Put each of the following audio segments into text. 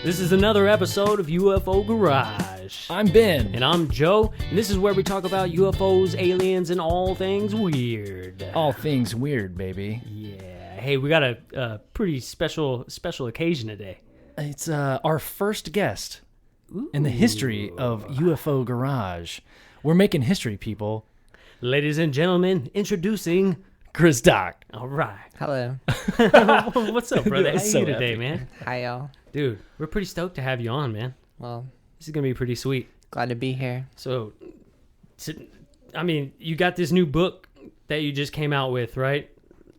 This is another episode of UFO Garage. I'm Ben. And I'm Joe, and this is where we talk about UFOs, aliens, and all things weird. All things weird, baby. Yeah. Hey, we got a pretty special occasion today. It's our first guest in the history of UFO Garage. We're making history, people. Ladies and gentlemen, introducing Chris Doc. All right. Hello. What's up, brother? How So you today, epic. man? Hi, y'all. Dude, we're pretty stoked to have you on, man. Well, This is going to be pretty sweet. glad to be here. So, you got this new book that you just came out with, right?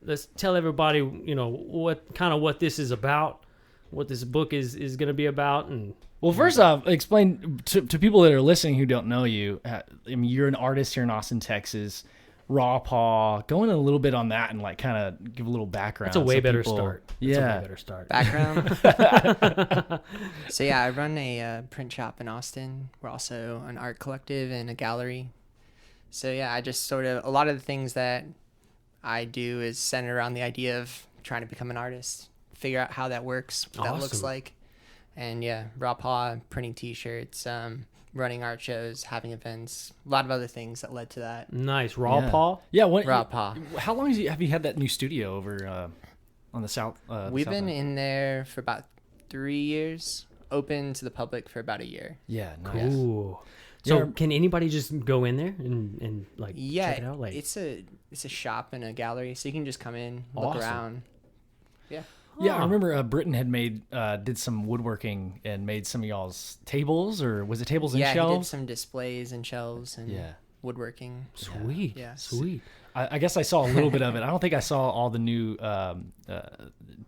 Let's tell everybody, what this is about, what this book is going to be about. And Well, first off, explain to people that are listening who don't know you. You're an artist here in Austin, Texas. Raw Paw. Go in a little bit on that and kind of give a little background. that's a way so better people- start. Yeah. That's a way better start. Background. So, yeah, I run a print shop in Austin. We're also an art collective and a gallery. So, yeah, I just a lot of the things that I do is centered around the idea of trying to become an artist, figure out how that works, what that looks Awesome. like. And, yeah, Raw Paw, printing T-shirts, running art shows, having events, a lot of other things that led to that. Nice. Raw Yeah. Paw? Yeah. What, Raw Paw. How long have you had that new studio over on the south? We've south been end? in there for about 3 years, open to the public for about a year. Yeah. Nice. Cool. So Yeah. can anybody just go in there and Yeah, check it out? it's a shop and a gallery, so you can just come in, look Awesome. around. Yeah. Yeah, I Huh. remember Britton had did some woodworking and made some of y'all's tables, or was it tables and Yeah, he did shelves? some displays and shelves and Yeah. woodworking. Sweet. Yeah. Sweet. I guess I saw a little bit of it. I don't think I saw all the new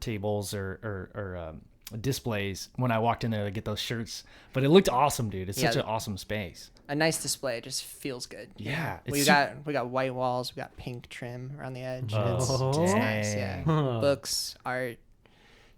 tables or displays when I walked in there to get those shirts, but it looked awesome, dude. It's Yeah. such an awesome space. A nice display, it just feels good. Yeah, We got white walls, we got pink trim around the edge. Oh, it's nice, yeah. dang. Books, art,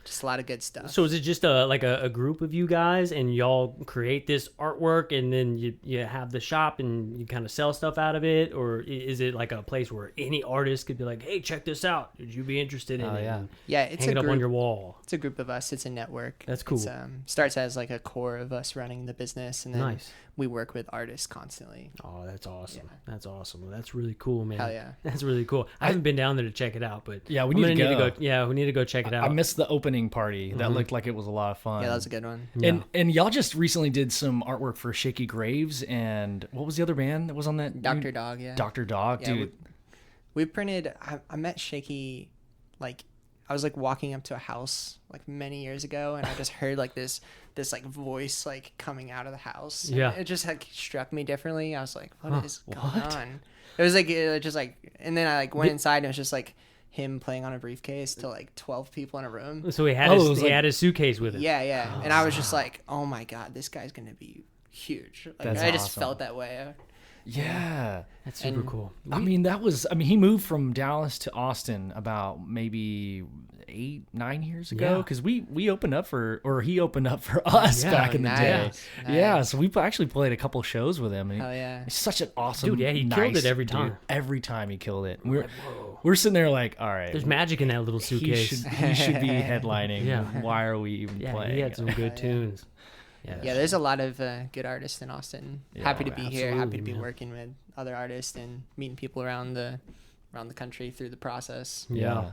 just a lot of good stuff. So is it just a group of you guys and y'all create this artwork and then you have the shop and you kind of sell stuff out of it, or is it like a place where any artist could be like, hey, check this out, would you be interested in Oh, it? yeah. And Yeah, it's hang a it up group. on your wall. It's a group of us. It's a network. That's cool. It's, starts as like a core of us running the business, and then Nice. we work with artists constantly. Oh, that's awesome. Yeah. That's awesome. Well, that's really cool, man. Hell yeah. That's really cool. I haven't been down there to check it out, but Yeah, we I'm need to gonna go. Yeah, we need to go check it out. I missed the opening party. That looked like it was a lot of fun. Yeah, that was a good one. Yeah. And y'all just recently did some artwork for Shaky Graves, and what was the other band that was on that? Dr. Dog, yeah. Dr. Dog, Yeah, dude. We printed, I met Shaky, I was walking up to a house many years ago, and I just heard this voice coming out of the house. And Yeah. it just struck me differently. I was like, what is going what? on? It was and then I went inside, and it was just him playing on a briefcase to 12 people in a room. So he had Oh, it was he had his suitcase with him. Yeah, yeah. And I was just like, oh my God, this guy's going to be huge. That's I just awesome. felt that way. Yeah. That's super And- cool. He moved from Dallas to Austin about maybe 8-9 years ago, Yeah. because he opened up for us Yeah, back in the day. nice, Yeah, nice. so we actually played a couple shows with him. And Hell yeah. he's such an awesome Dude, yeah, he killed nice it every dude. time. Every time he killed it. We're Whoa. we're sitting there like, all right, There's magic in that little he suitcase. should be headlining. Yeah. Why are we even Yeah, playing? he had some good tunes. Yeah, there's a lot of good artists in Austin. Yeah, Happy to be here. Happy to be man. working with other artists and meeting people around the country through the process. Yeah,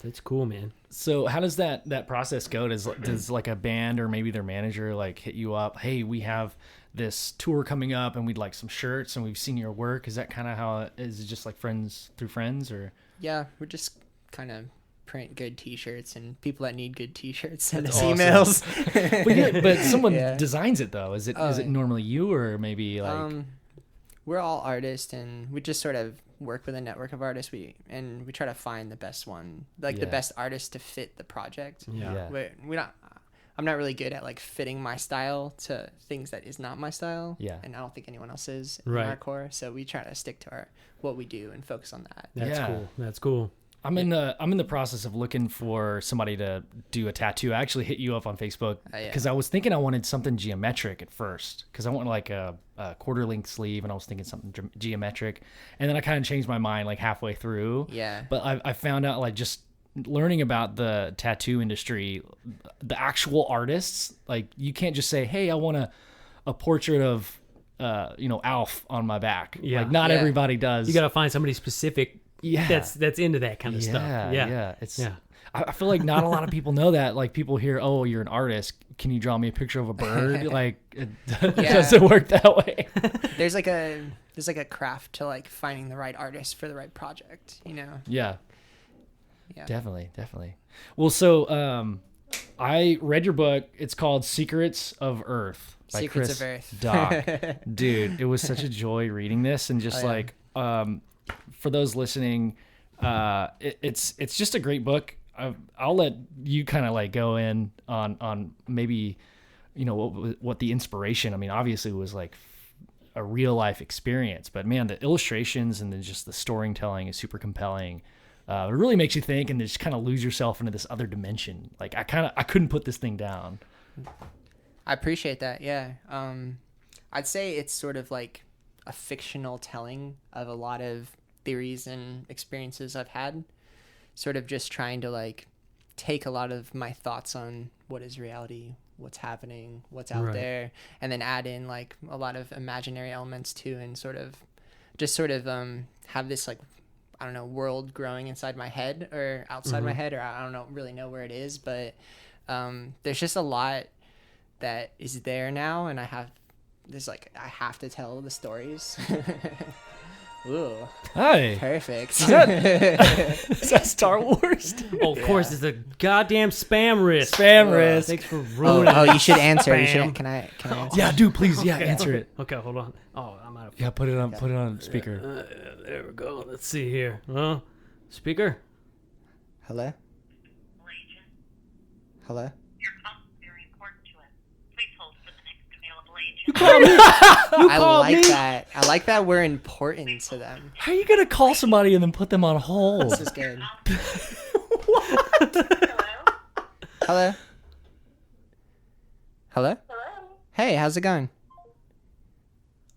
that's cool, man. So how does that process go? Does a band or maybe their manager hit you up? Hey, we have this tour coming up and we'd like some shirts and we've seen your work. Is that kind of how is it just friends through friends or? Yeah, we're just kind of print good T-shirts, and people that need good T-shirts send That's us awesome. emails. But someone Yeah. designs it though. Is it Oh, yeah. normally you or maybe We're all artists, and we just sort of work with a network of artists. We try to find the best one, the Yeah. best artist to fit the project. Yeah. We don't. I'm not really good at fitting my style to things that is not my style. Yeah. And I don't think anyone else is Right. in our core. So we try to stick to what we do and focus on that. That's Yeah. cool. That's cool. I'm in the process of looking for somebody to do a tattoo. I actually hit you up on Facebook yeah. because I was thinking I wanted something geometric at first because I want a quarter length sleeve, and I was thinking something geometric, and then I kind of changed my mind halfway through. Yeah. But I found out just learning about the tattoo industry, the actual artists, like you can't just say, hey, I want a portrait of, Alf on my back. Yeah. Like not Yeah. everybody does. You got to find somebody specific Yeah. that's into that kind of stuff. Yeah. I feel like not a lot of people know that. Like people hear, oh, you're an artist. Can you draw me a picture of a bird? Like it doesn't work that way. There's like a craft to like finding the right artist for the right project, you know? Yeah. Yeah. Definitely. Well, so I read your book. It's called Secrets of Earth by Secrets Chris of Earth. Dock. Dude, it was such a joy reading this, and just for those listening, it's just a great book. I'll let you kind of like go in on maybe what the inspiration. I mean, obviously it was like a real life experience, but man, the illustrations and then just the storytelling is super compelling. It really makes you think and just kind of lose yourself into this other dimension. Like I couldn't put this thing down. I appreciate that. Yeah. I'd say it's sort of like a fictional telling of a lot of theories and experiences I've had, sort of just trying to like take a lot of my thoughts on what is reality, what's happening, what's out there, and then add in like a lot of imaginary elements too, and sort of have this like, I don't know, world growing inside my head or outside my head, or I don't really know where it is, but there's just a lot that is there now, and I have to tell the stories. Ooh. Hi. Perfect. Is that Star Wars? Oh, of course, it's a goddamn spam risk. Spam risk. Thanks for ruining it. Oh, you should answer. You should, Spam. can I answer? Yeah, dude, please. Yeah, answer it. Okay, hold on. Oh, I'm out of. Yeah, put it on speaker. There we go. Let's see here. Speaker. Hello? Hello? Your call is very important to us. Please hold for the next available agent. You called me. I like that. I like that we're important to them. How are you gonna call somebody and then put them on hold? This is good. Hello? Hello? Hello? Hello? Hey, how's it going?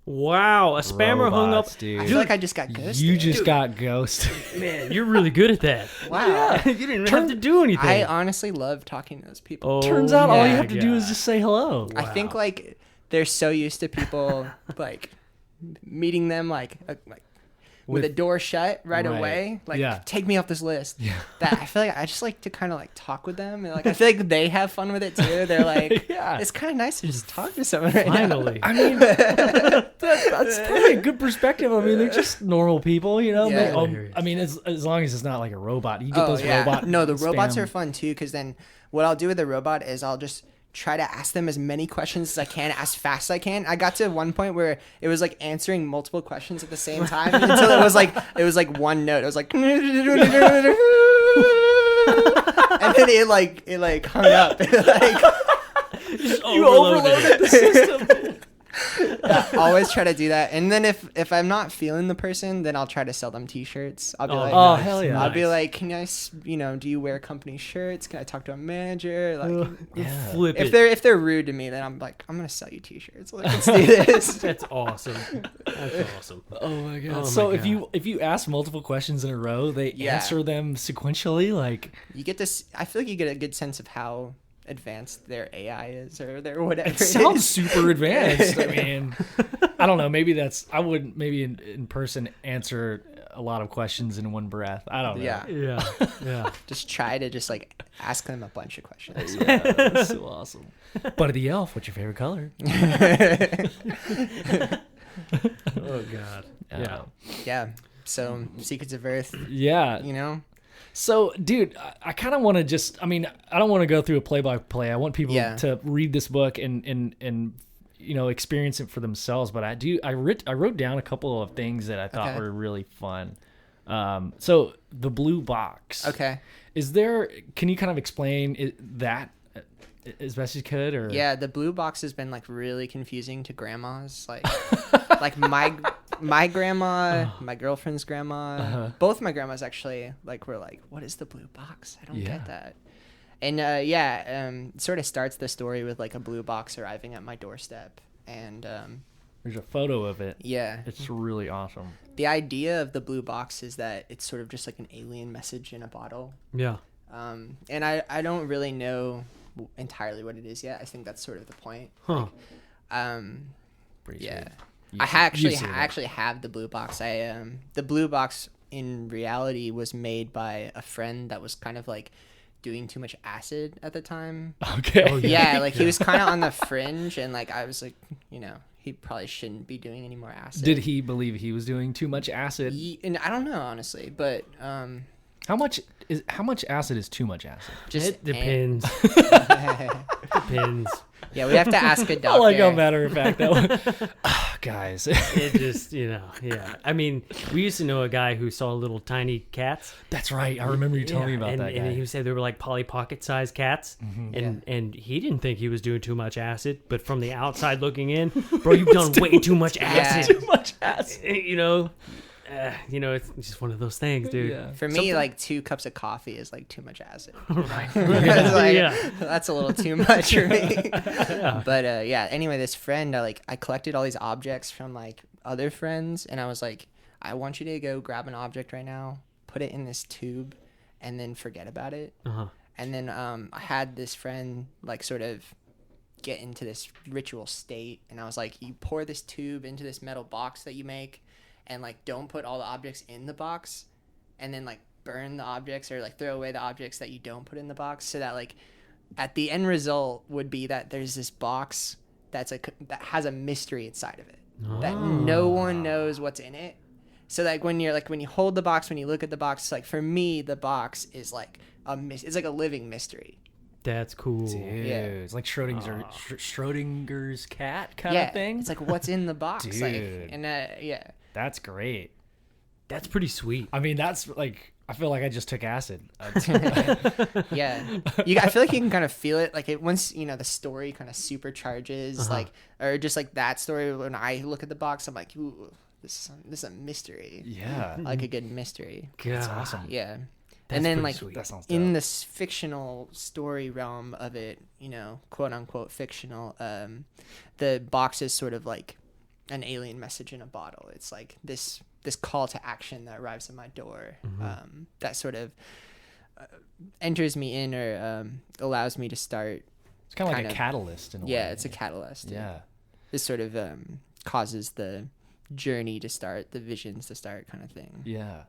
Wow, a spammer hung up. Robots, dude. I feel like I just got ghosted. You just got ghosted. Man, you're really good at that. Wow. You didn't even have to do anything. I honestly love talking to those people. Oh, Turns out all you my have to do is God. just say hello. I think like they're so used to people like meeting them like with a door shut right away. Like, take me off this list. Yeah. That I feel like I just like to kind of like talk with them, and like I feel like they have fun with it too. They're like, it's kind of nice to just talk to someone right Finally. I mean, that's probably a good perspective. I mean, they're just normal people, you know. Yeah. I mean, as long as it's not like a robot, you get those robot. No, the robots spam. are fun too, because then what I'll do with the robot is I'll just try to ask them as many questions as I can, as fast as I can. I got to one point where it was like answering multiple questions at the same time until it was like one note. It was like, and then it hung up. You overloaded the system. I always try to do that. And then if I'm not feeling the person, then I'll try to sell them T-shirts. I'll be like, oh, hell yeah. I'll be like, can I, do you wear company shirts? Can I talk to a manager? Like, Flip if they're rude to me, then I'm like, I'm gonna sell you T-shirts. Like, let's do this. That's awesome. That's awesome. Oh my god! Oh my so God. if you ask multiple questions in a row, they answer them sequentially. Like You get this. I feel like you get a good sense of how advanced their AI is, or their whatever. it sounds super advanced. I mean, I don't know. Maybe I wouldn't maybe in person answer a lot of questions in one breath. I don't know. Yeah. Just try to just like ask them a bunch of questions. Yeah, that's so awesome. Buddy the Elf, what's your favorite color? Oh God. Yeah. Yeah. So Secrets of Earth. Yeah. So, dude, I kind of want to just, I mean, I don't want to go through a play-by-play. I want people to read this book and experience it for themselves. But I wrote down a couple of things that I thought were really fun. So the blue box. Okay. Can you kind of explain that as best you could? Or Yeah, the blue box has been like really confusing to grandmas. Like, like my grandma, my girlfriend's grandma, both my grandmas actually were like, what is the blue box? I don't get that. And it sort of starts the story with like a blue box arriving at my doorstep, and There's a photo of it. Yeah. It's really awesome. The idea of the blue box is that it's sort of just like an alien message in a bottle. Yeah. And I don't really know entirely what it is yet. I think that's sort of the point. Huh. Pretty Yeah. sweet. I You've seen it. actually have the blue box. The blue box in reality was made by a friend that was kind of like doing too much acid at the time. Okay. Oh, Yeah, like he was kind of on the fringe, and like I was like, he probably shouldn't be doing any more acid. Did he believe he was doing too much acid? And I don't know honestly, but How much acid is too much acid? just It depends. Depends. Yeah, we have to ask a doctor. I like how matter of fact that one. Guys. It just, yeah. I mean, we used to know a guy who saw little tiny cats. That's right. I remember you telling me about and, that guy. And he said they were like Polly Pocket sized cats. And he didn't think he was doing too much acid, but from the outside looking in, bro, you've done way too much acid. Too much acid. It's just one of those things, dude. Yeah. For me, like 2 cups of coffee is like too much acid. Right. It's like, Yeah. that's a little too much for me. But anyway, this friend, I collected all these objects from like other friends, and I was like, I want you to go grab an object right now, put it in this tube, and then forget about it. Uh-huh. And then I had this friend like sort of get into this ritual state, and I was like, you pour this tube into this metal box that you make, and like don't put all the objects in the box, and then like burn the objects or like throw away the objects that you don't put in the box, so that like at the end result would be that there's this box that has a mystery inside of it that no one knows what's in it. So like when you hold the box, when you look at the box, like for me the box is like it's like a living mystery. That's cool. Dude, Yeah. it's like Schrodinger's cat kind Yeah, of thing. it's like what's in the box. Dude. Like, and yeah. That's great. That's pretty sweet. I mean, that's like, I feel like I just took acid. Yeah, I feel like you can kind of feel it, like once the story kind of supercharges, like, or just like that story. When I look at the box, I'm like, ooh, this is a mystery. Yeah. I like a good mystery. That's God. awesome. Yeah, That's and then pretty like sweet. That sounds in dope. this fictional story realm of it, quote unquote fictional, the box is sort of like an alien message in a bottle. It's like this call to action that arrives at my door, that sort of enters me in, or allows me to start. It's kind of like a catalyst in a way. Yeah, it's a catalyst. Yeah. This sort of causes the journey to start, the visions to start, kind of thing. Yeah.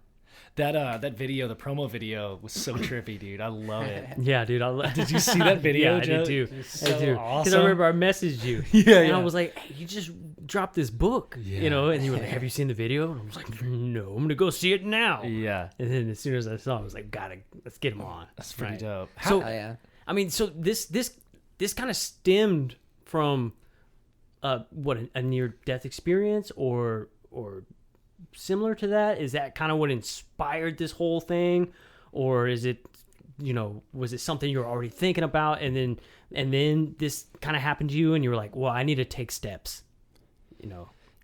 That video, the promo video, was so trippy, dude. I love it. Yeah, dude. Did you see that video? Yeah, I did Joe? too. It's I so do. awesome. I remember I messaged you. Yeah, and yeah. I was like, hey, you just dropped this book, Yeah. and you were like, have you seen the video? And I was like, no, I'm going to go see it now. Yeah. And then as soon as I saw it, I was like, let's get him on. That's pretty Right. dope. So, Oh yeah. I mean, so this kind of stemmed from a near-death experience or similar to that? Is that kind of what inspired this whole thing? Or is it, was it something you were already thinking about and then this kind of happened to you and you were like, well, I need to take steps,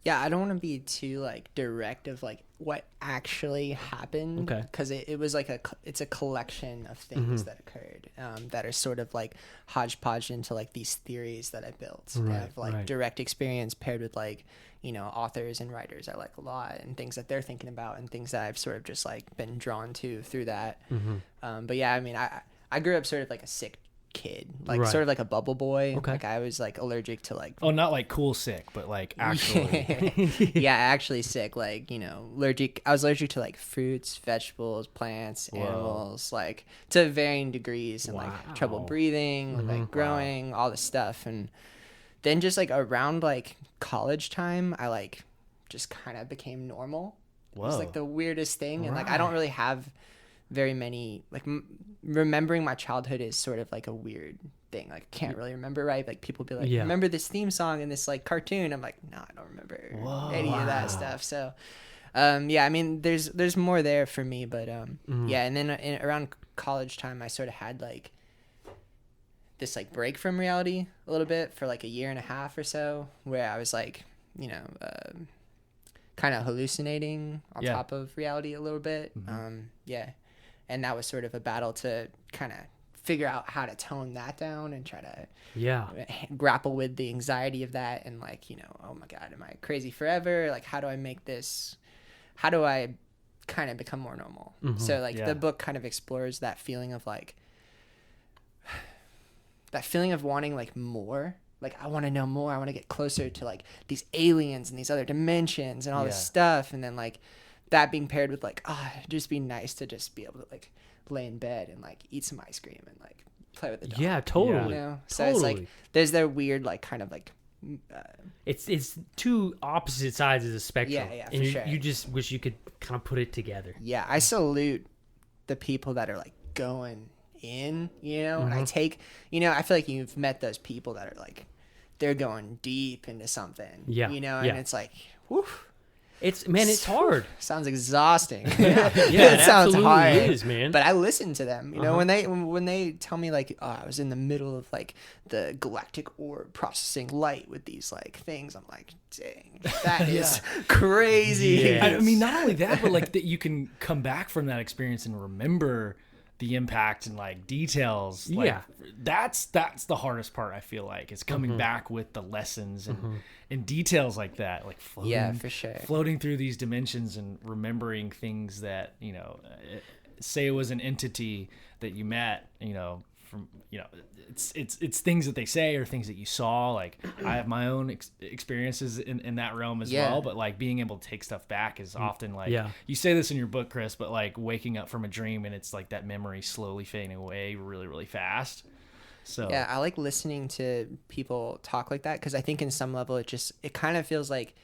Yeah, I don't want to be too like direct of like what actually happened. Okay. Because it was like it's a collection of things that occurred, that are sort of like hodgepodge into like these theories that I built. Right, Of like right. direct experience paired with like, authors and writers I like a lot, and things that they're thinking about, and things that I've sort of just like been drawn to through that. But yeah, I mean, I grew up sort of like a sick kid, like Right. sort of like a bubble boy. Okay. Like I was like allergic to like Oh, not like cool sick, but like actually. yeah, actually sick, like allergic. I was allergic to like fruits, vegetables, plants, animals, like to varying degrees, and like trouble Wow. breathing, like growing, all this stuff. And then just like around like college time, I like just kind of became normal. It was like Whoa. the weirdest thing. And like I don't really have very many like remembering my childhood is sort of like a weird thing. Like I can't really remember, right? Like people be like, Yeah. remember this theme song in this like cartoon? I'm like, no, I don't remember any of that stuff. So yeah, I mean there's more there for me, but yeah. And then around college time I sort of had like this like break from reality a little bit for like a year and a half or so, where I was like kind of hallucinating on Yeah. top of reality a little bit. Yeah. And that was sort of a battle to kind of figure out how to tone that down and try to Yeah. grapple with the anxiety of that, and like, oh my God, am I crazy forever? Like, how do I kind of become more normal? So like the book kind of explores that feeling of like, that feeling of wanting like more. Like, I want to know more. I want to get closer to like these aliens and these other dimensions and all this stuff. And then like that being paired with like, it'd just be nice to just be able to like lay in bed and like eat some ice cream and like play with the dog. Yeah, totally. So it's like there's that weird like kind of like it's two opposite sides of the spectrum. Yeah, and for sure. you just wish you could kind of put it together. Yeah, I salute the people that are like going in, and I take, I feel like you've met those people that are like, they're going deep into something. Yeah. And it's like, whew. It's hard. Sounds exhausting. It sounds absolutely hard. is, man. But I listen to them. When they tell me like, I was in the middle of like the galactic orb processing light with these like things, I'm like, dang, that is crazy. Yeah. I mean, not only that, but like that you can come back from that experience and remember the impact and like details. Like, that's the hardest part, I feel like, is coming back with the lessons and details like that, like floating, for sure, floating through these dimensions and remembering things that say it was an entity that you met, from it's things that they say or things that you saw. Like, I have my own experiences in that realm as well, but like being able to take stuff back is often like, you say this in your book, Chris, but like waking up from a dream and it's like that memory slowly fading away really, really fast. So yeah, I like listening to people talk like that, because I think in some level it kind of feels like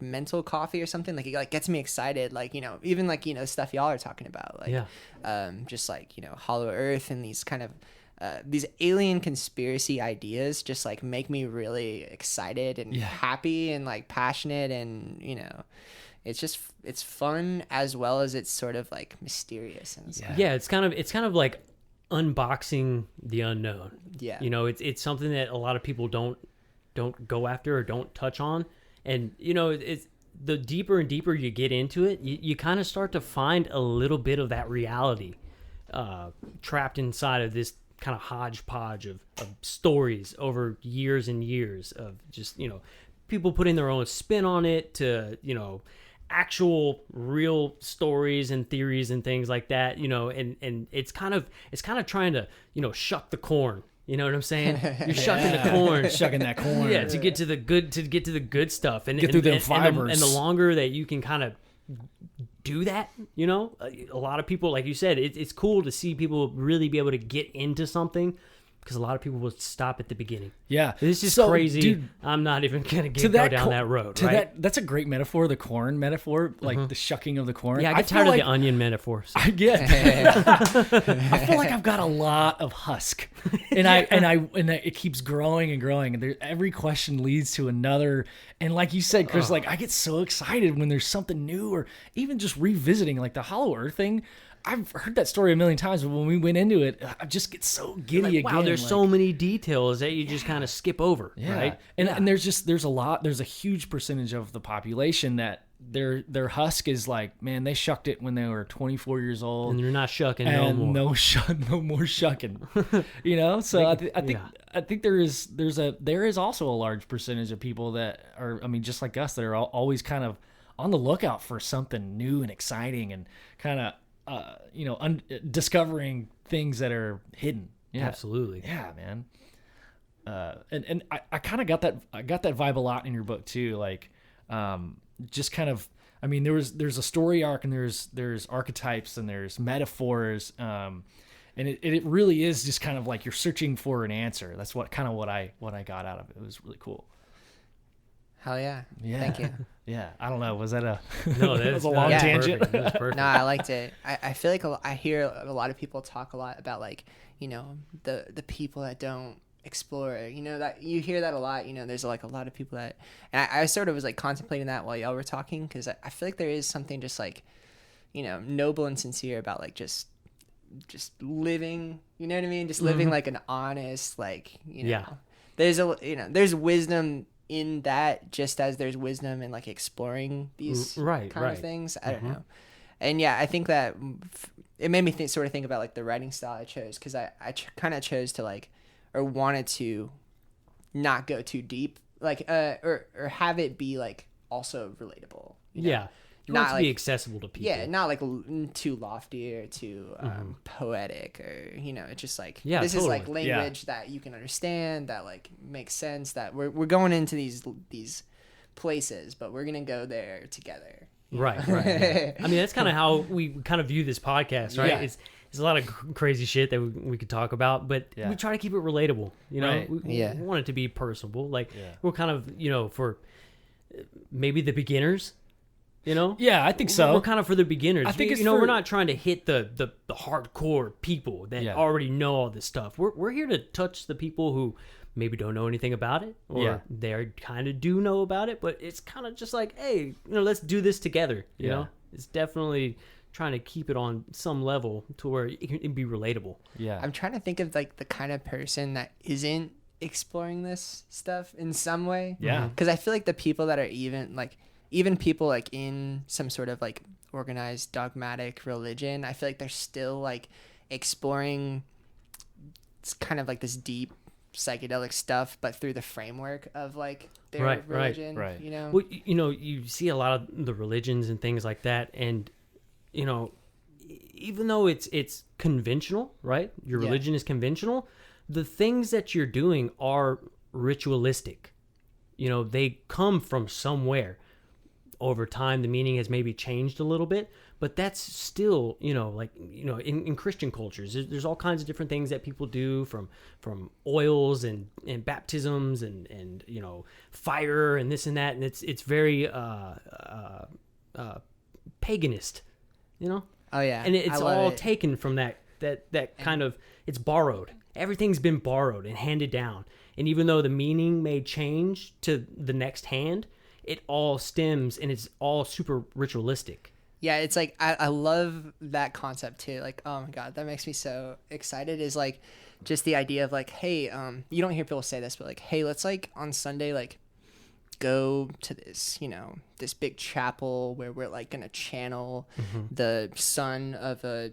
mental coffee or something. Like, it like gets me excited, like, even like, stuff y'all are talking about, like just like, Hollow Earth and these kind of these alien conspiracy ideas just like make me really excited and happy and like passionate, and it's fun as well as it's sort of like mysterious and stuff. It's kind of like unboxing the unknown. It's something that a lot of people don't go after or don't touch on. And it's the deeper and deeper you get into it, you kind of start to find a little bit of that reality trapped inside of this kind of hodgepodge of stories over years and years of just people putting their own spin on it to actual real stories and theories and things like that, and it's kind of trying to shuck the corn. You know what I'm saying? You're shucking the corn, shucking that corn. Yeah, to get to the good stuff, and get through them fibers. And the longer that you can kind of do that, a lot of people, like you said, it's cool to see people really be able to get into something, because a lot of people will stop at the beginning. Yeah, this is crazy. Dude, I'm not even gonna go down that road. Right? That's a great metaphor, the corn metaphor, like the shucking of the corn. Yeah, I get tired of the onion metaphors. I get. I feel like I've got a lot of husk, and it keeps growing and growing, and every question leads to another. And like you said, Chris, like I get so excited when there's something new, or even just revisiting, like the Hollow Earth thing. I've heard that story a million times, but when we went into it, I just get so giddy again. Wow, there's so many details that you just kind of skip over, right? And there's a huge percentage of the population that their husk is like, man, they shucked it when they were 24 years old, and they're not shucking no more. No more shucking. So I think there is also a large percentage of people that are, I mean, just like us, that are always kind of on the lookout for something new and exciting, and kind of discovering things that are hidden. Yeah, absolutely. Yeah, man. And I kind of got that vibe a lot in your book too. Like, just kind of, I mean, there's a story arc, and there's archetypes, and there's metaphors. And it really is just kind of like you're searching for an answer. That's what I got out of it. It was really cool. Hell yeah. Yeah. Thank you. Yeah. I don't know. Was that that was a long tangent? Perfect. No, I liked it. I feel like I hear a lot of people talk a lot about like, the people that don't explore, that you hear that a lot, there's like a lot of people that, and I sort of was like contemplating that while y'all were talking, because I feel like there is something just like, noble and sincere about like just living, you know what I mean? Just living like an honest, like, there's wisdom in that, just as there's wisdom in like exploring these kind of things. I don't know. And yeah, I think that it made me sort of think about like the writing style I chose, because I kind of chose to like, or wanted to not go too deep, like or have it be like also relatable. You know? Yeah. You Not want it to like, be accessible to people. yeah, not like too lofty or too poetic, or it's just like, Yeah, this is like totally. language that you can understand, that like makes sense, that we're going into these places, but we're gonna go there together. Right. Yeah. I mean, that's kind of how we kind of view this podcast, right? Yeah. It's a lot of crazy shit that we could talk about, but we try to keep it relatable. You know, Right. we want it to be personable. Like Yeah. we're kind of, for maybe the beginners. Yeah, I think so. We're kind of for the beginners. I think it's we're not trying to hit the hardcore people that Yeah. already know all this stuff. We're here to touch the people who maybe don't know anything about it, or they kind of do know about it, but it's kind of just like, hey, let's do this together. You know, it's definitely trying to keep it on some level to where it can be relatable. Yeah. I'm trying to think of like the kind of person that isn't exploring this stuff in some way. Yeah. Because I feel like the people that are even people like in some sort of like organized dogmatic religion, I feel like they're still like exploring it's kind of like this deep psychedelic stuff, but through the framework of like their religion. right. Well, you see a lot of the religions and things like that, and even though it's conventional, right? Your religion is conventional. The things that you're doing are ritualistic. They come from somewhere. Over time, the meaning has maybe changed a little bit, but that's still, in Christian cultures, there's all kinds of different things that people do, from oils and baptisms and fire and this and that, and it's very paganist, Oh yeah. and it's I love all it. taken from that kind of, it's borrowed. Everything's been borrowed and handed down, and even though the meaning may change to the next hand, it all stems and it's all super ritualistic. Yeah, it's like I love that concept too. Like, oh my god, that makes me so excited. Is like just the idea of like, hey, you don't hear people say this, but like, hey, let's like on Sunday like go to this, this big chapel where we're like gonna channel the son of a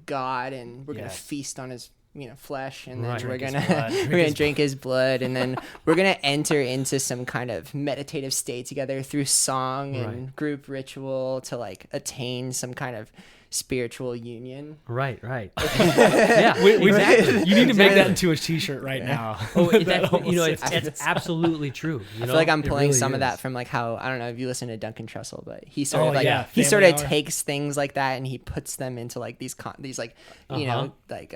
god, and we're gonna feast on his flesh, and then we're gonna drink his blood, and then we're gonna enter into some kind of meditative state together through song and group ritual to like attain some kind of spiritual union. Right. Yeah, exactly. You need to make that into a T-shirt right now. Oh, it's absolutely true. I feel like I'm pulling really some of is. that from like how, I don't know if you listen to Duncan Trussell, but he sort of Family sort of Hour. takes things like that and he puts them into like these like like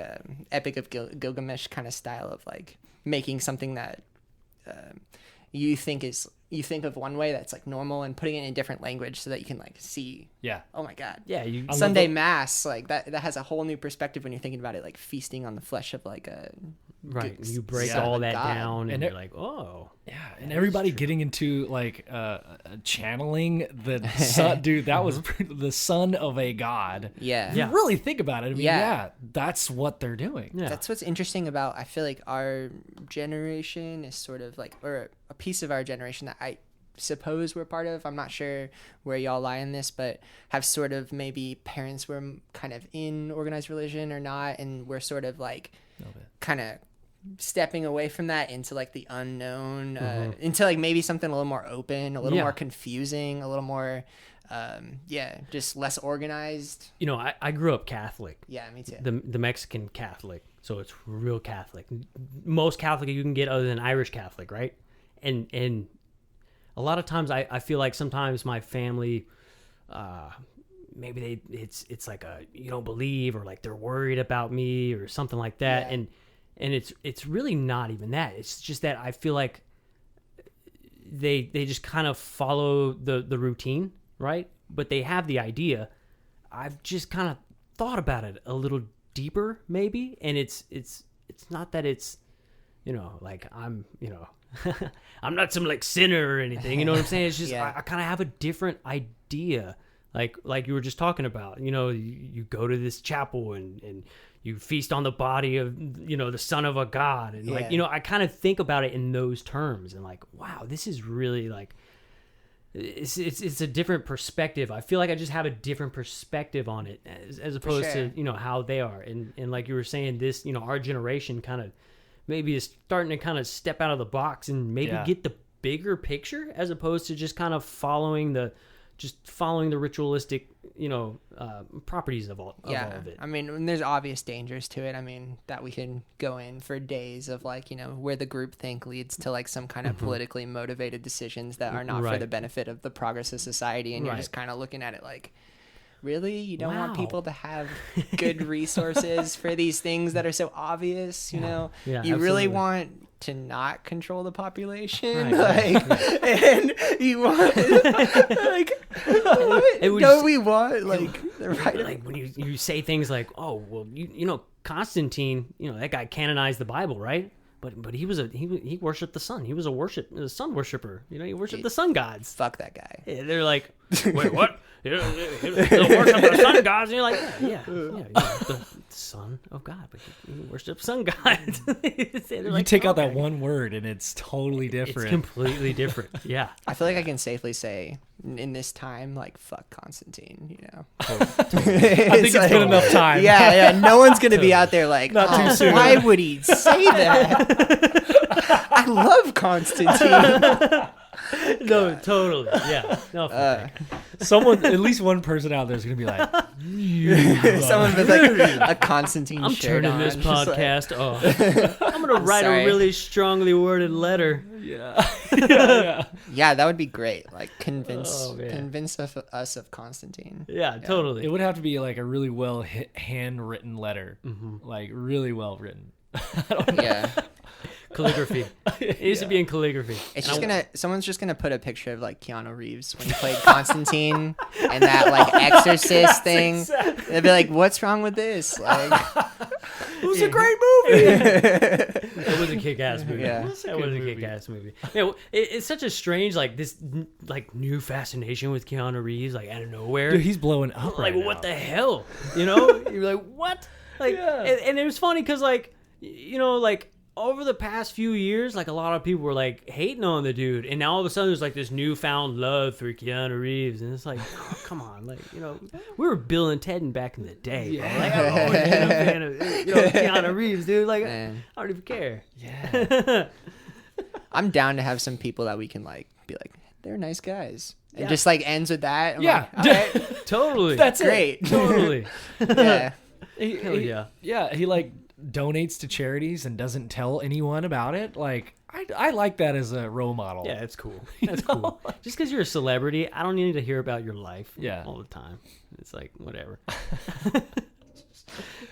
Epic of Gilgamesh kind of style of like making something that you think of one way that's like normal, and putting it in a different language so that you can like see. Yeah. Oh my god. Yeah, Sunday Mass, like that has a whole new perspective when you're thinking about it, like feasting on the flesh of like a right. You break son of all a that god. down, and And you're like, oh, Yeah, and everybody getting into like channeling the son, dude. That was the son of a god. Yeah. Yeah. You really think about it. I mean, Yeah. that's what they're doing. yeah. That's what's interesting about, I feel like our generation is sort of like, or a piece of our generation that I suppose we're part of. I'm not sure where y'all lie in this, but have sort of maybe parents were kind of in organized religion or not, and we're sort of like kind of stepping away from that into like the unknown, into like maybe something a little more open, a little more confusing, a little more just less organized. I grew up Catholic. Yeah, me too. The Mexican Catholic, so it's real Catholic. Most Catholic you can get other than Irish Catholic, right? And a lot of times I feel like sometimes my family, maybe it's like you don't believe, or like they're worried about me or something like that. Yeah. And it's really not even that. It's just that I feel like they just kind of follow the routine, right? But they have the idea. I've just kind of thought about it a little deeper, maybe, and it's not that it's, like I'm, I'm not some like sinner or anything. You know what I'm saying? It's just I kind of have a different idea, like you were just talking about. You go to this chapel and you feast on the body of the son of a god, and I kind of think about it in those terms, and like, wow, this is really like it's a different perspective. I feel like I just have a different perspective on it as opposed sure. to, how they are. And like you were saying, this, our generation kind of maybe is starting to kind of step out of the box and maybe get the bigger picture as opposed to just kind of following the ritualistic, properties of all of it. I mean, and there's obvious dangers to it. I mean, that we can go in for days of like, where the groupthink leads to like some kind of politically motivated decisions that are not for Right. the benefit of the progress of society. And you're Right. just kind of looking at it like, really? You don't want Wow. people to have good resources for these things that are so obvious, Yeah, You really absolutely. want to not control the population, Right, and you want, like, what? It was- Don't we want, like, the right of Like when you say things like, oh, well, Constantine, that guy canonized the Bible, right? But he worshipped the sun. He was a sun worshiper. He worshipped the sun gods. fuck that guy. Yeah, they're like, wait, what? He'll worship the sun gods, and you're like, yeah, the son of God, but he worships sun gods. You take out that one word and it's totally It's different. completely different. Yeah, I feel like I can safely say in this time, like, fuck Constantine, I think it's been enough time. Yeah, no one's gonna be out there like, Not too soon. why would he say that? I love Constantine. no, totally, yeah. No, Someone, at least one person out there is going to be like, Someone with like a Constantine I'm shirt turning on. this just like- podcast off. I'm gonna write sorry. a really strongly worded letter. yeah. Yeah, that would be great. Like convince Oh, man. convince us of Constantine. Yeah, totally. It would have to be like a really well handwritten letter, Mm-hmm. like really well written. Yeah. Calligraphy. It used to be in calligraphy. It's just someone's just gonna put a picture of like Keanu Reeves when he played Constantine and that like Exorcist thing. They'd be like, "What's wrong with this?" Like, It was a great movie. It was a kick-ass movie. Yeah. It was a movie. kick-ass movie. It's such a strange, like, this, like, new fascination with Keanu Reeves, like, out of nowhere. Dude, he's blowing up like, right what now. the hell? You're like, what? Like, Yeah. and it was funny because, like, like, over the past few years, like, a lot of people were, like, hating on the dude. And now all of a sudden there's, like, this newfound love for Keanu Reeves. And it's like, oh, come on. Like, we were Bill and Ted back in the day. Bro. Like, I've always been a fan of Keanu Reeves, dude. Like, Man. I don't even care. Yeah. I'm down to have some people that we can like be like, they're nice guys, and Yeah. just like ends with that. I'm Yeah. like, all right, Totally. That's great. totally. Yeah. Hell yeah. Yeah, he like donates to charities and doesn't tell anyone about it. Like, I like that as a role model. Yeah, it's cool. That's cool. Just because you're a celebrity, I don't need to hear about your life all the time. It's like, whatever.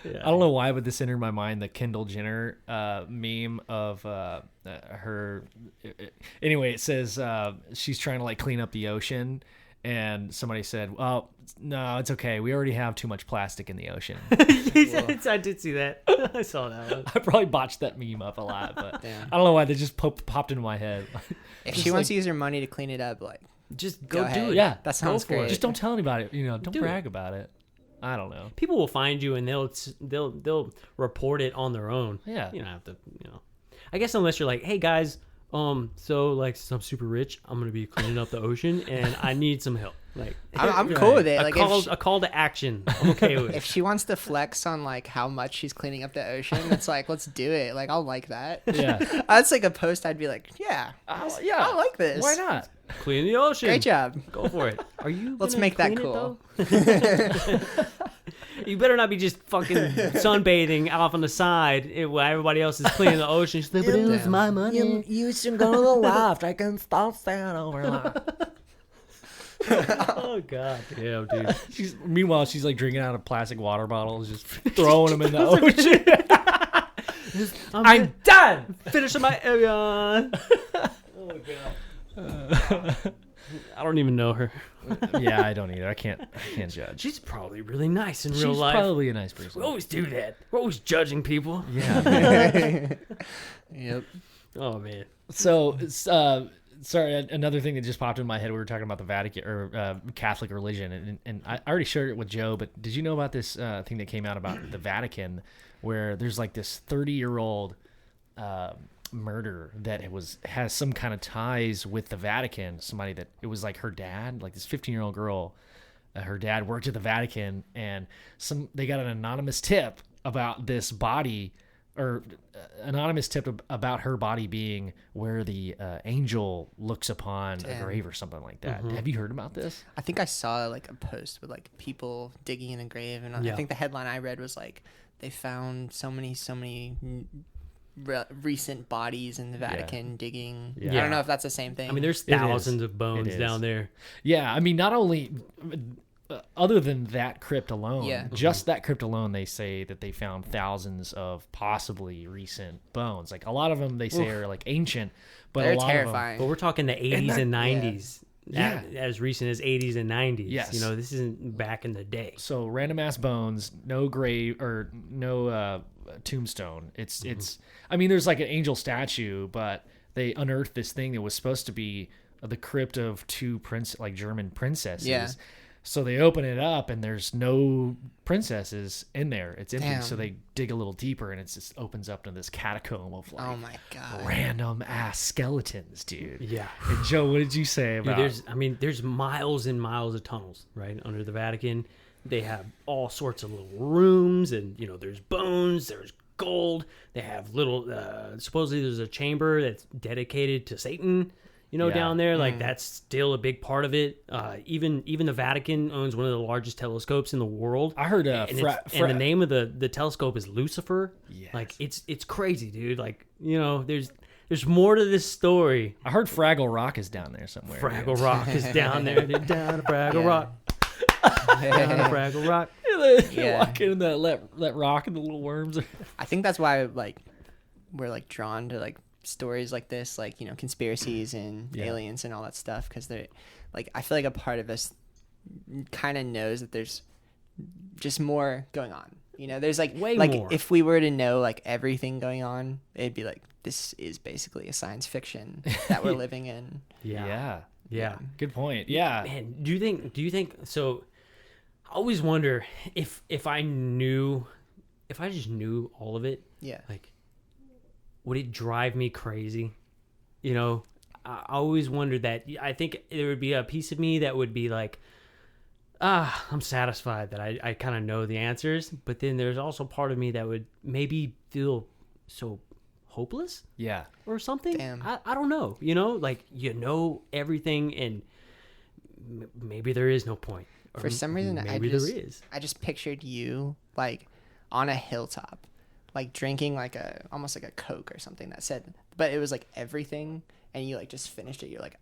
Yeah. I don't know why, but this entered my mind, the Kendall Jenner meme of her. Anyway, it says she's trying to like clean up the ocean, and somebody said, "Well, no, it's okay. We already have too much plastic in the ocean." I did see that. I saw that one. I probably botched that meme up a lot, but Yeah. I don't know why they just popped into my head. If Just she wants like- to use her money to clean it up, like, Just Go go, do ahead. it. Yeah, that sounds for it. great. Just don't tell anybody. Don't Do it. brag about it. I don't know. People will find you and they'll report it on their own. Yeah. You don't have to, I guess unless you're like, hey guys, so like since I'm super rich, I'm gonna be cleaning up the ocean and I need some help. Like I'm cool with it. a Like, a call to action. I'm okay with if it. she wants to flex on like how much she's cleaning up the ocean, it's like, let's do it. Like, I'll like that. Yeah. That's like a post I'd be like, yeah, Yeah. I like this. Why not? Clean the ocean. Great job. Go for it. Are you? Let's gonna make that clean it, cool. though? You better not be just fucking sunbathing off on the side while everybody else is cleaning the ocean. She's like, but it was my money. You should go to the left. I can stop staying over there. Oh god, yeah, dude. Meanwhile, she's like drinking out of plastic water bottles, just throwing them in the ocean. I'm done. Finishing my Evian. Oh god. I don't even know her. Yeah, I don't either. I can't judge. She's probably really nice in She's real life. probably a nice person. We always do that. We're always judging people. Yeah. Yep. Oh man. So, sorry, another thing that just popped in my head. We were talking about the Vatican or Catholic religion, and I already shared it with Joe. But did you know about this thing that came out about the Vatican, where there's like this 30-year-old murder that has some kind of ties with the Vatican. Somebody that it was like her dad, like this 15-year-old girl. Her dad worked at the Vatican, and they got an anonymous tip about this body, or anonymous tip about her body being where the angel looks upon a grave or something like that. Have you heard about this? I think I saw like a post with like people digging in a grave, and I think the headline I read was like they found so many recent bodies in the Vatican digging. I don't know if that's the same thing. I mean, there's thousands of bones down there. Yeah, I mean, not only other than that crypt alone, just that crypt alone, they say that they found thousands of possibly recent bones. Like a lot of them, they say are like ancient, but they're a lot terrifying. of them. But we're talking the 80s and 90s. As recent as 80s and 90s. Yes. You know, this isn't back in the day. So random ass bones, no grave or no tombstone. It's I mean, there's like an angel statue, but they unearthed this thing that was supposed to be the crypt of two German princesses. Yeah. So they open it up and there's no princesses in there. It's empty. Damn. So they dig a little deeper and it just opens up to this catacomb of like, oh my God, random ass skeletons, dude. Yeah. And Joe, what did you say about? There's miles and miles of tunnels right under the Vatican. They have all sorts of little rooms, and you know, there's bones, there's gold. They have little. Supposedly, there's a chamber that's dedicated to Satan. You know, down there, like that's still a big part of it. Even the Vatican owns one of the largest telescopes in the world. I heard, and the name of the telescope is Lucifer. Yes. Like it's crazy, dude. Like, you know, there's more to this story. I heard Fraggle Rock is down there somewhere. Fraggle Rock is down there. They're down to Fraggle Rock. Down to Fraggle Rock. Walk in that let rock and the little worms. I think that's why we're like drawn to like stories like this, like, you know, conspiracies and aliens and all that stuff, because they're like, I feel like a part of us kind of knows that there's just more going on, you know. There's like way more. If we were to know like everything going on, it'd be like, this is basically a science fiction that we're living in. Yeah Good point. Man, do you think so? I always wonder if I just knew all of it, like, would it drive me crazy? You know, I always wondered that. I think there would be a piece of me that would be like, I'm satisfied that I kind of know the answers. But then there's also part of me that would maybe feel so hopeless. Yeah. Or something. Damn. I don't know. You know, like, you know everything, and maybe there is no point. For some reason, maybe there is. I just pictured you like on a hilltop, like drinking like almost like a Coke or something that said, but it was like everything, and you like just finished it. You're like,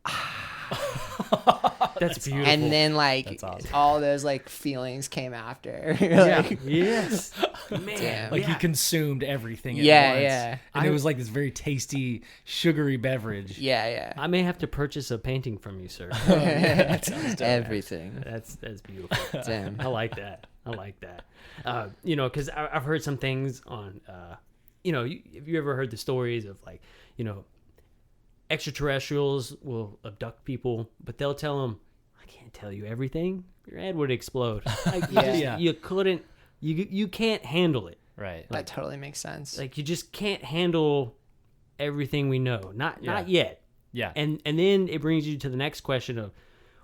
that's beautiful. And then like awesome. all those like feelings came after. Yes. Man. Damn. Like you consumed everything at once. Yeah. And it was like this very tasty, sugary beverage. Yeah. I may have to purchase a painting from you, sir. That sounds dope. Everything. That's beautiful. Damn. I like that. You know, because I've heard some things on, you know, have you ever heard the stories of like, you know, extraterrestrials will abduct people, but they'll tell them, I can't tell you everything. Your head would explode. Like, you couldn't, you can't handle it. Right. That totally makes sense. Like, you just can't handle everything we know. Not yet. Yeah. And then it brings you to the next question of,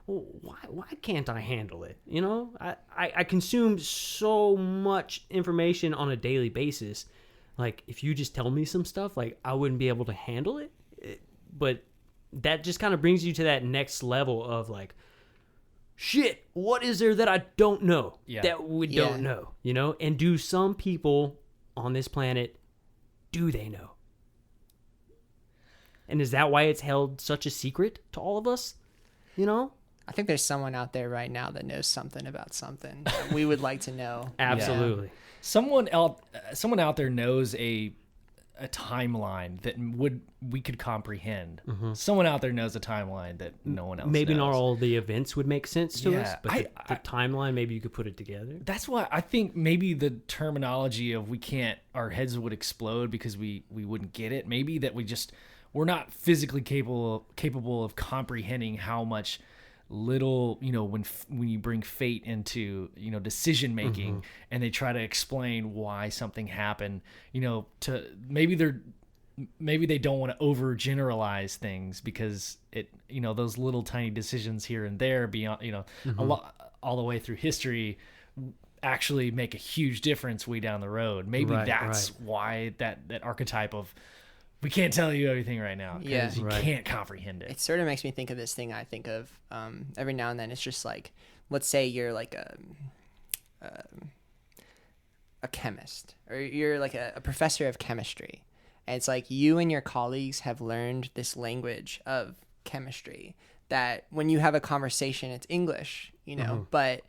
well, why can't I handle it? You know, I consume so much information on a daily basis. Like, if you just tell me some stuff, like, I wouldn't be able to handle it. But that just kind of brings you to that next level of like, shit, what is there that I don't know that we don't know, you know? And do some people on this planet, do they know? And is that why it's held such a secret to all of us, you know? I think there's someone out there right now that knows something about something that we would like to know. Absolutely. Yeah. Someone out there knows a timeline that we could comprehend. Mm-hmm. Someone out there knows a timeline that no one else maybe knows. Not all the events would make sense to us, but the timeline, maybe you could put it together. That's why I think maybe the terminology of our heads would explode because we wouldn't get it. Maybe that we're not physically capable of comprehending how much little, you know, when you bring fate into, you know, decision making, and they try to explain why something happened, you know, to maybe maybe they don't want to overgeneralize things because it, those little tiny decisions here and there beyond, a lot, all the way through history actually make a huge difference way down the road. Maybe that's why that archetype of, we can't tell you everything right now because you can't comprehend it. It sort of makes me think of this thing I think of every now and then. It's just like, let's say you're like a chemist, or you're like a professor of chemistry, and it's like you and your colleagues have learned this language of chemistry that when you have a conversation, it's English, but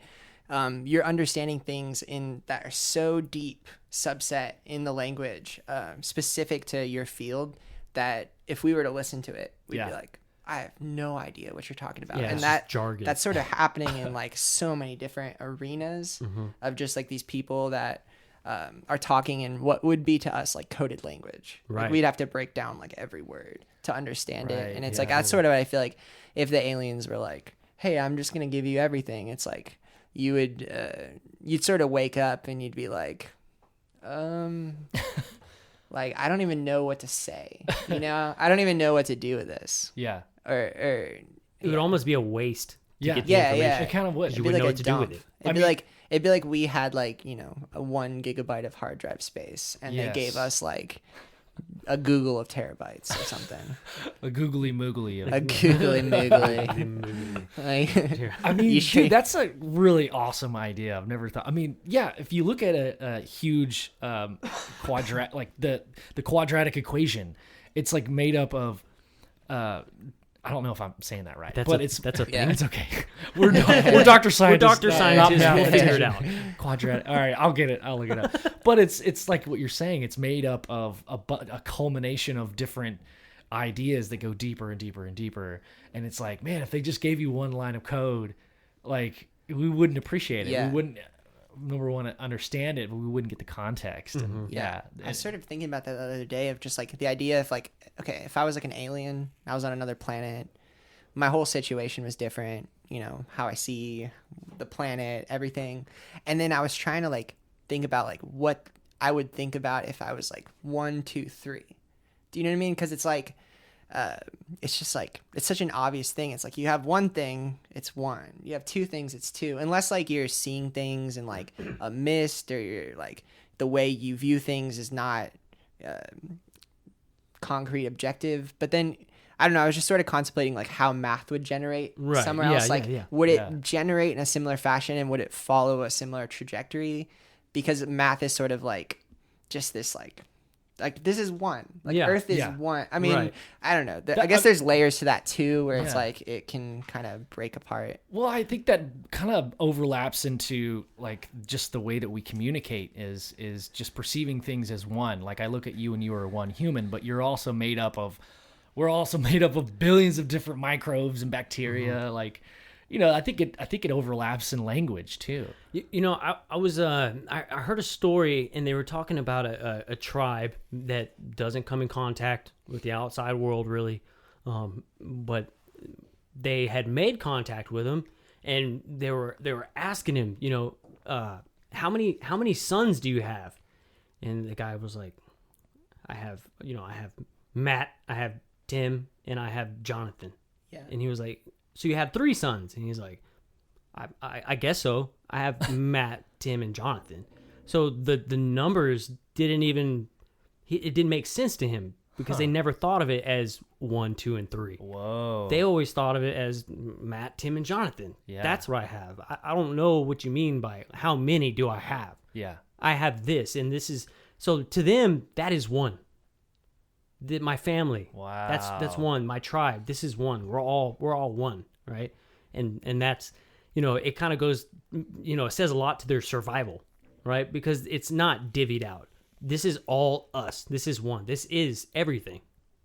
you're understanding things that are so deep subset in the language specific to your field that if we were to listen to it, we'd be like, I have no idea what you're talking about. Yeah, and that's sort of happening in like so many different arenas of just like these people that are talking in what would be to us like coded language. Right. Like, we'd have to break down like every word to understand it. And it's like, that's sort of what I feel like if the aliens were like, hey, I'm just going to give you everything. It's like, you'd sort of wake up and you'd be like, like, I don't even know what to say, I don't even know what to do with this. Yeah. Or it would almost be a waste to get the yeah. information. It kind of would. You wouldn't know what to do with it. It'd be like we had like, a 1 gigabyte of hard drive space and they gave us like a Google of terabytes or something. A googly moogly. A googly moogly. Like, I mean, dude, that's a really awesome idea. I've never thought. I mean, yeah, if you look at a huge quadrat, like the quadratic equation, it's like made up of. I don't know if I'm saying that right, that's a thing. Yeah. It's okay. We're Dr. Scientists. We're Dr. Scientists. We'll figure it out. Quadratic. All right, I'll get it. I'll look it up. But it's like what you're saying. It's made up of a culmination of different ideas that go deeper and deeper and deeper. And it's like, man, if they just gave you one line of code, like, we wouldn't appreciate it. Yeah. We wouldn't. Number one, understand it, but we wouldn't get the context. And I was sort of thinking about that the other day of just like the idea of like, okay, if I was like an alien, I was on another planet, my whole situation was different, how I see the planet, everything. And then I was trying to like think about like what I would think about if I was like 1, 2, 3. Do you know what I mean? Because it's like, it's just like, it's such an obvious thing. It's like you have one thing, it's 1. You have 2 things, it's 2. Unless like you're seeing things in like a mist, or you're like the way you view things is not concrete, objective. But then I don't know, I was just sort of contemplating like how math would generate somewhere else. Like, would it generate in a similar fashion, and would it follow a similar trajectory? Because math is sort of like just this like this is 1, like Earth is 1. I mean, I don't know. I guess there's layers to that too, where it's like it can kind of break apart. Well, I think that kind of overlaps into like just the way that we communicate is just perceiving things as one. Like, I look at you and you are one human, but we're also made up of billions of different microbes and bacteria. Like, I think it overlaps in language too. I heard a story, and they were talking about a tribe that doesn't come in contact with the outside world really, but they had made contact with him, and they were asking him, how many sons do you have? And the guy was like, I have Matt, I have Tim, and I have Jonathan. Yeah. And he was like, so you have 3 sons? And he's like, I guess so. I have Matt, Tim, and Jonathan. So the numbers it didn't make sense to him, because they never thought of it as 1, 2, and 3. Whoa. They always thought of it as Matt, Tim, and Jonathan. Yeah. That's what I have. I don't know what you mean by how many do I have. Yeah. I have this, and this is, so to them, that is 1. My family. Wow. That's 1. My tribe. This is 1. We're all 1, right? And that's, it kind of goes, it says a lot to their survival, right? Because it's not divvied out. This is all us. This is 1. This is everything,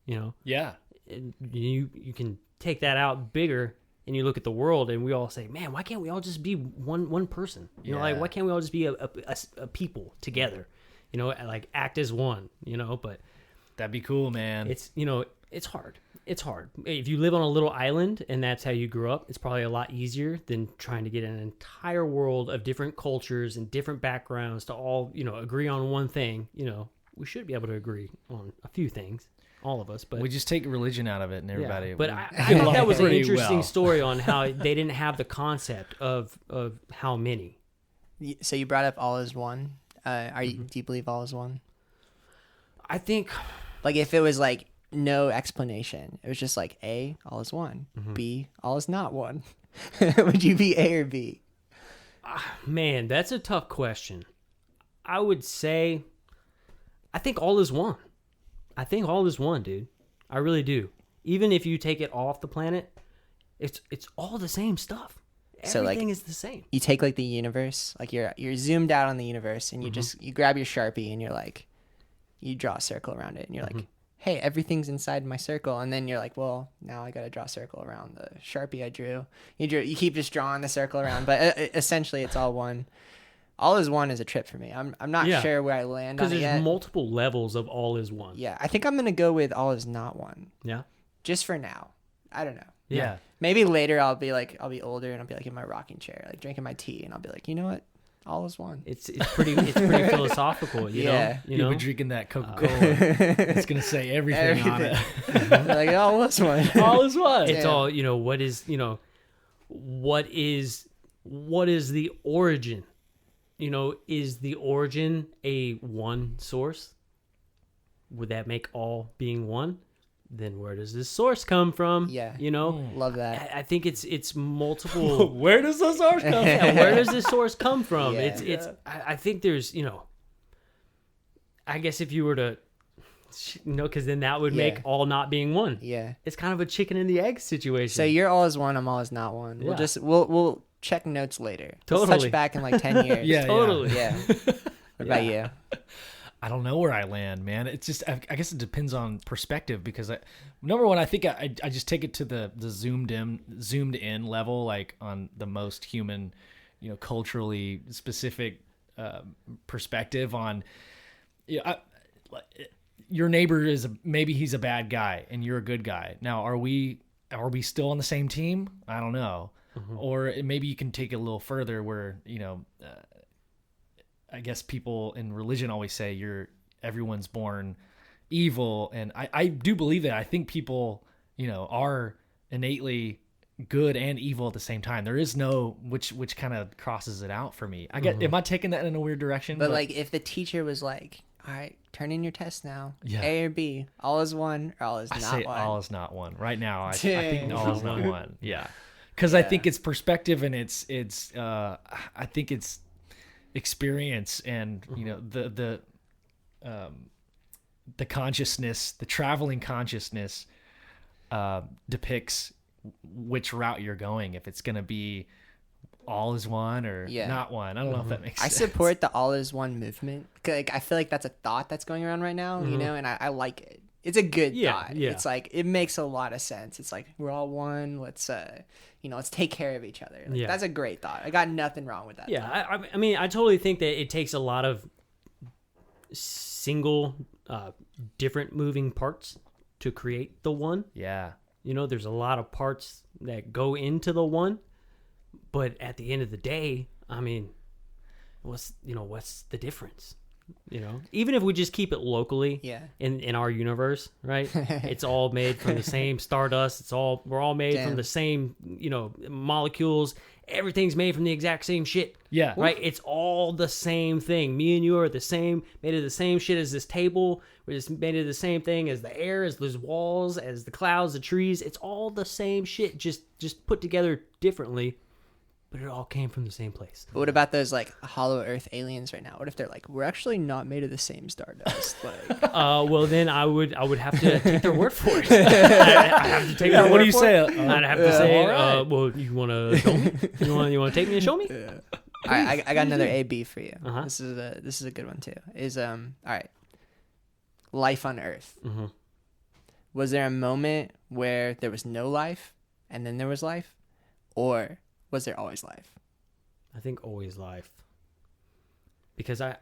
Yeah. And you can take that out bigger, and you look at the world, and we all say, man, why can't we all just be one person? Like, why can't we all just be a people together? Like, act as 1, but That'd be cool, man. it's, it's hard. It's hard. If you live on a little island and that's how you grew up, it's probably a lot easier than trying to get an entire world of different cultures and different backgrounds to all, agree on one thing. we should be able to agree on a few things, all of us. But We just take religion out of it, and everybody. yeah, but we I get thought that along was an pretty interesting well. story on how they didn't have the concept of how many. So you brought up all is one. Do you believe all is one? I think Like if it was like no explanation, it was just like A, all is one. B, all is not one. Would you be A or B? Man, that's a tough question. I would say, I think all is one. I think all is one, dude. I really do. Even if you take it off the planet, it's all the same stuff. So, like, Everything is the same. You take like the universe, like you're zoomed out on the universe, and you grab your Sharpie and you're like, you draw a circle around it, and you're like, hey, everything's inside my circle, and then you're like, well, now I got to draw a circle around the Sharpie I drew. You keep just drawing the circle around, but essentially it's all one. All is one is a trip for me. I'm not Yeah. sure where I land on Because it there's yet. multiple levels of all is one. Yeah, I think I'm gonna go with all is not one, Yeah. just for now. I don't know. Yeah. Maybe later I'll be older and I'll be like in my rocking chair, like drinking my tea, and I'll be like, you know what? All is one. It's pretty philosophical, you Yeah. know. You You'll know, be drinking that Coca-Cola. It's gonna say everything on it. Like, all is one. All is one. it's Yeah. all what is the origin? Is the origin a one source? Would that make all being one? Then where does this source come from? Yeah. Love that. I think it's multiple. Where does the source come from? Yeah, where does this source come from? Yeah. It's I think there's I guess if you were to because then that would make Yeah. all not being one. Yeah. It's kind of a chicken and the egg situation. So you're all is one. I'm all is not one. Yeah. We'll check notes later. Let's Totally. touch back in like 10 years. Yeah, totally. Yeah. What about you? I don't know where I land, man. It's just I guess it depends on perspective because number one, I think I just take it to the zoomed in level, like on the most human, culturally specific perspective on. Your neighbor maybe he's a bad guy and you're a good guy. Now, are we still on the same team? I don't know. Or maybe you can take it a little further where, I guess people in religion always say everyone's born evil. And I do believe that. I think people, are innately good and evil at the same time. There is no, which kind of crosses it out for me. Am I taking that in a weird direction? But like if the teacher was like, all right, turn in your test now. Yeah. A or B, all is one or all is I not say one. all is not one right now. I Dang. think all is not one. Yeah, because I think it's perspective and it's I think it's experience and the consciousness, the traveling consciousness depicts which route you're going. If it's gonna be all is one or not one. I don't know if that makes I sense. support the all is one movement. Like I feel like that's a thought that's going around right now, and I like it. It's a good thought. Yeah. It's like it makes a lot of sense. It's like we're all one. Let's let's take care of each other. Like, Yeah. That's a great thought. I got nothing wrong with that. Yeah, thought. I mean, I totally think that it takes a lot of single, different moving parts to create the one. Yeah. There's a lot of parts that go into the one, but at the end of the day, I mean, what's the difference? Even if we just keep it locally, in our universe, right? It's all made from the same stardust. We're all made from the same, molecules. Everything's made from the exact same shit. Yeah. Right? It's all the same thing. Me and you are the same, made of the same shit as this table. We're just made of the same thing as the air, as those walls, as the clouds, the trees. It's all the same shit, just put together differently. But it all came from the same place. But what about those like hollow Earth aliens right now? What if they're like, we're actually not made of the same stardust? Like, Well, then I would have to take their word for it. I have to take their word What do you for say? it. I'd have to say, all right. well, you want to show me? You want to take me and show me? all right, I got another A B for you. Uh-huh. This is a good one too. All right, life on Earth. Mm-hmm. Was there a moment where there was no life and then there was life, or was there always life? I think always life. Because I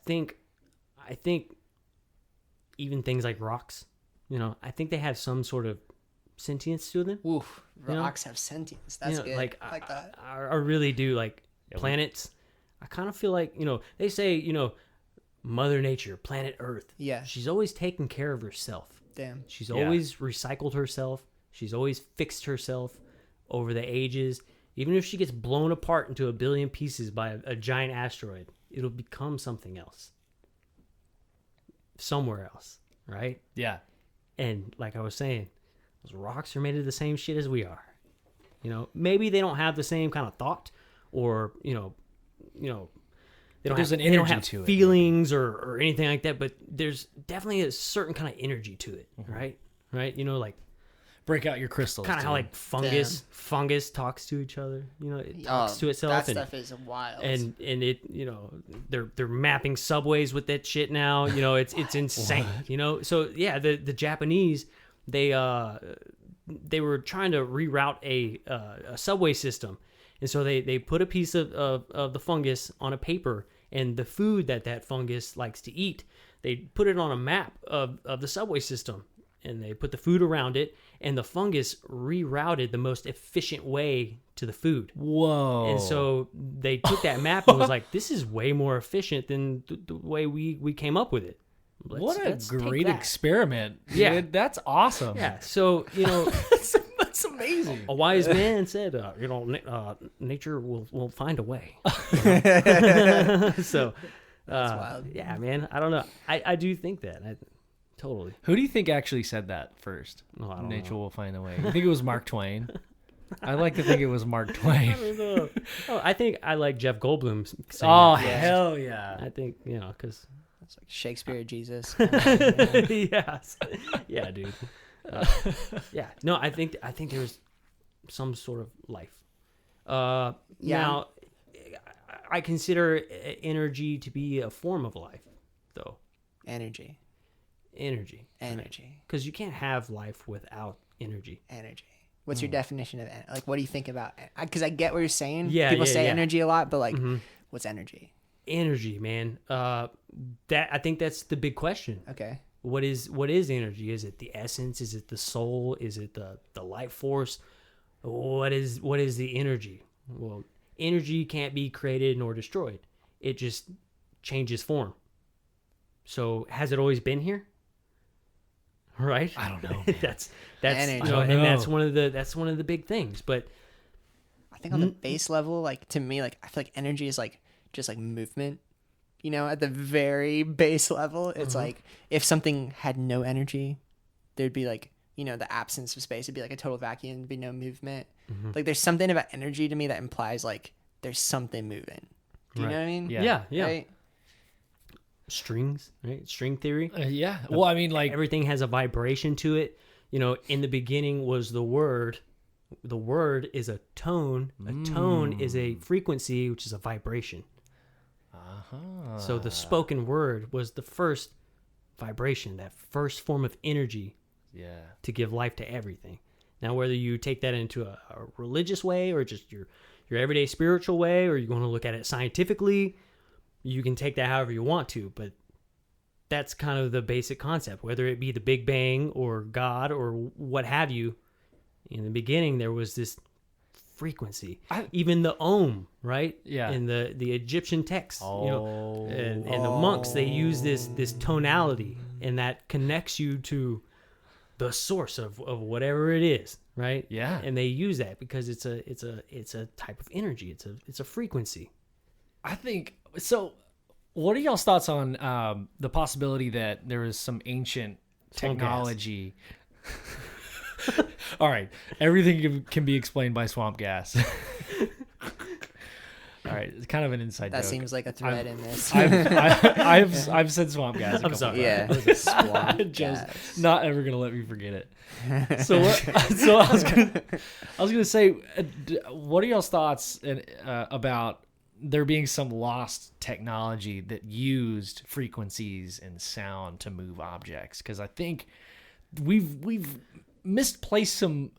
think even things like rocks, I think they have some sort of sentience to them. Oof, know? rocks have sentience. That's good. Like I like that. I really do. Like planets, I kind of feel like they say Mother Nature, planet Earth. Yeah. She's always taken care of herself. Damn. She's always recycled herself. She's always fixed herself over the ages. Even if she gets blown apart into a billion pieces by a giant asteroid, it'll become something else. Somewhere else, right? Yeah. And like I was saying, those rocks are made of the same shit as we are. You know, maybe they don't have the same kind of thought, or they don't there's have, an they don't energy have to it, feelings or anything like that. But there's definitely a certain kind of energy to it, right? Right? You know, like Break out your crystals. kind of how like fungus talks to each other. You know, it talks to itself. That and, stuff is wild. and it, they're mapping subways with that shit now. You know, it's insane. You know, so yeah, the Japanese, they were trying to reroute a subway system, and so they put a piece of the fungus on a paper, and the food that fungus likes to eat, they put it on a map of the subway system, and they put the food around it, and the fungus rerouted the most efficient way to the food. Whoa. And so they took that map and was like, this is way more efficient than the way we came up with it. What a Let's take great that. experiment. Yeah. Dude, that's awesome. Yeah, so, That's amazing. a wise man said, nature will find a way. So, wild. yeah, man, I don't know. I do think that. Totally. Who do you think actually said that first? No, I don't Nature know. will find a way. You think it was Mark Twain? I like to think it was Mark Twain. I think I like Jeff Goldblum saying Oh, that. hell yeah. I think, because... It's like Shakespeare, Jesus. Yes. Yeah, dude. Yeah. No, I think there's some sort of life. Now, I consider energy to be a form of life, though. Energy. Energy. Because you can't have life without energy. What's your definition of like? What do you think about? Because I get what you're saying. Yeah, People yeah, say yeah. energy a lot, but like, what's energy? Energy, man. That I think that's the big question. Okay. What is energy? Is it the essence? Is it the soul? Is it the life force? What is the energy? Well, energy can't be created nor destroyed. It just changes form. So has it always been here? Right? I don't know. that's Energy. and that's one of the big things. But I think on the base level, like to me, like I feel like energy is like just like movement. You know, at the very base level, it's like if something had no energy, there'd be like, the absence of space. It'd be like a total vacuum. There'd be no movement. Like there's something about energy to me that implies like there's something moving. Do you know what I mean? Yeah. yeah. Right? Strings, right? String theory. Yeah. Well, I mean, like, Everything has a vibration to it. In the beginning was the word. The word is a tone. A tone is a frequency, which is a vibration. So the spoken word was the first vibration, that first form of energy to give life to everything. Now, whether you take that into a religious way or just your everyday spiritual way, or you're going to look at it scientifically, you can take that however you want to, but that's kind of the basic concept. Whether it be the Big Bang or God or what have you, in the beginning there was this frequency. Even the Om, right? Yeah. In the Egyptian texts, and the monks, they use this tonality, and that connects you to the source of whatever it is, right? Yeah. And they use that because it's a type of energy. It's a frequency. I think so. What are y'all's thoughts on the possibility that there is some ancient Swamp technology? All right, everything can be explained by swamp gas. All right, it's kind of an inside That joke. seems like a thread in this. I've said swamp gas. I'm sorry. Yeah. Swamp just not ever gonna let me forget it. So I was gonna say, what are y'all's thoughts about there being some lost technology that used frequencies and sound to move objects? Because I think we've misplaced some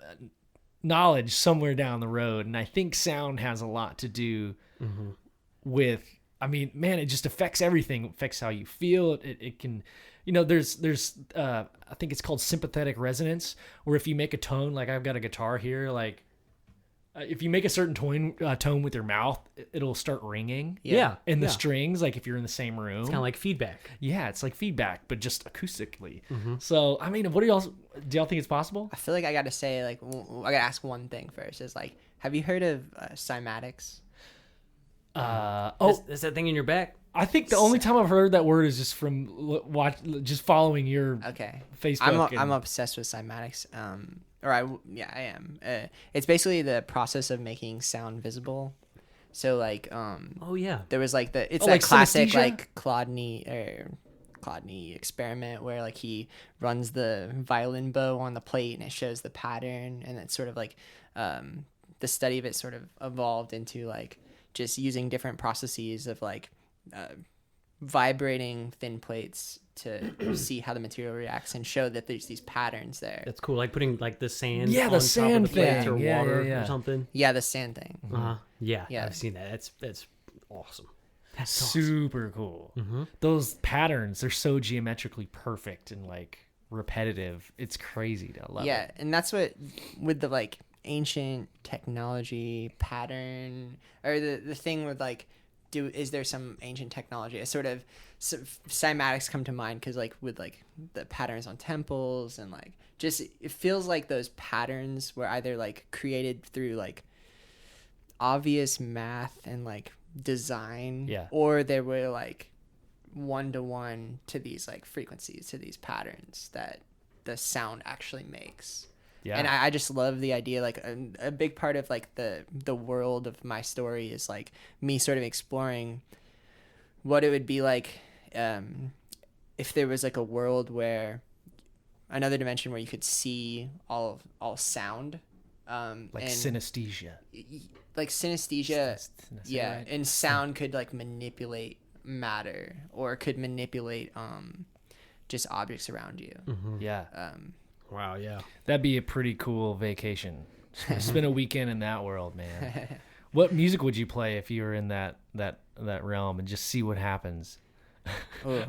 knowledge somewhere down the road, and I think sound has a lot to do with. I mean, man, it just affects everything. It affects how you feel. It can, there's I think it's called sympathetic resonance, where if you make a tone, like I've got a guitar here, like if you make a certain tone with your mouth, it'll start ringing. Yeah. And the yeah. strings, like if you're in the same room, It's kind of like feedback. yeah, it's like feedback, but just acoustically. Mm-hmm. So, I mean, do y'all think it's possible? I feel like I got to say, like, I got to ask one thing first. Is like, have you heard of Cymatics? Is that thing in your back? I think the only time I've heard that word is just from just following your Okay. Facebook. I'm obsessed with Cymatics. I am. It's basically the process of making sound visible. So like, Oh yeah. there was like it's Oh, that like classic synesthesia? like Clodney experiment where like he runs the violin bow on the plate and it shows the pattern, and it's sort of like the study of it sort of evolved into like just using different processes of like vibrating thin plates to see how the material reacts and show that there's these patterns there. That's cool. Like putting like the sand. Yeah, the on top sand of the plates thing. or Yeah, water yeah, yeah. or something. Yeah, the sand thing. Yeah. Yeah. I've seen that. That's awesome. That's awesome. super cool. Those patterns, they're so geometrically perfect and like repetitive. It's crazy to love Yeah, it. and that's what with the like ancient technology pattern or the thing with like is there some ancient technology? I sort of cymatics come to mind because like with like the patterns on temples and like just it feels like those patterns were either like created through like obvious math and like design, Yeah. or they were like 1-to-1 to these like frequencies, to these patterns that the sound actually makes. Yeah. And I just love the idea, like a big part of like the world of my story is like me sort of exploring what it would be like if there was like a world where another dimension where you could see all sound, like and synesthesia. like synesthesia, Did I say yeah, right? and sound could like manipulate matter or could manipulate just objects around you. Yeah. Wow. Yeah. That'd be a pretty cool vacation. Spend a weekend in that world, man. What music would you play if you were in that realm and just see what happens? Oh,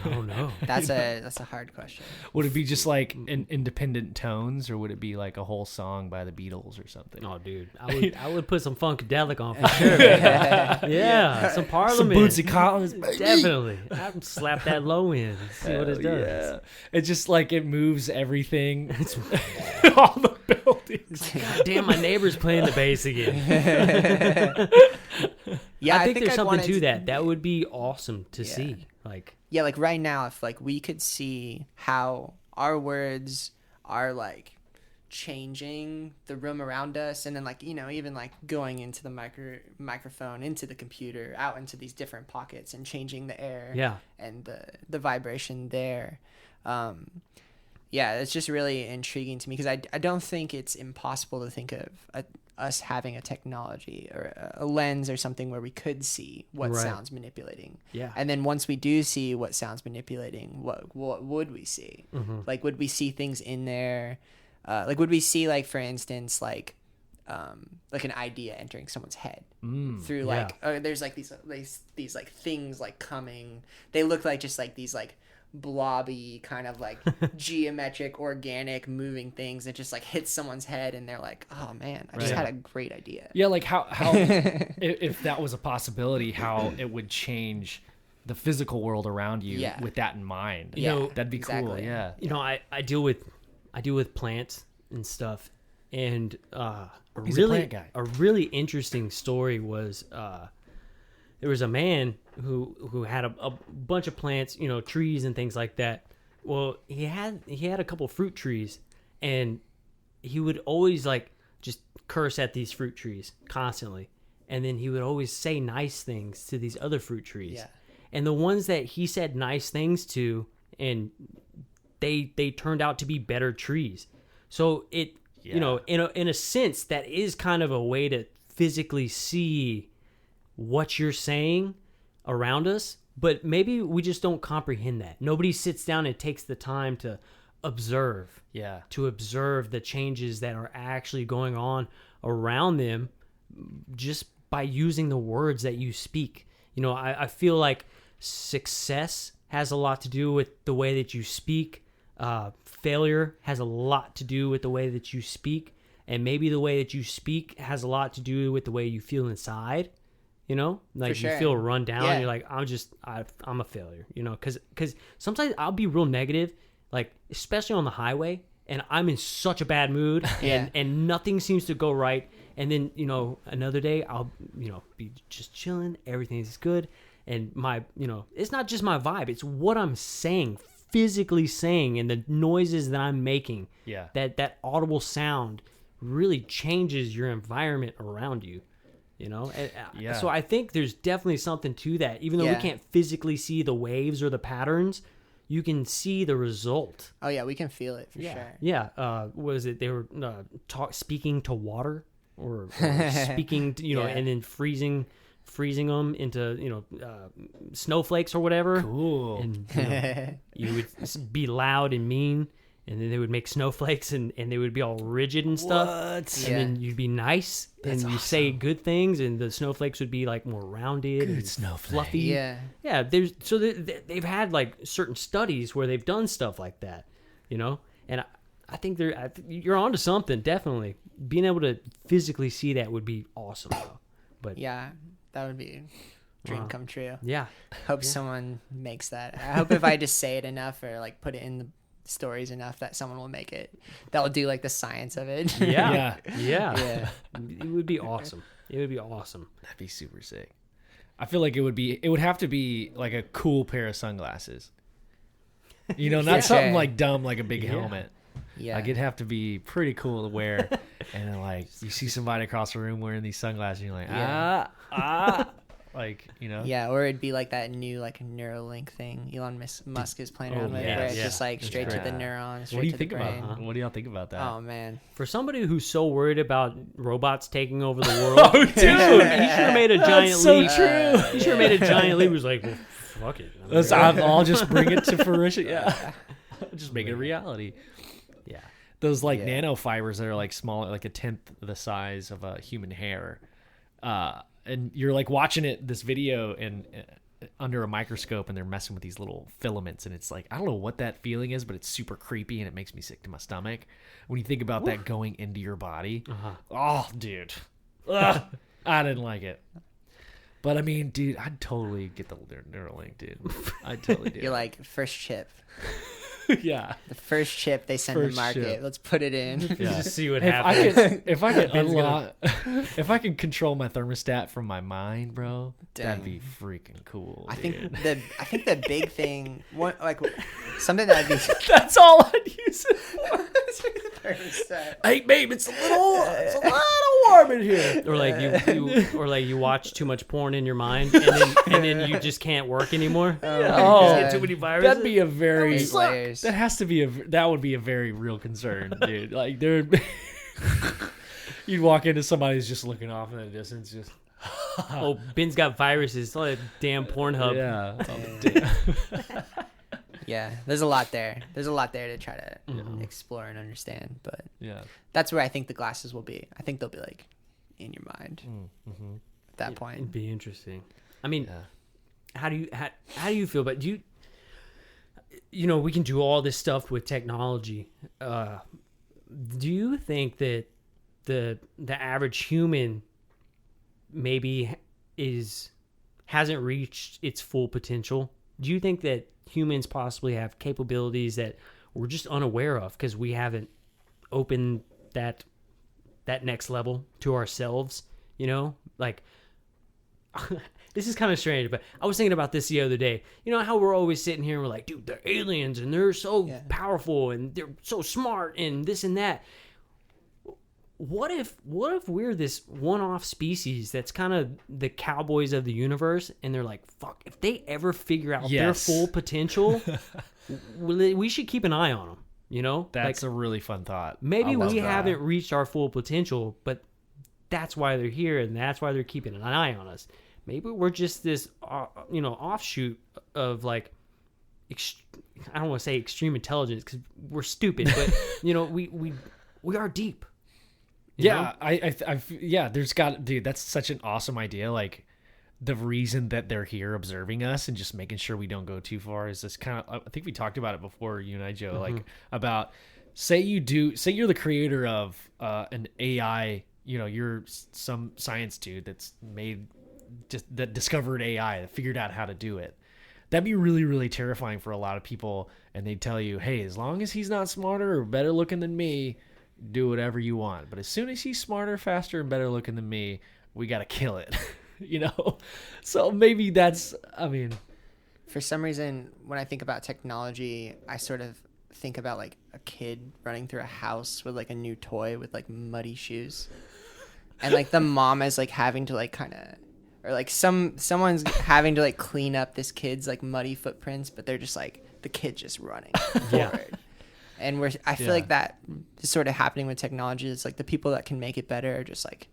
Oh no. that's a hard question. Would it be just like independent tones, or would it be like a whole song by the Beatles or something? Oh, dude, I would put some funkadelic on for sure. Yeah, some Parliament. Some Bootsy Collins, baby. Definitely. I'd slap that low end. See what it Hell does. Yeah. It's just like it moves everything. All the buildings. God damn, my neighbor's playing the bass again. Yeah, I think there's I'd something want it to that. That would be awesome to see. Like, Yeah, like right now, if like we could see how our words are like changing the room around us, and then like, you know, even like going into the microphone, into the computer, out into these different pockets and changing the air, yeah. and the vibration there. Yeah, it's just really intriguing to me because I don't think it's impossible to think of us having a technology or a lens or something where we could see what Right. sounds manipulating. Yeah. And then once we do see what sounds manipulating, what would we see? Like, would we see things in there? Like, would we see, like, for instance, like an idea entering someone's head through like there's like these like things like coming. They look like just like these like blobby kind of like geometric organic moving things that just like hit someone's head, and they're like, oh man, I just Right. had a great idea. Yeah, like how if that was a possibility, how it would change the physical world around you Yeah. with that in mind. You know, that'd be cool. exactly. Yeah. You know, I deal with plants and stuff, and He's a plant guy. a really interesting story was there was a man who had a bunch of plants, you know, trees and things like that. Well, he had a couple fruit trees, and he would always like just curse at these fruit trees constantly, and then he would always say nice things to these other fruit trees. Yeah. And the ones that he said nice things to, and they turned out to be better trees. So it, you know, in a sense, that is kind of a way to physically see what you're saying around us, but maybe we just don't comprehend that. Nobody sits down and takes the time to observe the changes that are actually going on around them just by using the words that you speak. You know, I feel like success has a lot to do with the way that you speak. Failure has a lot to do with the way that you speak. and maybe the way that you speak has a lot to do with the way you feel inside. You know, like sure. you feel run down. Yeah. You're like, I'm a failure. You know, because sometimes I'll be real negative, like especially on the highway, and I'm in such a bad mood, Yeah. and nothing seems to go right. And then another day I'll be just chilling, everything's good, and my it's not just my vibe, it's what I'm saying, physically saying, and the noises that I'm making. Yeah. That audible sound really changes your environment around you. And, so I think there's definitely something to that. Even though we can't physically see the waves or the patterns, you can see the result. Oh yeah, we can feel it for sure. Yeah. What was it? They were speaking to water or speaking to, and then freezing them into, snowflakes or whatever. Cool. And you would be loud and mean. And then they would make snowflakes, and they would be all rigid and stuff. What? And then you'd be nice, and you say good things, and the snowflakes would be like more rounded and fluffy. Yeah. Yeah. They've had like certain studies where they've done stuff like that, And I think you're onto something. Definitely being able to physically see that would be awesome. Though. But Yeah, that would be a dream come true. yeah, Hope someone makes that. I hope if I just say it enough or like put it in the stories enough that someone will make it. That'll do like the science of it. yeah. Yeah. It would be awesome. That'd be super sick. I feel like it would have to be like a cool pair of sunglasses. Not something like dumb like a big helmet. Yeah. Like it'd have to be pretty cool to wear. And then like you see somebody across the room wearing these sunglasses and you're like, like, Yeah, or it'd be like that new like Neuralink thing Elon Musk is playing around with, where it's just like straight to the neuron, straight to the brain. What do y'all think about that? Oh man, For somebody who's so worried about robots taking over the world, dude, he should have made a giant leap. True. He should have made a giant leap. He was like, well, fuck it. I'll just bring it to fruition. Yeah. Just make it a reality. Yeah. Those like nanofibers that are like small, like a tenth the size of a human hair. And you're like watching this video and under a microscope, and they're messing with these little filaments, and it's like, I don't know what that feeling is, but it's super creepy and it makes me sick to my stomach when you think about that going into your body. Oh, dude, I didn't like it. But I mean, dude, I'd totally get the Neuralink, dude. I'd totally do. You're like first chip. Yeah. The first chip they send to market. chip. Let's put it in. Just see what If happens. I could unlock, if I could control my thermostat from my mind, bro, that'd Dang. be freaking cool. I dude. think the big thing, something that'd be That's all I'd use it for. thermostat. Hey, babe, it's a little warm in here. Or like you watch too much porn in your mind, and then you just can't work anymore. Oh, You get too many viruses. that'd be a very Eight layers. that would be a very real concern, dude. Like you'd walk into somebody who's just looking off in the distance, just Oh, Ben's got viruses. It's like a damn Pornhub. yeah. Yeah, there's a lot there. There's a lot there to try to explore and understand. But Yeah. that's where I think the glasses will be. I think they'll be like in your mind at that It'd point. be interesting. I mean, Yeah. how do you feel about we can do all this stuff with technology. Do you think that the average human maybe hasn't reached its full potential? Do you think that humans possibly have capabilities that we're just unaware of because we haven't opened that next level to ourselves? Like this is kind of strange, but I was thinking about this the other day. You know how we're always sitting here and we're like, dude, they're aliens and they're so powerful and they're so smart and this and that. What if we're this one-off species that's kind of the cowboys of the universe, and they're like, fuck, if they ever figure out their full potential, we should keep an eye on them, That's a really fun thought. Maybe we haven't reached our full potential, but that's why they're here, and that's why they're keeping an eye on us. Maybe we're just this, offshoot of like, I don't want to say extreme intelligence because we're stupid, but we are deep. Yeah, there's dude, that's such an awesome idea. Like the reason that they're here observing us and just making sure we don't go too far is this kind of, I think we talked about it before, you and I, Joe, like about say you're the creator of an AI, you're some science dude that discovered AI, that figured out how to do it. That'd be really, really terrifying for a lot of people. And they'd tell you, hey, as long as he's not smarter or better looking than me, do whatever you want. But as soon as he's smarter, faster, and better looking than me, we got to kill it. So maybe that's, For some reason, when I think about technology, I sort of think about like a kid running through a house with like a new toy with like muddy shoes. And like the mom is like having to like kind of, or like someone's having to like clean up this kid's like muddy footprints, but they're just like the kid's just running forward. And I feel like that is sort of happening with technology. It's like the people that can make it better are just like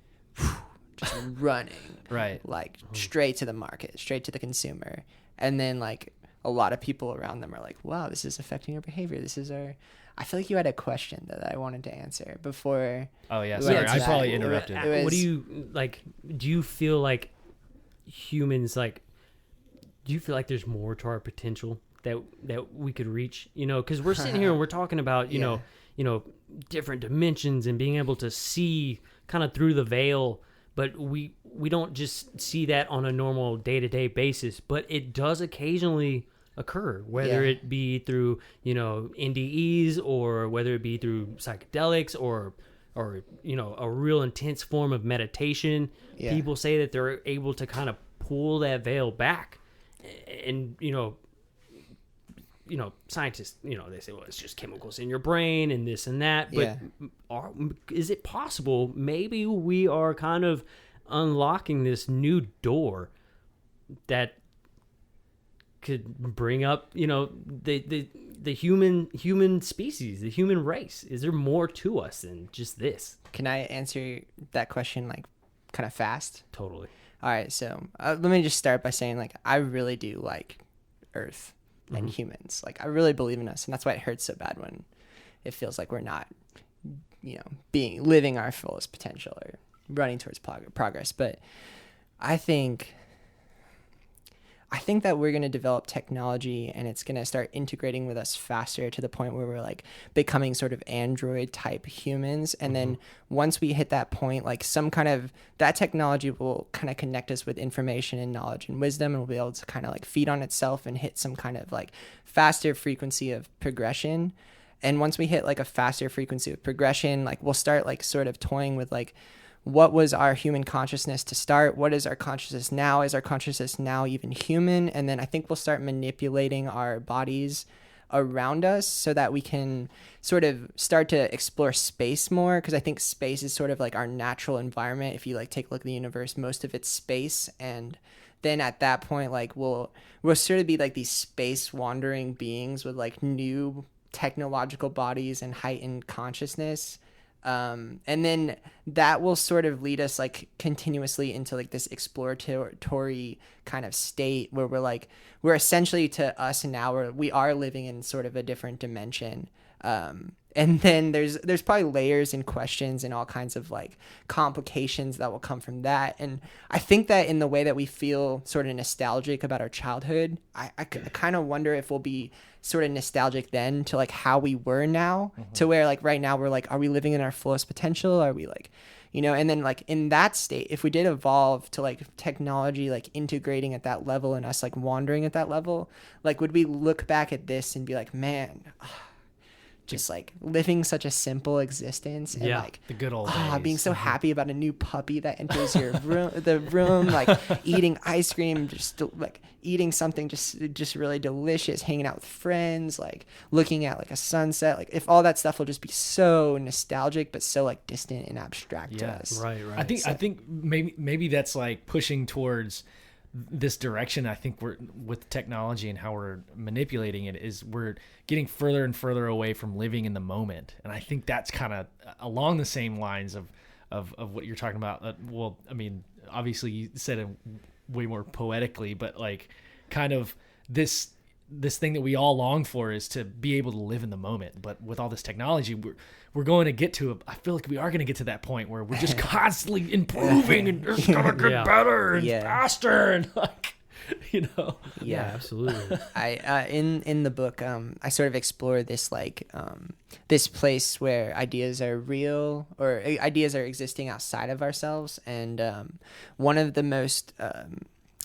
just running right, like straight to the market, straight to the consumer. And then like a lot of people around them are like, wow, this is affecting our behavior. I feel like you had a question that I wanted to answer before. Oh yeah, sorry, I probably interrupted. What do you like? Do you feel like humans do you feel like there's more to our potential that we could reach? Because we're sitting here and we're talking about you know different dimensions and being able to see kind of through the veil, but we don't just see that on a normal day-to-day basis, but it does occasionally occur, whether it be through NDEs or whether it be through psychedelics or a real intense form of meditation. People say that they're able to kind of pull that veil back, and scientists they say, well, it's just chemicals in your brain and this and that, but is it possible maybe we are kind of unlocking this new door that could bring up the human species, the human race? Is there more to us than just this? Can I answer that question like kind of fast? Totally. All right, so let me just start by saying like I really do like Earth and humans. Like I really believe in us, and that's why it hurts so bad when it feels like we're not living our fullest potential or running towards progress. But I think that we're going to develop technology, and it's going to start integrating with us faster to the point where we're like becoming sort of android type humans. And then once we hit that point, like some kind of that technology will kind of connect us with information and knowledge and wisdom, and we'll be able to kind of like feed on itself and hit some kind of like faster frequency of progression. And once we hit like a faster frequency of progression, like we'll start like sort of toying with like, what was our human consciousness to start? What is our consciousness now? Is our consciousness now even human? And then I think we'll start manipulating our bodies around us so that we can sort of start to explore space more, because I think space is sort of like our natural environment. If you like take a look at the universe, most of it's space. And then at that point, like we'll sort of be like these space wandering beings with like new technological bodies and heightened consciousness. And then that will sort of lead us like continuously into like this exploratory kind of state where we're essentially, to us now, we are living in sort of a different dimension. And then there's probably layers and questions and all kinds of like complications that will come from that. And I think that in the way that we feel sort of nostalgic about our childhood, I kind of wonder if we'll be sort of nostalgic then to like how we were now, to where like right now we're like, are we living in our fullest potential? Are we like, and then like in that state, if we did evolve to like technology, like integrating at that level and us like wandering at that level, like would we look back at this and be like, man, just like living such a simple existence and like the good old days. Being so happy about a new puppy that enters your room, like eating ice cream, just like eating something just really delicious, hanging out with friends, like looking at like a sunset, like if all that stuff will just be so nostalgic but so like distant and abstract to us. Right. I think maybe that's like pushing towards this direction. I think we're with technology and how we're manipulating it is we're getting further and further away from living in the moment. And I think that's kind of along the same lines of what you're talking about. Well, I mean, obviously you said it way more poetically, but like kind of this thing that we all long for is to be able to live in the moment. But with all this technology, we're going to get to I feel like we are going to get to that point where we're just constantly improving and it's going to get better and faster. And like, you know? Yeah, absolutely. I in the book, I sort of explore this this place where ideas are real, or ideas are existing outside of ourselves, and one of the most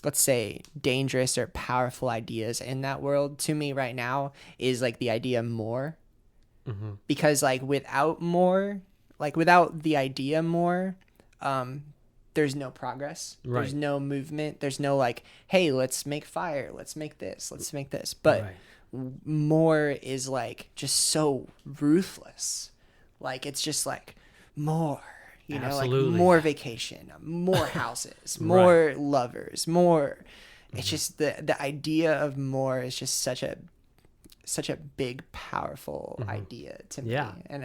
let's say dangerous or powerful ideas in that world to me right now is like the idea more, because like without more, like without the idea more, there's no progress. Right. There's no movement. There's no like, hey, let's make fire. Let's make this. Let's make this. But more is like just so ruthless. Like it's just like more, you know, Absolutely. like more vacation, more houses, more lovers, more. It's just the idea of more is just such a big, powerful idea to me. Yeah. And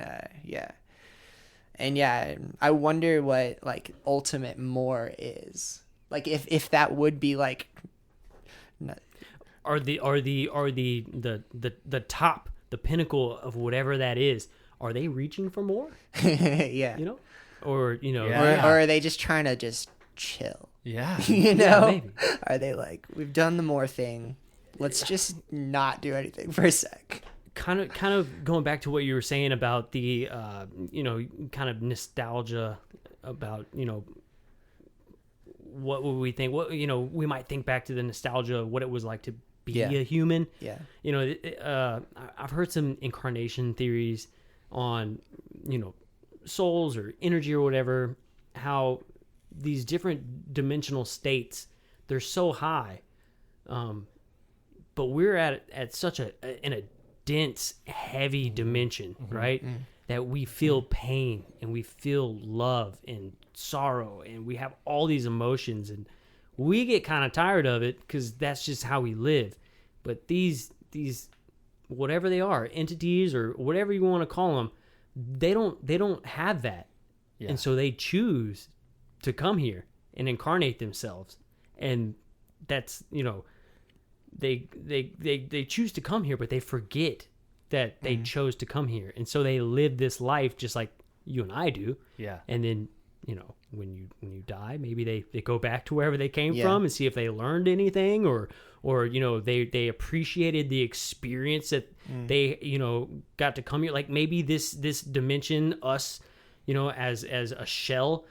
And yeah, I wonder what like ultimate more is. Like if that would be like Are the top, the pinnacle of whatever that is, are they reaching for more? yeah. You know? Or, you know, Or are they just trying to just chill? Yeah. You know? maybe. Are they like, we've done the more thing. Let's just not do anything for a sec. kind of going back to what you were saying about the you know, kind of nostalgia about, you know, what would we think, what, you know, we might think back to the nostalgia of what it was like to be a human. Yeah. You know, I've heard some incarnation theories on, you know, souls or energy or whatever, how these different dimensional states, they're so high, but we're at such in a dense, heavy dimension, right? That we feel pain and we feel love and sorrow and we have all these emotions, and we get kind of tired of it because that's just how we live. But these whatever they are, entities or whatever you want to call them, they don't have that. Yeah. And so they choose to come here and incarnate themselves, and that's, you know, they choose to come here, but they forget that they chose to come here, and so they live this life just like you and I do. Yeah. And then, you know, when you die, maybe they go back to wherever they came from and see if they learned anything, or you know, they appreciated the experience that they, you know, got to come here. Like maybe this dimension, us, you know, as a shell,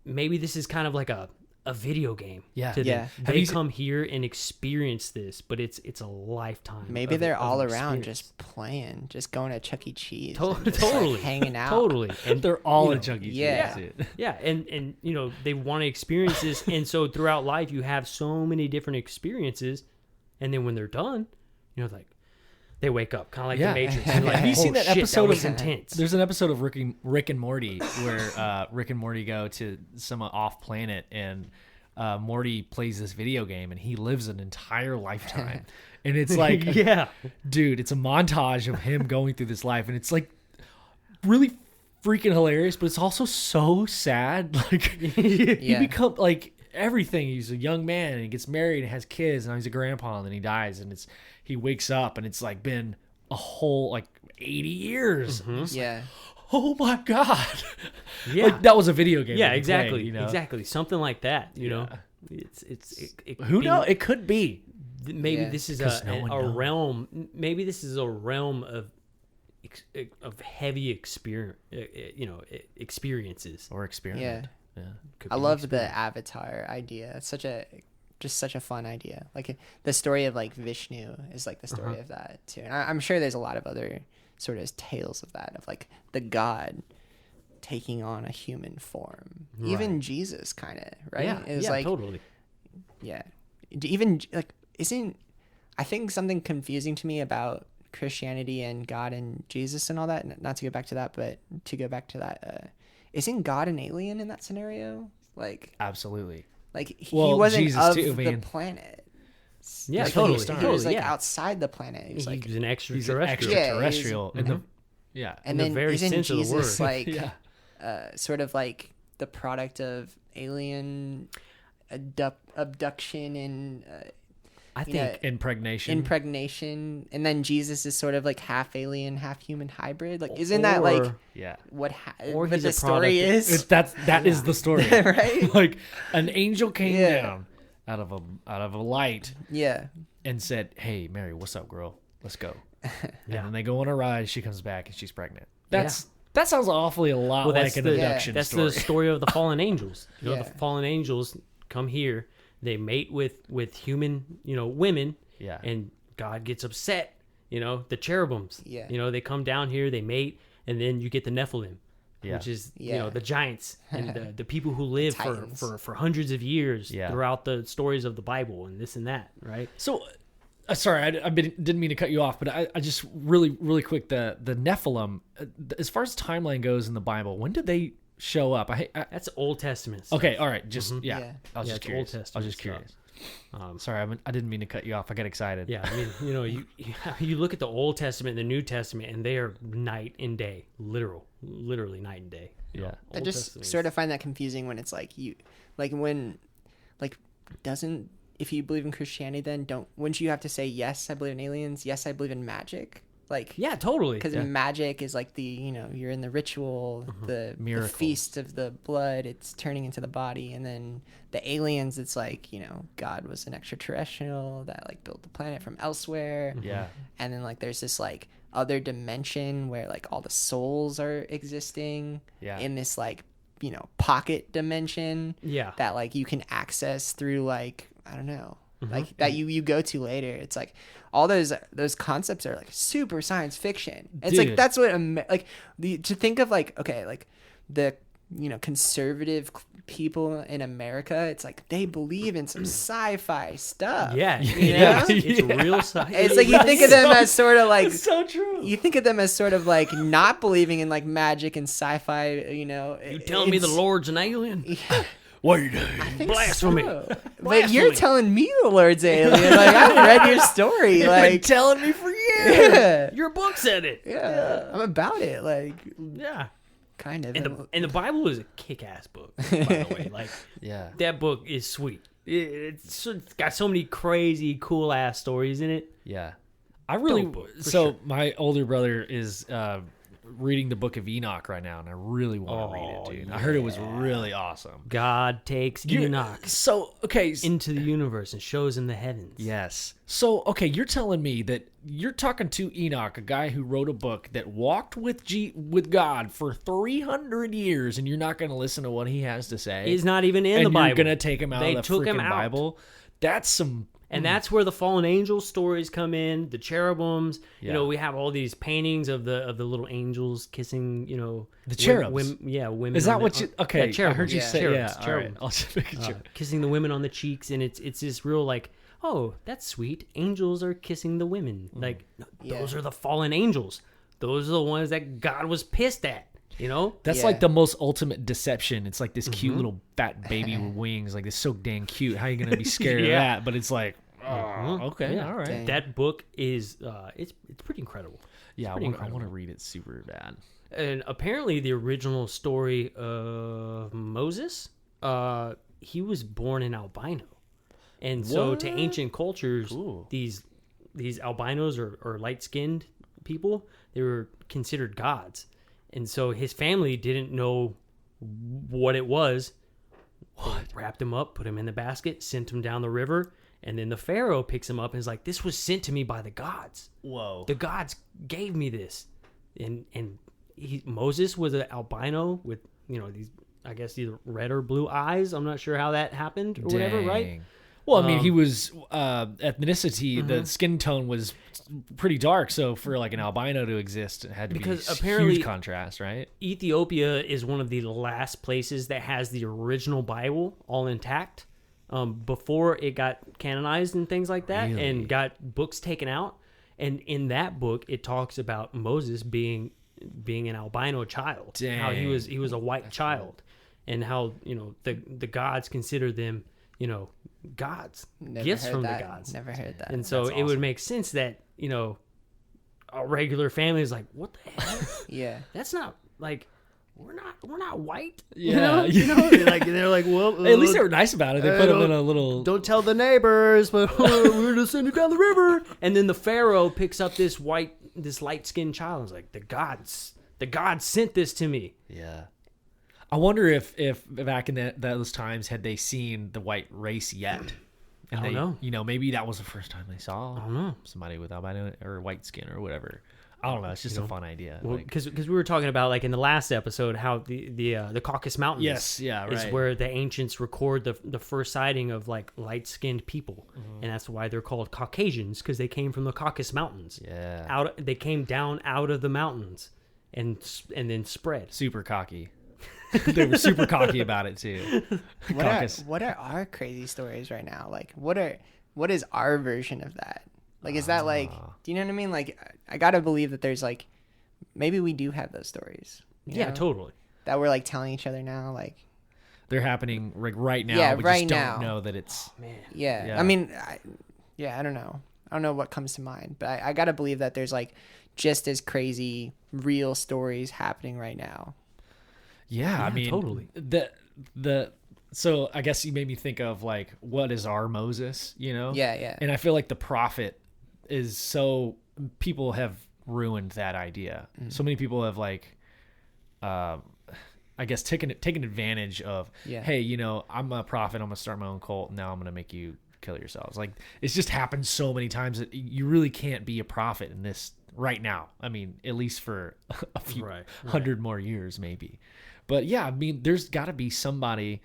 maybe this is kind of like a video game. Yeah. To them. Have They you come here and experience this, but it's a lifetime. Maybe of- they're of all an around experience. just playing, just going to Chuck E. Cheese. To- and just, totally like, hanging out. Totally. And They're all you a know, junkie. yeah. Yeah, and you know, they want to experience this, and so throughout life you have so many different experiences, and then when they're done, you know, like they wake up kind of like Yeah. the Matrix. And like, Have you seen "Oh, that shit, episode was of intense? There's an episode of Rick and Morty where Rick and Morty go to some off planet, and Morty plays this video game, and he lives an entire lifetime. And it's like, yeah, dude, it's a montage of him going through this life, and it's like really freaking hilarious, but it's also so sad. Like he become like everything. He's a young man and he gets married and has kids, and now he's a grandpa, and then he dies, and he wakes up and it's like been a whole like 80 years. It's like, Yeah. oh my god. yeah, Like that was a video game. yeah, that he exactly, played, you know? exactly, something like that. You know, it Who could knows? be- It could be. Maybe Yeah. this is 'Cause no one a knows. realm. Maybe this is a realm of heavy experience. You know, experiences. Or experiment. Yeah. Could I be love experience. the Avatar idea. It's such a fun idea. Like the story of like Vishnu is like the story of that too. And I'm sure there's a lot of other sort of tales of that, of like the god taking on a human form. Even Jesus kind of, right? Yeah, It was yeah, like, totally. yeah. Even like, I think something confusing to me about Christianity and God and Jesus and all that, not to go back to that, but to go back to that, isn't God an alien in that scenario? Like Absolutely. he Well, wasn't Jesus of too, the man. planet. Yeah, Like, totally. He was Totally, like yeah. outside the planet. He was like, He's an He's an extraterrestrial. extraterrestrial. In the, yeah. and in the then very isn't sense of the Jesus word. like Yeah. sort of like the product of alien abduction and I you know, think Impregnation. impregnation, and then Jesus is sort of like half alien, half human hybrid. Like, isn't that like Or- yeah. what or what he's the a story product of- is? That is the story. Right? Like an angel came Yeah. down. out of a light Yeah. and said, "Hey, Mary, what's up, girl? Let's go." And Yeah. then they go on a ride. She comes back and she's pregnant. That sounds awfully a lot Well, like that's an the- abduction That's story. the story of the fallen angels. You know, Yeah. the fallen angels come here. They mate with human, women. Yeah. And God gets upset. The cherubims. Yeah. They come down here. They mate, and then you get the Nephilim. Yeah. Which is Yeah. the giants and the people who live Titans. for hundreds of years Yeah. throughout the stories of the Bible and this and that, right? So, sorry, I didn't mean to cut you off, but I just really quick the Nephilim, as far as timeline goes in the Bible, when did they show up? That's Old Testament stuff. Okay, all right, just Yeah. I was Yeah, just it's curious. Old I was Testament just curious. Sorry, I didn't mean to cut you off. I got excited. Yeah, I mean, you look at the Old Testament and the New Testament, and they are night and day, literally night and day. Yeah. I Old just Testament sort of find that confusing when it's like doesn't, if you believe in Christianity, then wouldn't you have to say, yes, I believe in aliens, yes, I believe in magic? Like, Yeah, totally. because magic is like you're in the ritual, the Miracle. feast of the blood, it's turning into the body. And then the aliens, it's like, God was an extraterrestrial that like built the planet from elsewhere. Yeah. And then like there's this like other dimension where like all the souls are existing Yeah. in this like, pocket dimension Yeah. that like you can access through like, I don't know, like that you go to later. It's like all those concepts are like super science fiction. It's like Dude. that's what to think of like, okay, like the conservative people in America, it's like they believe in some sci-fi stuff. Yeah, Yeah. it's real science. It's like you think of them as sort of like so true. you think of them as sort of like not believing in like magic and sci-fi. You telling me the Lord's an alien? Wait. I think Blasphemy. so. But Blasphemy. you're telling me the Lord's alien. Like I've read your story. You've been Like telling me for years. yeah, Your book said it. yeah, I'm about it. Like Yeah. kind of. And the Bible is a kick-ass book, by the way. Like Yeah. that book is sweet. It's got so many crazy, cool-ass stories in it. Yeah. I really Dope book, for so sure. my older brother is reading the book of Enoch right now, and I really want to read Oh, it, dude. I heard it was really awesome. God takes Enoch So okay, into the universe and shows him the heavens. yes. So okay, you're telling me that you're talking to Enoch, a guy who wrote a book that walked with God for 300 years, and you're not going to listen to what he has to say. He's not even in and the Bible. you're going to take him out They of the took him freaking out. Bible. That's some. And that's where the fallen angel stories come in. The cherubims, Yeah. we have all these paintings of the little angels kissing, The cherubs? women. Is that on what the- you? Okay, yeah, cherubim, I heard you yeah. say. cherubs, Yeah, all right. cherubim. I'll just make sure. Kissing the women on the cheeks, and it's this real like, oh, that's sweet. Angels are kissing the women. Like those are the fallen angels. Those are the ones that God was pissed at. That's Yeah. like the most ultimate deception. It's like this cute little fat baby with wings. Like it's so dang cute. How are you gonna be scared Yeah. of that? But it's like, oh, okay, Yeah. all right. Dang. That book is it's pretty incredible. Yeah, I pretty want incredible. to read it super bad. And apparently, the original story of Moses, he was born an albino, and so to ancient cultures, Cool. these albinos or light skinned people, they were considered gods, and so his family didn't know what it was. What? Wrapped him up, put him in the basket, sent him down the river, and then the Pharaoh picks him up and is like, "This was sent to me by the gods. Whoa. The gods gave me this." And Moses was an albino with these, I guess, either red or blue eyes. I'm not sure how that happened or whatever, right? Dang. Well, I mean, he was ethnicity. The skin tone was pretty dark, so for like an albino to exist, it had to Because be apparently- huge contrast, right? Ethiopia is one of the last places that has the original Bible all intact before it got canonized and things like that, Really? and got books taken out. And in that book, it talks about Moses being an albino child, how he was a white child, and how the gods consider them gods, Never gifts heard from that. the gods. Never heard that. And so That's it would awesome. make sense that a regular family is like, what the hell? Yeah. That's not like we're not white. Yeah. They're like, well, At least they were nice about it. They put him in a little. don't tell the neighbors, but we're just sending down the river. And then the Pharaoh picks up this light skinned child and is like, the gods sent this to me. Yeah. I wonder if back in those times had they seen the white race yet? And I don't know. Maybe that was the first time they saw I don't know. somebody with albino or white skin or whatever. I don't know. It's just a fun idea. Well, because we were talking about like in the last episode how the Caucasus Mountains Yes, yeah, is right. where the ancients record the first sighting of like light skinned people, and that's why they're called Caucasians because they came from the Caucasus Mountains. Yeah. They came down out of the mountains and then spread. Super cocky. They were super cocky about it too. What are our crazy stories right now? Like, what is our version of that? Like, is that like, do you know what I mean? Like, I gotta believe that there's like, maybe we do have those stories. Yeah, know? totally. That we're like telling each other now, like. They're happening like right now. Yeah, we right just now. don't know that it's. Man. Yeah. Yeah. I mean, I don't know. I don't know what comes to mind, but I gotta believe that there's like just as crazy real stories happening right now. Yeah, I mean, totally. So I guess you made me think of like, what is our Moses? Yeah. And I feel like the prophet is so people have ruined that idea. So many people have like, I guess taken advantage of. Yeah. Hey, I'm a prophet. I'm gonna start my own cult. Now I'm gonna make you kill yourselves. Like it's just happened so many times that you really can't be a prophet in this right now. I mean, at least for a few hundred more years, maybe. But yeah, I mean, there's got to be somebody,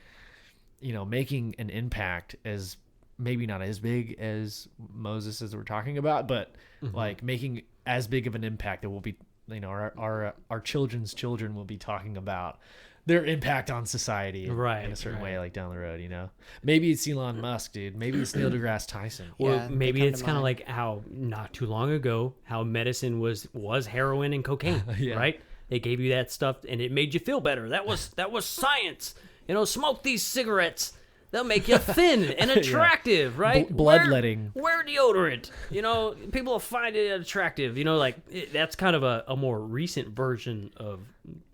making an impact as maybe not as big as Moses as we're talking about, but like making as big of an impact that will be, our children's children will be talking about their impact on society in a certain way, like down the road, Maybe it's Elon Musk, dude. Maybe it's Neil deGrasse Tyson. Or Yeah, maybe they come it's to kind of mind. like how not too long ago, how medicine was heroin and cocaine, Yeah. right? They gave you that stuff and it made you feel better. That was science. Smoke these cigarettes. They'll make you thin and attractive, right? Bloodletting. Wear deodorant. People will find it attractive. That's kind of a more recent version of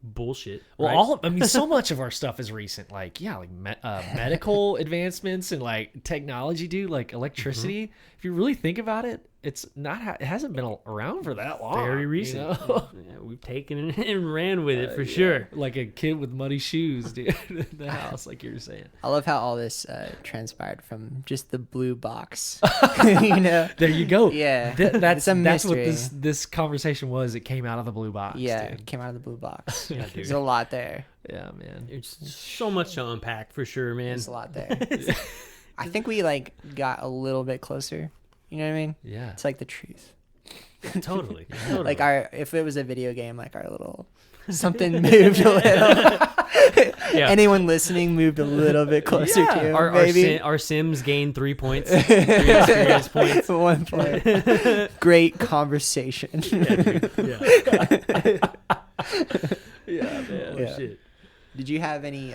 bullshit. Well, right? so much of our stuff is recent. Like, medical advancements and like technology, dude. Like electricity. If you really think about it, it's not. It hasn't been around for that long. Very recent. Yeah, we've taken it and ran with it for sure. Like a kid with muddy shoes, dude, in the house, like you were saying. I love how all this transpired from just the blue box. There you go. Yeah. That's what mystery. this conversation was. It came out of the blue box. Yeah, dude. it came out of the blue box. Yeah, dude. There's a lot there. Yeah, man. It's so much to unpack for sure, man. There's a lot there. I think we like got a little bit closer. You know what I mean? Yeah. It's like the truth. Totally. Like if it was a video game, like our little something moved a little. Yeah. Anyone listening moved a little bit closer to maybe. Our Sims gained 3 points. 3 experience points. 1 point. Great conversation. Yeah, dude. Yeah, man. Yeah. Shit. Did you have any?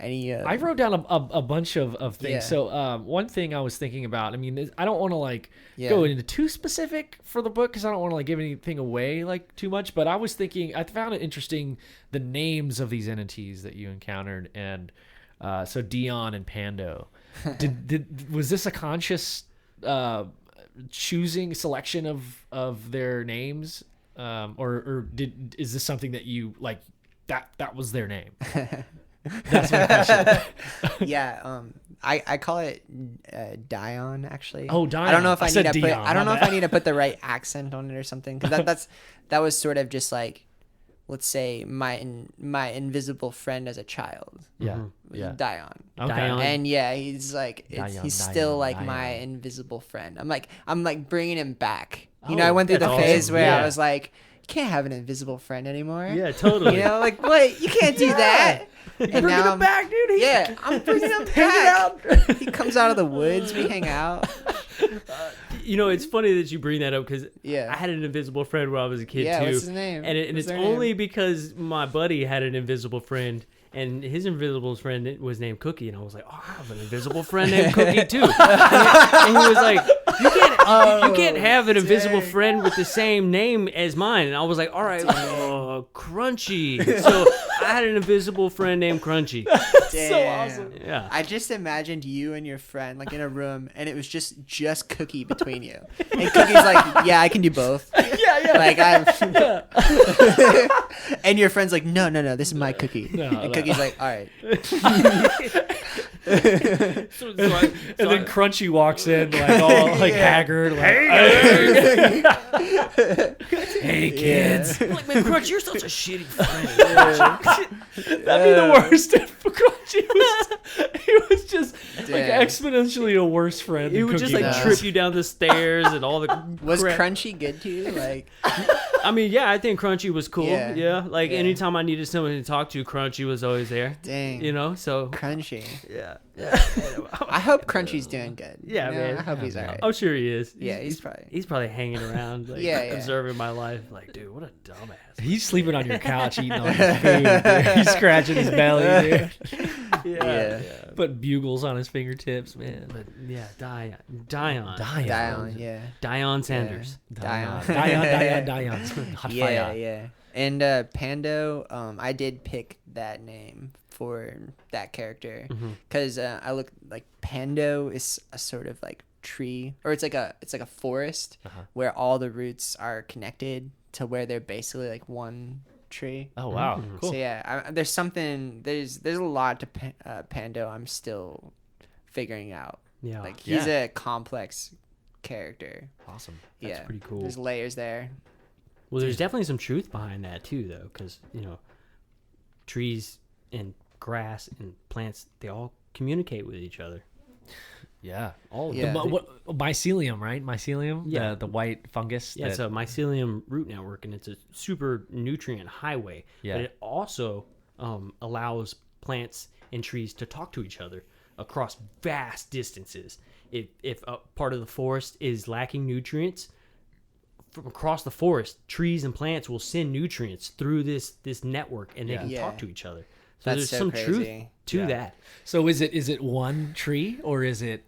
I wrote down a bunch of things. Yeah. So one thing I was thinking about, I mean, I don't want to like Yeah. go into too specific for the book because I don't want to like give anything away like too much. But I was thinking, I found it interesting the names of these entities that you encountered, and so Dion and Pando. Was this a conscious choosing of their names, or is this something that you like that was their name? That's my question. Yeah, I call it Dion actually. Oh, Dion. I don't know if I I said need to Dion, put. I don't my know if I bad. need to put the right accent on it or something because that was sort of just like, let's say my invisible friend as a child. Yeah, Was yeah. Dion. Okay. Dion. And yeah, he's like Dion, he's still Dion, like Dion. my invisible friend. I'm like bringing him back. I went through the that's phase awesome. where Yeah. I was like, you can't have an invisible friend anymore. Yeah, totally. Like what? You can't do that. And Bringing now him back, dude. Yeah, I'm bringing him hanging back. He comes out of the woods. We hang out. It's funny that you bring that up because Yeah. I had an invisible friend when I was a kid Yeah, too. what's his name? And What's it's their only name? because my buddy had an invisible friend, and his invisible friend was named Cookie, and I was like, oh, I have an invisible friend named Cookie too. And he was like, you can't have an invisible dang. friend with the same name as mine. And I was like, all right, Crunchy. So I had an invisible friend named Crunchy. Damn. Yeah. I just imagined you and your friend like in a room, and it was just Cookie between you. And Cookie's like, yeah, I can do both. Yeah. Like I'm. And your friend's like, no, this is my Cookie. No, and no. Cookie's like, all right. So And then Crunchy walks in like all like haggard, like, hey kids. I'm like, man, Crunch, you're such a shitty friend. That'd be the worst if Crunchy was just like Damn. exponentially a worse friend. He than would just Cookie like was. trip you down the stairs and all the. Was crap. Crunchy good to you? Like, I mean, yeah, I think Crunchy was cool. Yeah. Yeah, like Yeah. anytime I needed someone to talk to, Crunchy was always there. dang. You know, so Crunchy. yeah. I hope Crunchy's doing good. Yeah, You know, man. I hope he's alright. I'm sure he is. Yeah, he's probably. He's probably hanging around, like Yeah, yeah. observing my life. Like, dude, what a dumbass. He's sleeping on your couch eating all your food. Dude. He's scratching his belly, dude. Yeah. Put bugles on his fingertips, man. But yeah, Dion Dion, yeah. Dion Sanders. Dion. Dion. Hot Yeah, fire. yeah. And Pando, I did pick that name for that character because I look like Pando is a sort of like tree, or it's like a forest where all the roots are connected to where they're basically like one tree. Oh wow, cool. So yeah, there's a lot to Pando I'm still figuring out. Yeah, Like he's a complex character. Awesome. that's Yeah, pretty cool. There's layers there. Well, there's definitely some truth behind that too, though, because trees and grass and plants, they all communicate with each other. Yeah. All Yeah. mycelium, right? Mycelium. Yeah. The white fungus. Yeah, that- it's a mycelium root network, and it's a super nutrient highway. Yeah. But it also allows plants and trees to talk to each other across vast distances. If a part of the forest is lacking nutrients, from across the forest, trees and plants will send nutrients through this network, and they can Yeah. talk to each other. So That's there's so some crazy. truth to Yeah. that. So is it one tree or is it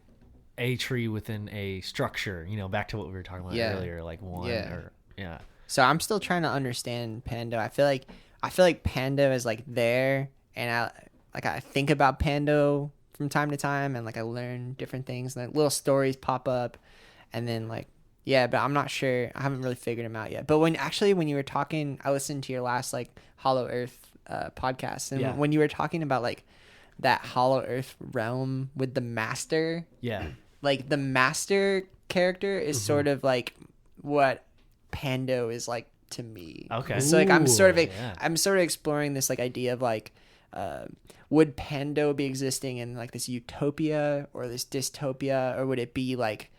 a tree within a structure? Back to what we were talking about Yeah. earlier, like one Yeah. or yeah. So I'm still trying to understand Pando. I feel like Pando is like there, and I think about Pando from time to time, and like I learn different things, and like little stories pop up, and then like but I'm not sure. I haven't really figured him out yet. But when you were talking, I listened to your last like Hollow Earth podcast, and when you were talking about like that Hollow Earth realm with the Master, Yeah. like the Master character is sort of like what Pando is like to me. Okay. So like I'm sort of yeah. I'm sort of exploring this like idea of like would Pando be existing in like this utopia or this dystopia, or would it be like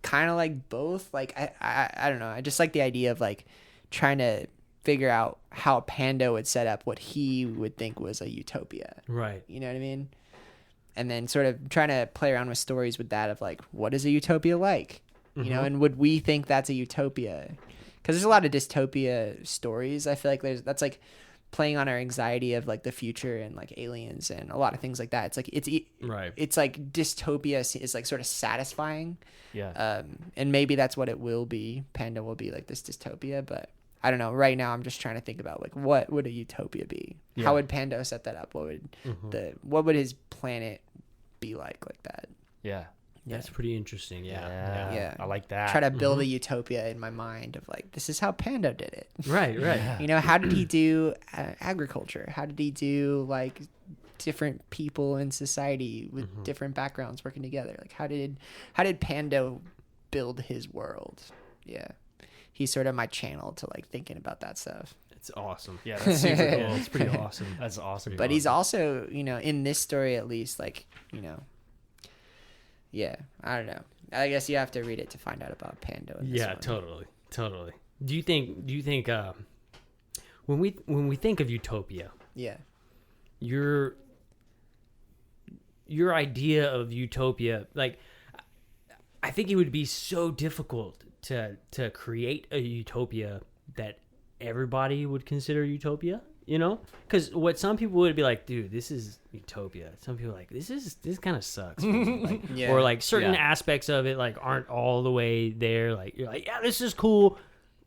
kind of like both? Like I don't know. I just like the idea of like trying to figure out how Pando would set up what he would think was a utopia. Right. You know what I mean? And then sort of trying to play around with stories with that of like, what is a utopia like? You know, and would we think that's a utopia? Because there's a lot of dystopia stories. I feel like that's like playing on our anxiety of like the future and like aliens and a lot of things like that. It's like Right. It's like dystopia is like sort of satisfying. Yeah. And maybe that's what it will be. Panda will be like this dystopia, but I don't know. Right now, I'm just trying to think about like what would a utopia be? Yeah. How would Pando set that up? What would his planet be like that? Yeah. That's pretty interesting. Yeah. Yeah. I like that. Try to build a utopia in my mind of like, this is how Pando did it. Right. Right. Yeah. You know, how did he do agriculture? How did he do like different people in society with different backgrounds working together? Like how did Pando build his world? Yeah. He's sort of my channel to like thinking about that stuff. It's awesome. Yeah, that's super cool. It's pretty awesome. That's awesome. But he's also, in this story at least, like, yeah, I don't know. I guess you have to read it to find out about Pando. In this Yeah, one. totally. Do you think when we think of utopia, Yeah. your idea of utopia, like, I think it would be so difficult to create a utopia that everybody would consider utopia, because what some people would be like, dude, this is utopia. Some people are like, this kind of sucks, like, Yeah. or like certain Yeah. aspects of it like aren't all the way there. Like you're like, yeah, this is cool,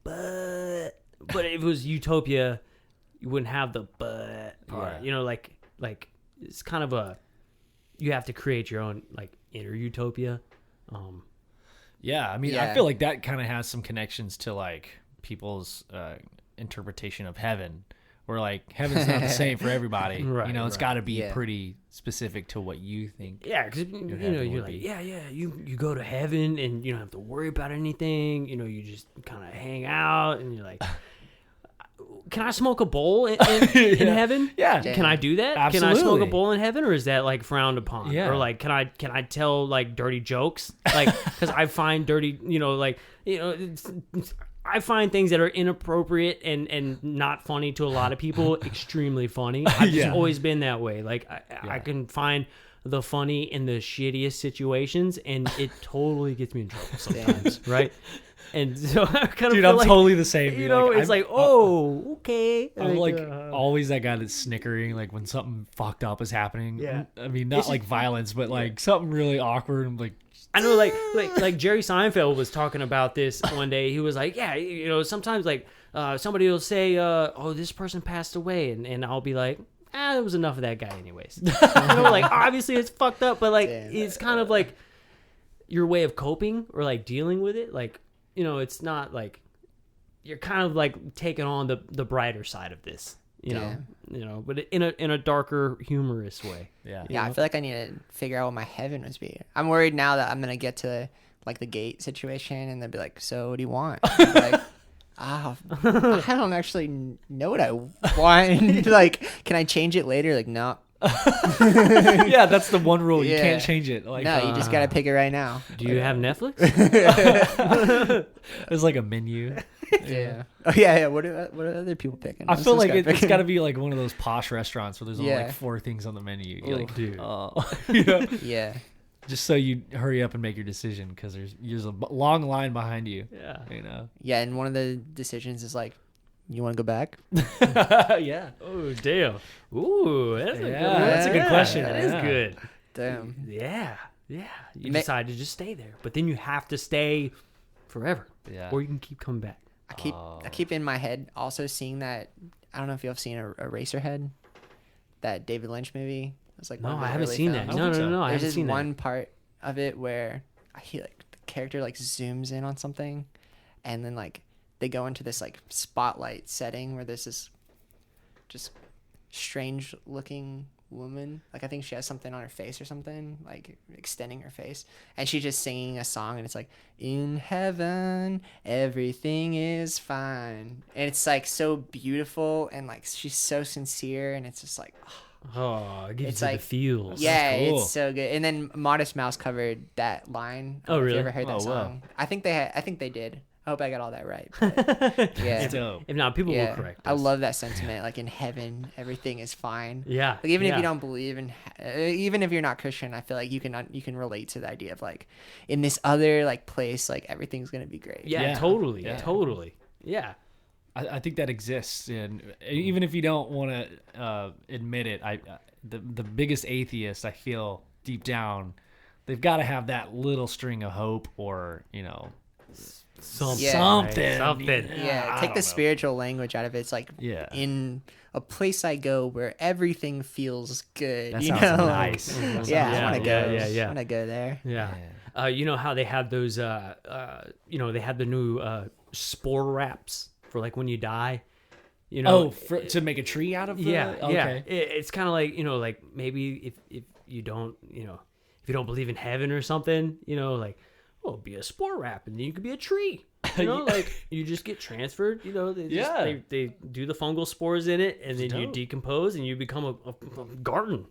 but if it was utopia, you wouldn't have the but part. Yeah. Like it's kind of you have to create your own like inner utopia. Yeah, I mean, I Yeah. feel like that kind of has some connections to like people's interpretation of heaven, Where like heaven's not the same for everybody. Right, You know, it's right. got to be Yeah. pretty specific to what you think. Yeah, because heaven you're would like, be. yeah, you go to heaven and you don't have to worry about anything. You just kind of hang out and you're like, can I smoke a bowl in heaven? Yeah. Can I do that? Can I smoke Absolutely. a bowl in heaven, or is that like frowned upon? Yeah. Or like, can I tell like dirty jokes? Like, because I find dirty, I find things that are inappropriate and not funny to a lot of people extremely funny. I've just Yeah. always been that way. Like I can find the funny in the shittiest situations, and it totally gets me in trouble sometimes, right? And so I kind of Dude, feel I'm like, totally the same. you dude. know, Like, it's like, oh, okay. I'm like uh, always that guy that's snickering like when something fucked up is happening. Yeah. I mean, not It's like violence, but like something really awkward. I'm like, I know, like Jerry Seinfeld was talking about this one day. He was like, yeah, sometimes like somebody will say, oh, this person passed away, and I'll be like, it was enough of that guy anyways. Like obviously it's fucked up, but like Damn. it's kind of like your way of coping or like dealing with it. Like, it's not like you're kind of like taking on the brighter side of this, but in a darker, humorous way. yeah. Yeah, I feel like I need to figure out what my heaven would be. I'm worried now that I'm gonna get to like the gate situation, and they'll be like, "So, what do you want?" I'll be like, I don't actually know what I want. Like, can I change it later? Like, no, Yeah, that's the one rule. You Yeah. can't change it. Like, no, you just gotta pick it right now. Do you have Netflix? there's like a menu. Yeah. Oh yeah. What are other people picking? I What's feel this like guy it's picking? got to be like one of those posh restaurants where there's only Yeah. like 4 things on the menu. You're like, dude. Yeah. just so you hurry up and make your decision because there's a long line behind you. Yeah. You know. Yeah, and one of the decisions is like, you want to go back? Yeah. Oh damn! Ooh, that's a good. Yeah, that's a good Yeah, question. That is Yeah. good. Damn. Yeah. You Ma- decide to just stay there, but then you have to stay forever, Yeah. or you can keep coming back. I keep in my head also seeing that. I don't know if you've seen Eraserhead, that David Lynch movie. It was like No, one of I his haven't early seen that. films. No, think so. I There's haven't this seen one part of it where he like the character like zooms in on something, and then like they go into this like spotlight setting where there's this just strange looking woman. Like I think she has something on her face or something, like extending her face, and she's just singing a song, and it's like, in heaven everything is fine, and it's like so beautiful, and like she's so sincere, and it's just like, Oh, it gives It's you like- the feels. yeah, cool. it's so good. And then Modest Mouse covered that line. I Oh, don't know if really? You ever heard that Oh, wow. song? I think they did. I hope I got all that right. But, yeah. It's dope. If not, people Yeah. will correct I us. love that sentiment. Like in heaven, everything is fine. Yeah. Like even if yeah. you don't believe in, even if you're not Christian, I feel like you can relate to the idea of like in this other like place, like everything's gonna be great. Yeah, Yeah. totally. Yeah. Totally. Yeah. I think that exists, and even if you don't want to admit it, the biggest atheist, I feel deep down, they've got to have that little string of hope, or Something. Yeah. something. Something. Yeah, I take don't the know. spiritual language out of it. It's like Yeah. in a place I go where everything feels good. That you sounds know? nice. Yeah, I Yeah, want to go. yeah. I want to go there. Yeah. You know how they have those, they have the new spore wraps for like when you die. To make a tree out of the... Yeah, Okay. yeah. It's kind of like like maybe if you don't if you don't believe in heaven or something, be a spore wrap and then you could be a tree. Like you just get transferred. They do the fungal spores in it and then you dope. decompose and you become a garden.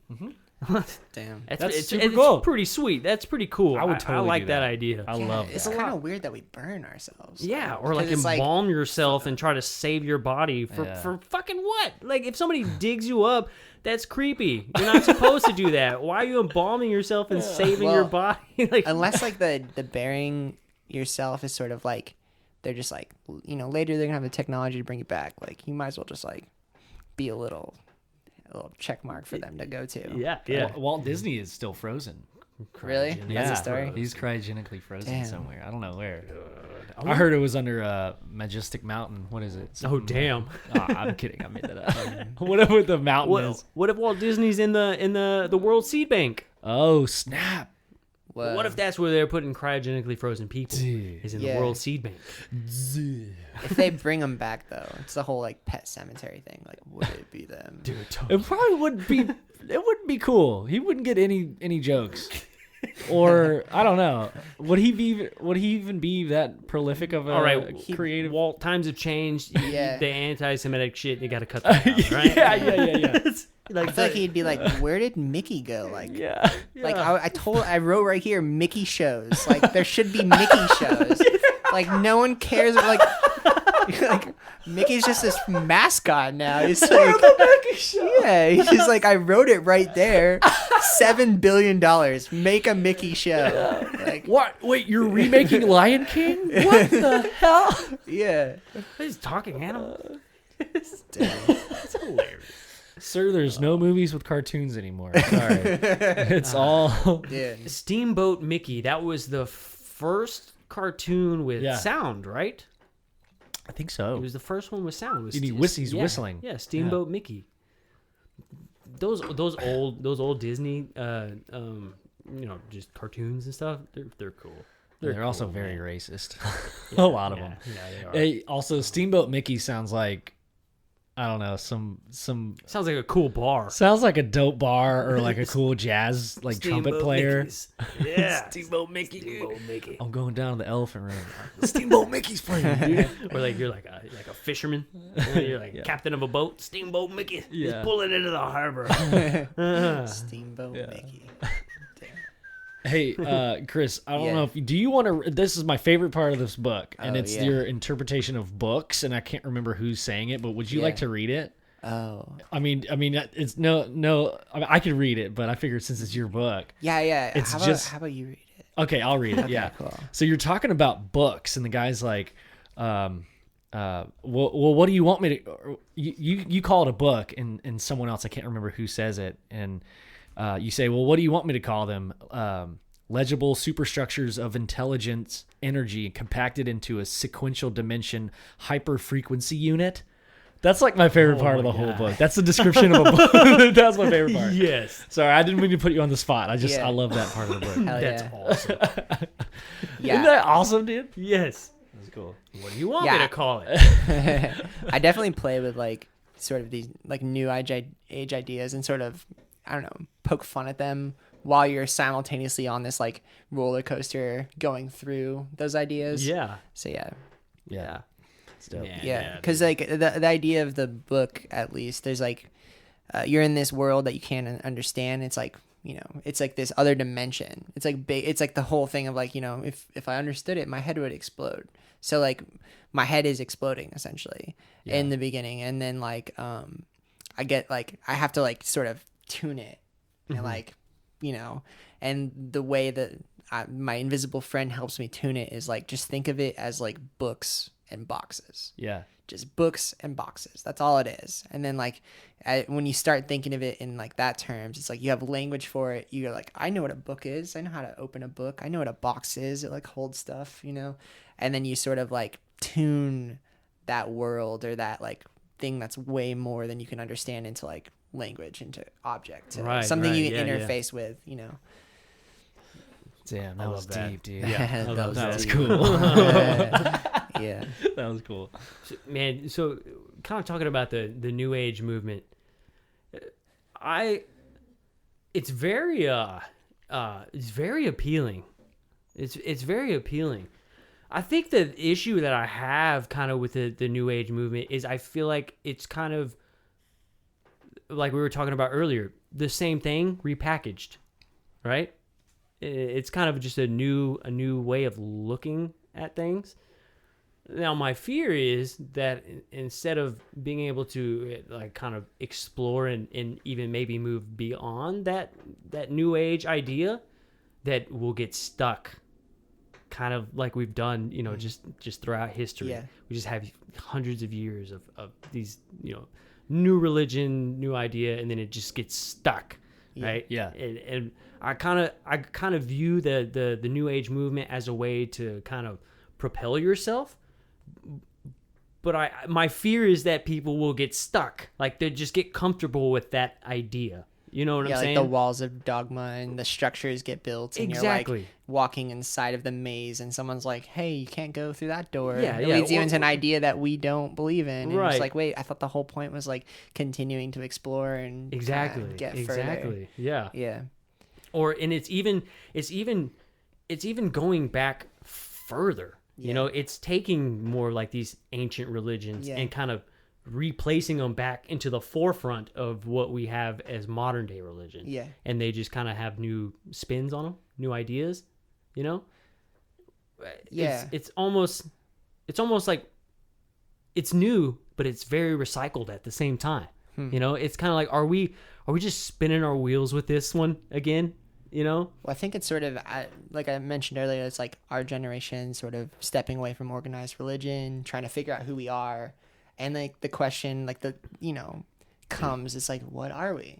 Damn. It's super cool. pretty sweet. That's pretty cool. I would totally like do that that. idea. I love It's that. kind of weird that we burn ourselves. Yeah, or like 'Cause it's embalm yourself and try to save your body for fucking what? Like if somebody digs you up, that's creepy. You're not supposed to do that. Why are you embalming yourself and saving your Well, body? Like unless like the burying yourself is sort of like they're just like later they're gonna have the technology to bring you back. Like you might as well just like be a little check mark for them to go to. yeah. Walt Disney is still frozen. Really? Cryogenically That's a story. He's cryogenically frozen Damn. somewhere. I don't know where. I heard it was under Majestic Mountain. What is it? Oh damn. I'm kidding. I made that up. Whatever the mountain is. What if Walt Disney's in the World Seed Bank? Oh snap! Whoa. What if that's where they're putting cryogenically frozen people? Is in the Yeah. World Seed Bank. If they bring them back though, it's the whole like pet cemetery thing. Like, would it be them? Dude, It probably wouldn't be. It wouldn't be cool. He wouldn't get any jokes, or I don't know. Would he be? Would he even be that prolific of a all right, creative? Walt, times have changed. Yeah. The anti-Semitic shit, you got to cut that out, right? yeah. I feel like he'd be like, where did Mickey go? Like, Yeah. like I wrote right here, Mickey shows. Like, there should be Mickey shows. Like, no one cares. Like Mickey's just this mascot now. He's like, yeah, he's just like, I wrote it right there. $7 billion. Make a Mickey show. Like, What? Wait, you're remaking Lion King? What the hell? yeah. He's talking animal. Damn. It's hilarious. Sir, there's no movies with cartoons anymore. Sorry. It's all. Dude. Steamboat Mickey. That was the first cartoon with Yeah. sound, right? I think so. It was the first one with sound. And he's whistling. Yeah, Steamboat Mickey. Those old Disney, just cartoons and stuff. They're cool. They're also cool, very man. racist. A lot of them. Yeah, they are. Hey, also, Steamboat Mickey sounds like, I don't know, some Sounds like a cool bar. sounds like a dope bar or like a cool jazz like trumpet Steamboat player. Mickeys. Yeah, Steamboat Mickey. Steamboat Mickey. I'm going down to the elephant room. Steamboat Mickey's playing, dude. Or like you're like a fisherman. You're like captain of a boat. Steamboat Mickey. He's Yeah. pulling into the harbor. Steamboat Mickey. Hey, Chris, I don't Yeah. know if do you want to. This is my favorite part of this book, and Oh, it's yeah. your interpretation of books, and I can't remember who's saying it, but would you like Yeah. to read it? Oh. I mean, it's no. I mean, I could read it, but I figured since it's your book, Yeah. It's how just- how about you read it? okay, I'll read it. Yeah. cool. So you're talking about books, and the guy's like, well, what do you want me to? Or you call it a book, and someone else, I can't remember who says it, and you say, well, what do you want me to call them? Legible superstructures of intelligence, energy, compacted into a sequential dimension hyperfrequency unit. That's like my favorite part of the whole book. That's the description of a book. That's my favorite part. Yes. Sorry, I didn't mean to put you on the spot. I Yeah. love that part of the book. Hell That's yeah. awesome. Yeah. Isn't that awesome, dude? Yes. That's cool. What do you want me Yeah. to call it? I definitely play with like sort of these like new age ideas and sort of, I don't know, poke fun at them while you're simultaneously on this like roller coaster going through those ideas. Yeah. So yeah. Yeah. It's dope. Yeah, because like the idea of the book, at least, there's like you're in this world that you can't understand. It's like, you know, it's like this other dimension. It's like big. It's like the whole thing of like, you know, if I understood it, my head would explode. So like my head is exploding essentially in the beginning, and then like I get like I have to like sort of tune it and like, you know, and the way that my invisible friend helps me tune it is like just think of it as like books and boxes. Yeah. Just books and boxes. That's all it is. And then like when you start thinking of it in like that terms, it's like you have language for it. You're like, I know what a book is. I know how to open a book. I know what a box is. It like holds stuff, you know? And then you sort of like tune that world or that like thing that's way more than you can understand into like language, into object, to Right, something right. you can Yeah, interface with, you know? Damn, I that love was that. deep, dude. Yeah. That was That was deep. cool. Yeah. That was cool. Man, so kind of talking about the new age movement, it's very appealing. It's very appealing. I think the issue that I have kind of with the new age movement is I feel like it's kind of like we were talking about earlier, the same thing repackaged, right? It's kind of just a new way of looking at things. Now, my fear is that instead of being able to like kind of explore and even maybe move beyond that new age idea, that we'll get stuck, kind of like we've done, you know, just throughout history. Yeah. We just have hundreds of years of these, you know, new religion, new idea, and then it just gets stuck, right? Yeah. And I kind of view the new age movement as a way to kind of propel yourself. But my fear is that people will get stuck, like they just get comfortable with that idea. You know what I'm like saying? the walls of dogma and the structures get built, and you're Exactly. like walking inside of the maze, and someone's like, "Hey, you can't go through that door." Yeah, it yeah, leads you or- into an idea that we don't believe in, and it's Right. like, wait, I thought the whole point was like continuing to explore and kinda Exactly. get further. Exactly. Yeah. Yeah, And it's even going back further. You Yeah. know, it's taking more like these ancient religions Yeah. and kind of replacing them back into the forefront of what we have as modern day religion. Yeah. And they just kind of have new spins on them, new ideas, you know? Yeah. It's almost like it's new, but it's very recycled at the same time. You know, it's kind of like, are we just spinning our wheels with this one again? You know? Well, I think it's sort of like I mentioned earlier. It's like our generation sort of stepping away from organized religion, trying to figure out who we are, and like the question, like comes. It's like, what are we?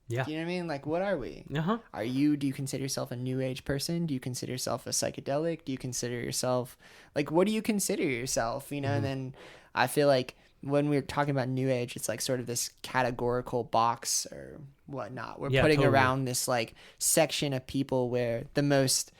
Yeah. Do you know what I mean? Like, what are we? Uh-huh. Do you consider yourself a new age person? Do you consider yourself a psychedelic? Do you consider yourself, like, what do you consider yourself? You know, and then I feel like when we're talking about new age, it's like sort of this categorical box or whatnot. We're putting totally. around this like section of people where the most,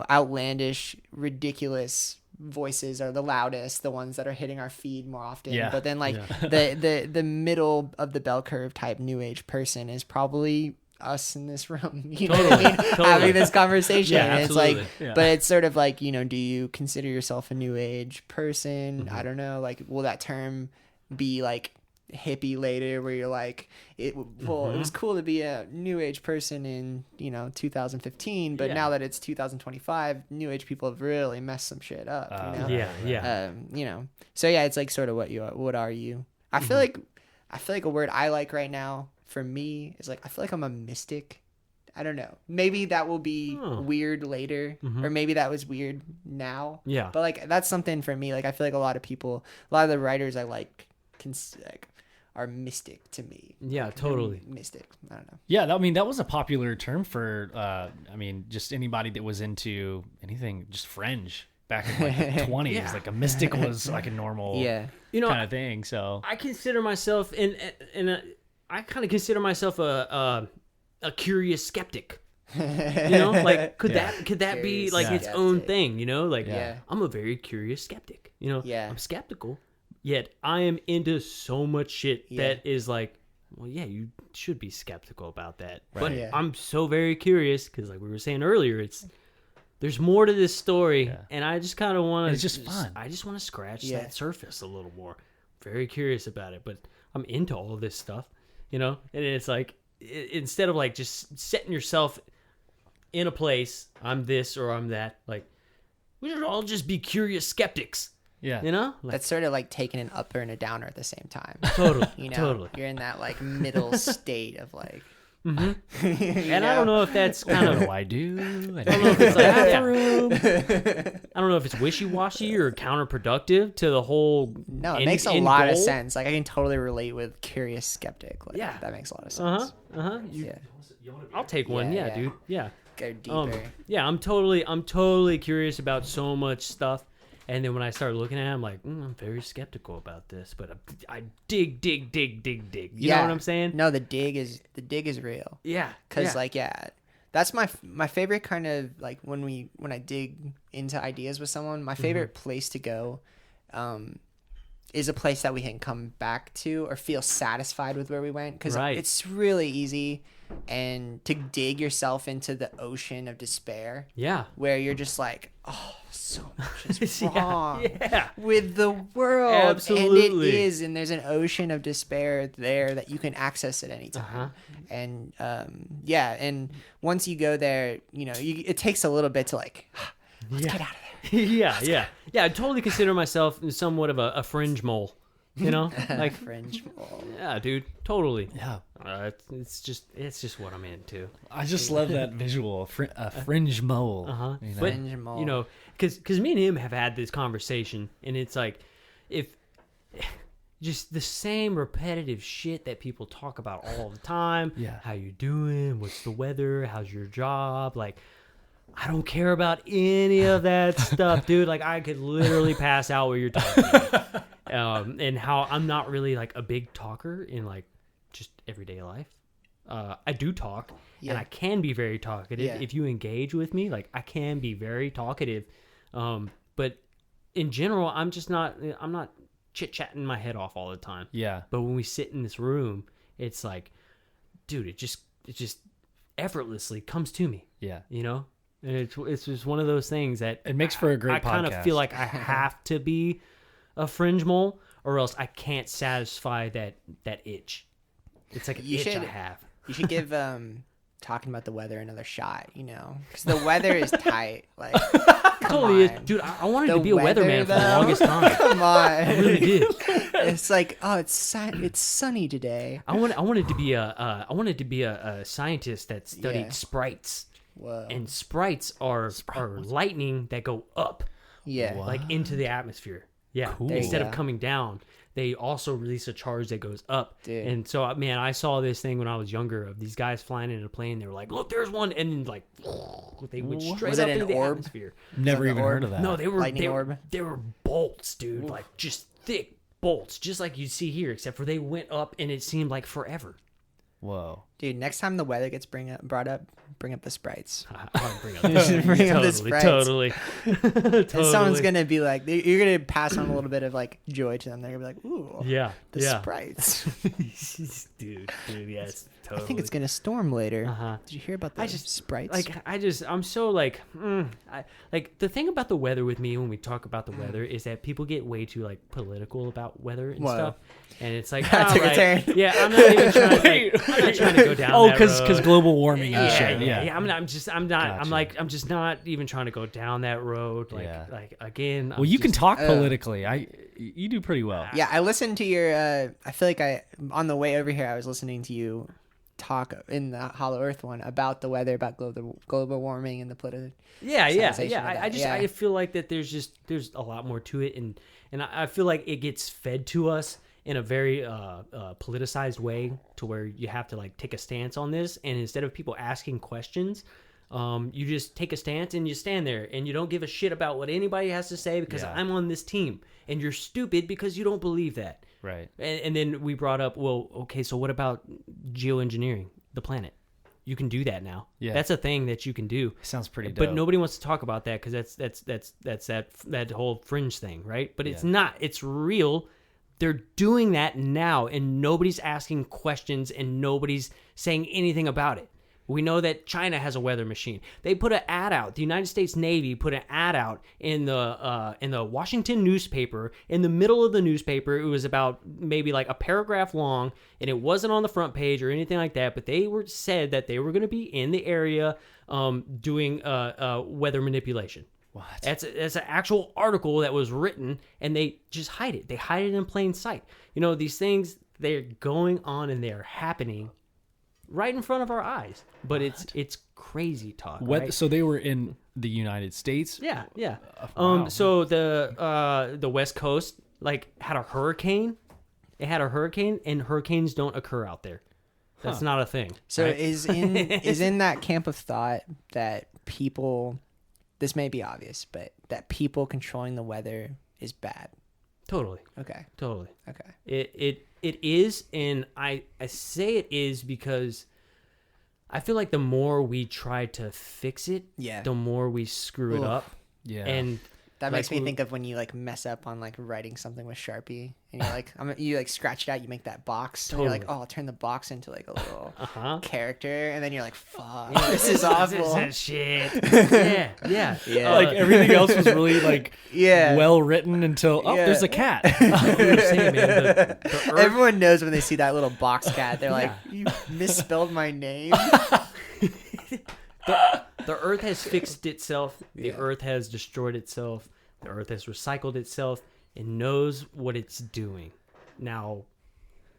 outlandish, ridiculous voices are the loudest, the ones that are hitting our feed more often. Yeah. But then like the middle of the bell curve type new age person is probably us in this room, you know what I mean? Totally. Having this conversation. Yeah, And it's like, absolutely. Yeah. but it's sort of like, do you consider yourself a new age person? I don't know. Like, will that term be like hippie later where you're like, it was cool to be a new age person in, 2015, but Yeah. now that it's 2025, new age people have really messed some shit up, Yeah. so yeah, it's like sort of what are you? I feel like a word I like right now for me is like, I feel like I'm a mystic. I don't know. Maybe that will be weird later, or maybe that was weird now. Yeah. But like, that's something for me. Like, I feel like a lot of the writers I like are mystic to me. Yeah, totally. Mystic. I don't know. Yeah, that was a popular term for, just anybody that was into anything, just fringe back in like the 20s. Yeah. Like a mystic was like a normal Yeah. kind of thing. So I consider myself I kind of consider myself a curious skeptic. Like could that be Curious like its skeptic. own thing? Like Yeah. I'm a very curious skeptic. Yeah. I'm skeptical, yet I am into so much shit Yeah. that is like, well, yeah, you should be skeptical about that. But Yeah. I'm so very curious because, like we were saying earlier, there's more to this story, and I just kind of want to. It's just fun. I just want to scratch Yeah. that surface a little more. Very curious about it, but I'm into all of this stuff, and it's like instead of like just setting yourself in a place, I'm this or I'm that. Like we should all just be curious skeptics, yeah. Like, That's sort of like taking an upper and a downer at the same time. totally, Totally. You're in that like middle state of like. And I don't know if that's kind What of. do I do? I don't know if it's like, I don't know if it's wishy-washy or counterproductive to the whole. No, it end- makes a end lot of goal. sense. Like, I can totally relate with curious skeptic. Like, Yeah. that makes a lot of sense. You, Yeah, I'll take one. Yeah, Yeah, yeah. dude. Yeah. go deeper. Yeah, I'm totally curious about so much stuff. And then when I start looking at it, I'm like, I'm very skeptical about this, but I dig. You know what I'm saying? No, the dig is real. Yeah. Cause that's my favorite kind of like when I dig into ideas with someone. My favorite place to go, is a place that we can come back to or feel satisfied with where we went. Cause Right. it's really easy, and to dig yourself into the ocean of despair. Yeah. Where you're just like, oh, so much is Yeah, wrong yeah. with the world. Absolutely. And it is, and there's an ocean of despair there that you can access at any time. Uh-huh. And and once you go there, it takes a little bit to like, let's get out of there. Yeah. I totally consider myself somewhat of a fringe mole. Like Fringe mole. yeah, dude, totally. Yeah. It's just what I'm into. I just love that visual, a fringe mole. But Fringe mole. because me and him have had this conversation, and it's like, if just the same repetitive shit that people talk about all the time. Yeah. How you doing? What's the weather? How's your job? Like, I don't care about any of that stuff, dude. Like, I could literally pass out while you're talking. And how I'm not really like a big talker in like just everyday life. I do talk, Yeah. and I can be very talkative. Yeah. If you engage with me, like I can be very talkative. But in general, I'm not chit-chatting my head off all the time. Yeah. But when we sit in this room, it's like, dude, it just effortlessly comes to me, Yeah. you know? And it's just one of those things that It makes for a great I kind of podcast. feel like I have to be a fringe mole, or else I can't satisfy that itch. It's like an You itch I should- have. You should give talking about the weather another shot, you know, because the weather is tight. Like, Totally come on. is. Dude, I wanted The to be a weatherman for the though? longest time. Come I on. really did. It's like, oh, it's sunny today. I wanted to be a scientist that studied Yeah. sprites. Whoa. And sprites are lightning that go up, Yeah. like into the atmosphere. Yeah. Cool. There you Instead of go. coming down, they also release a charge that goes up. Dude. And so, man, I saw this thing when I was younger of these guys flying in a plane. They were like, "Look, there's one," and then like they went straight Was it up an into the orb? atmosphere. Never Like even an orb? heard of that. No, they were Lightning they, orb? they were bolts, dude, like just thick bolts, just like you see here, except for they went up and it seemed like forever. Whoa. Dude, next time the weather gets brought up, bring up the sprites. I'll bring up Bring up the totally, sprites. totally, And someone's totally. gonna be like, you're gonna pass on a little bit of like joy to them. They're gonna be like, ooh, Yeah, the yeah. sprites. dude, yes, I totally. think it's gonna storm later. Uh-huh. Did you hear about the I just- sprites? Like I'm so like like the thing about the weather with me when we talk about the weather is that people get way too like political about weather and Whoa. stuff, and it's like That took a alright, turn. yeah, I'm not even trying. I'm not trying to go down. Oh, that because road. global warming and Yeah, shit. yeah, Yeah. I'm not. I'm Gotcha. I'm just not even trying to go down that road. Like, Yeah. like again. Well, you can talk uh, politically. You do pretty well. yeah, I listened to your. I feel like on the way over here, I was listening to you talk in the Hollow Earth one about the weather, about global warming and the political. Yeah. sensation of I that, just yeah. I feel like that there's a lot more to it, and I feel like it gets fed to us in a very politicized way, to where you have to like take a stance on this, and instead of people asking questions, you just take a stance and you stand there and you don't give a shit about what anybody has to say because Yeah. I'm on this team, and you're stupid because you don't believe that. Right. And then we brought up, well, okay, so what about geoengineering the planet? You can do that now. Yeah. That's a thing that you can do. Sounds pretty dope. But nobody wants to talk about that because that's that whole fringe thing, right? But it's Yeah. not. It's real. They're doing that now, and nobody's asking questions, and nobody's saying anything about it. We know that China has a weather machine. They put an ad out. The United States Navy put an ad out in the Washington newspaper. In the middle of the newspaper, it was about maybe like a paragraph long, and it wasn't on the front page or anything like that. But they said that they were going to be in the area doing weather manipulation. What? That's an actual article that was written, and they just hide it. They hide it in plain sight. You know, these things, they're going on and they're happening right in front of our eyes. But it's crazy talk. Right? So they were in the United States. Yeah, yeah. Wow. So the West Coast like had a hurricane. It had a hurricane, and hurricanes don't occur out there. That's not a thing. So right? is in that camp of thought that people, this may be obvious, but that people controlling the weather is bad. Totally. Okay. Totally. Okay. It is, and I say it is because I feel like the more we try to fix it, Yeah. the more we screw it Oof. up. Yeah. And That makes like, me think of when you like mess up on like writing something with Sharpie, and you're like, you like scratch it out, you make that box, and you're like, Totally. oh, I'll turn the box into like a little uh-huh. character, and then you're like, fuck, this is awful. This is shit. Yeah, yeah. Yeah. like everything else was really like Yeah. well written until Yeah. there's a cat. We were saying, man, the Earth, Everyone knows when they see that little box cat, they're like, you misspelled my name. the Earth has fixed itself. The Yeah. Earth has destroyed itself. The Earth has recycled itself and knows what it's doing. Now,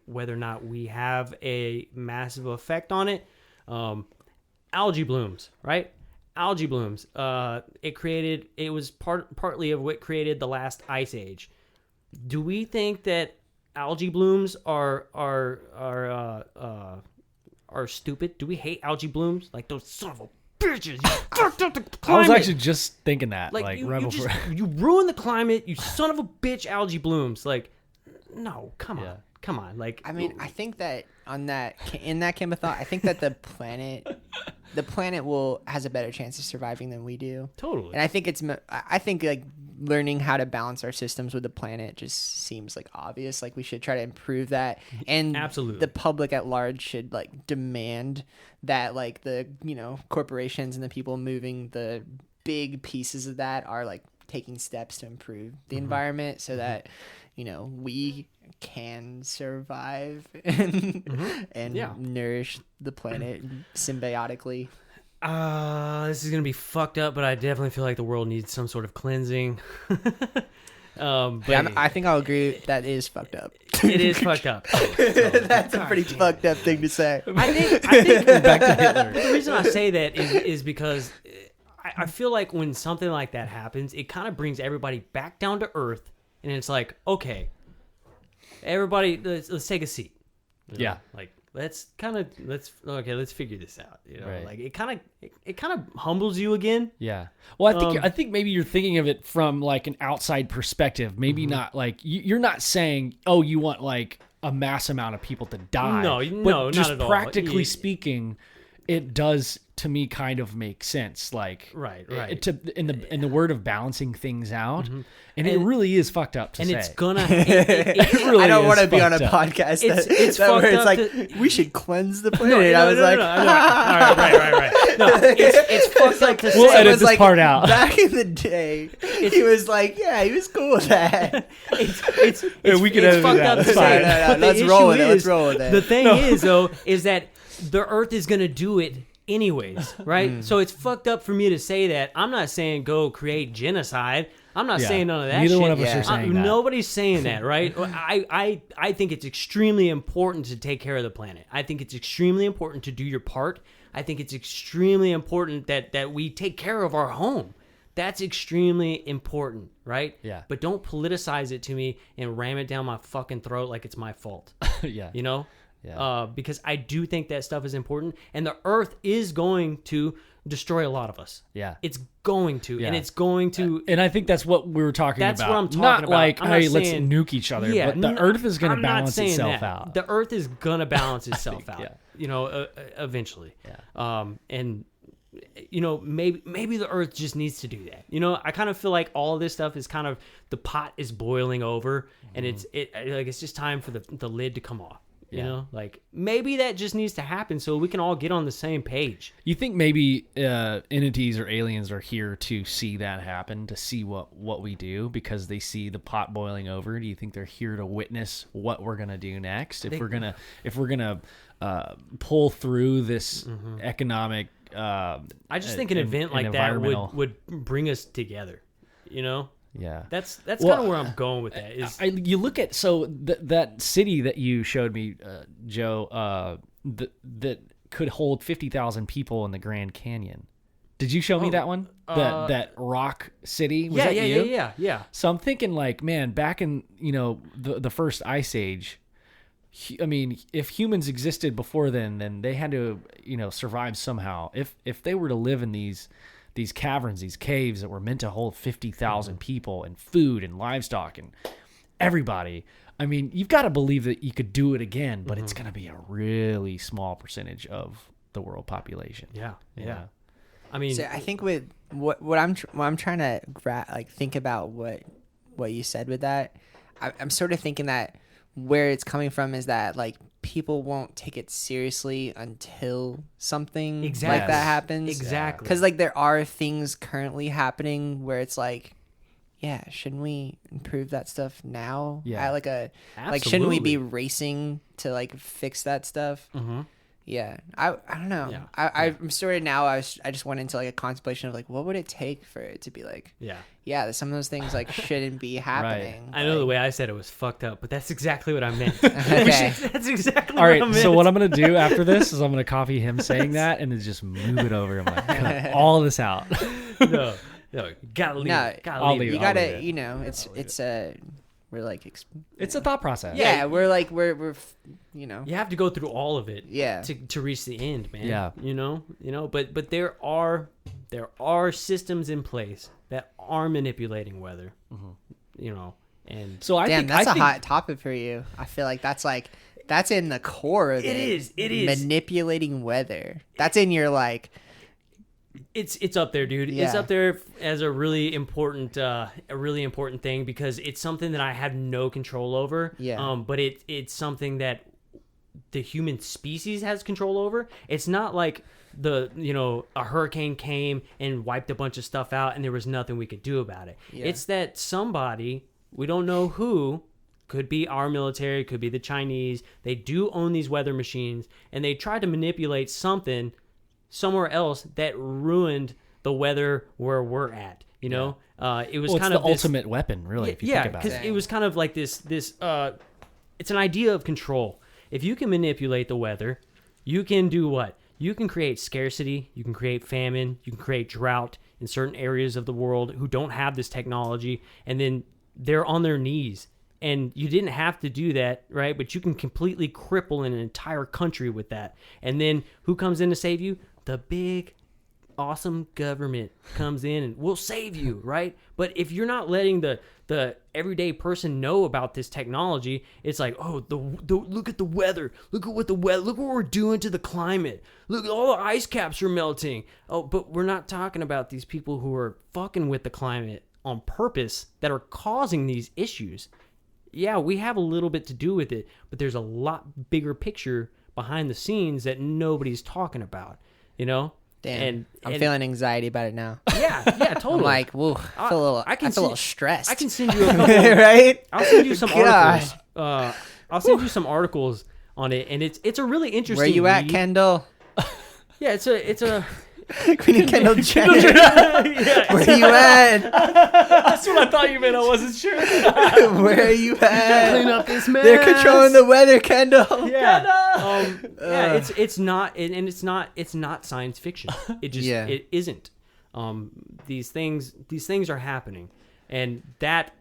whether or not we have a massive effect on it, algae blooms, right? Algae blooms. It was partly of what created the last ice age. Do we think that algae blooms are stupid? Do we hate algae blooms? Like those son of a bitches! You fucked up the climate. I was actually just thinking that. Like, you, right you, before. just, you ruined the climate. You son of a bitch! Algae blooms. Like, no, come on, Yeah. come on, like I mean, I think that in that camp of thought, I think that the planet has a better chance of surviving than we do. totally. And I think like learning how to balance our systems with the planet just seems like obvious. Like we should try to improve that, and Absolutely. the public at large should like demand that like the corporations and the people moving the big pieces of that are like taking steps to improve the environment so that we can survive and nourish the planet symbiotically. This is gonna be fucked up, but I definitely feel like the world needs some sort of cleansing. But I think I'll agree that is fucked up. it is fucked up. That's a pretty fucked up thing to say. I think Back to Hitler. the reason I say that is because I feel like when something like that happens, it kind of brings everybody back down to earth, and it's like, okay, everybody, let's take a seat. Yeah. Like let's figure this out. Right. Like it kind of humbles you again. Yeah. Well, I think maybe you're thinking of it from like an outside perspective. Maybe not like you're not saying, oh, you want like a mass amount of people to die. No, but just not at all. practically speaking, it does to me kind of make sense. Like Right. in the word of balancing things out, and it really is fucked up to And say. it's gonna. It really I don't is want to be on a fucked up. podcast It's where fucked it's up like we should cleanse the planet. I was like, no. All right. No, it's fucked up to We'll say. edit was this like, part out. Back in the day, he was like, yeah, he was cool with that. It's we can edit it fucked out. up It's to fine. say. No, But the let's roll with issue it. Let's is- roll with it. The thing is, though, is that the Earth is gonna do it anyways, right? So it's fucked up for me to say that. I'm not saying go create genocide. I'm not Yeah. saying none of that Neither shit. one of us Yeah. are saying that. Nobody's saying that, right? I think it's extremely important to take care of the planet. I think it's extremely important to do your part. I think it's extremely important that we take care of our home. That's extremely important, right? Yeah. But don't politicize it to me and ram it down my fucking throat like it's my fault. Yeah. You know? Yeah. Because I do think that stuff is important, and the Earth is going to destroy a lot of us. Yeah. It's going to, and Yeah. it's going to. And I think that's what we were talking That's about. what I'm talking not about. like, I'm not hey, let's saying- nuke each other. Yeah, but the Earth is going I'm to not balance saying itself that. out. The Earth is gonna balance itself out. Yeah. Eventually. Yeah. And maybe the Earth just needs to do that. I kind of feel like all of this stuff is kind of the pot is boiling over, and it's just time for the lid to come off. Yeah. Like maybe that just needs to happen so we can all get on the same page. You think maybe entities or aliens are here to see that happen, to see what we do because they see the pot boiling over? Do you think they're here to witness what we're gonna do next? If we're gonna pull through this economic, I just think an event like that would bring us together. Yeah, That's kind Well, of where I'm going with that. Is you look at that city that you showed me, Joe, that could hold 50,000 people in the Grand Canyon. Did you show me that one? That rock city? Was that you? yeah. So I'm thinking like, man, back in the first ice age, I mean, if humans existed before then they had to survive somehow. If they were to live in these caverns, these caves that were meant to hold 50,000 people and food and livestock and everybody, I mean, you've got to believe that you could do it again, but it's going to be a really small percentage of the world population. Yeah. I mean, So I think with what I'm trying to think about what you said with that, I'm sort of thinking that where it's coming from is that like people won't take it seriously until something like that happens. Exactly. Because like there are things currently happening where it's like, yeah, shouldn't we improve that stuff now? Yeah. Like shouldn't we be racing to like fix that stuff? Mhm. Yeah, I don't know. Yeah. I'm sort of now. I just went into like a contemplation of like what would it take for it to be like, yeah. some of those things like shouldn't be happening. I know the way I said it was fucked up, but that's exactly what I meant. Okay. That's exactly All what I right, meant. so what I'm going to do after this is I'm going to copy him saying that and then just move it over. I'm like, cut all this out. No, gotta leave. No, it. Gotta I'll leave. leave it. You I'll gotta, leave it. it's we're like, It's a thought process. yeah, we're like we're You have to go through all of it. Yeah. To reach the end, man. Yeah. But there are systems in place that are manipulating weather. And So I Damn, think that's I a think, hot topic for you. I feel like that's in the core of it. it is Manipulating weather. That's in your like. it's up there, dude. It's Yeah. up there as a really important thing because it's something that I have no control over. Yeah. But it's something that the human species has control over. It's not like a hurricane came and wiped a bunch of stuff out and there was nothing we could do about it. Yeah. It's that somebody, we don't know who, could be our military, could be the Chinese, they do own these weather machines, and they tried to manipulate something somewhere else that ruined the weather where we're at. It was well, kind it's of the this, ultimate weapon, really. If you yeah, think about because it. it was kind of like this. It's an idea of control. If you can manipulate the weather, you can do what? You can create scarcity. You can create famine. You can create drought in certain areas of the world who don't have this technology, and then they're on their knees. And you didn't have to do that, right? But you can completely cripple an entire country with that. And then who comes in to save you? The big, awesome government comes in and will save you, right? But if you're not letting the everyday person know about this technology, it's like, oh, the look at the weather. Look at what we're doing to the climate. Look, all the ice caps are melting. Oh, but we're not talking about these people who are fucking with the climate on purpose that are causing these issues. Yeah, we have a little bit to do with it, but there's a lot bigger picture behind the scenes that nobody's talking about, Damn, And I'm feeling anxiety about it now. yeah, totally. I'm like, whoa, I feel a little stressed. I can send you a couple. Right? I'll send you some God. articles. I'll send you some articles on it, and it's a really interesting. Where you at, read. Kendall? Yeah, it's a. We need Kendall Jenner. Yeah, Where you at? That's what I thought you meant. I wasn't sure. Where are you at? clean up this mess. They're controlling the weather, Kendall. Yeah, it's not, and it's not science fiction. It just it isn't. These things are happening, and that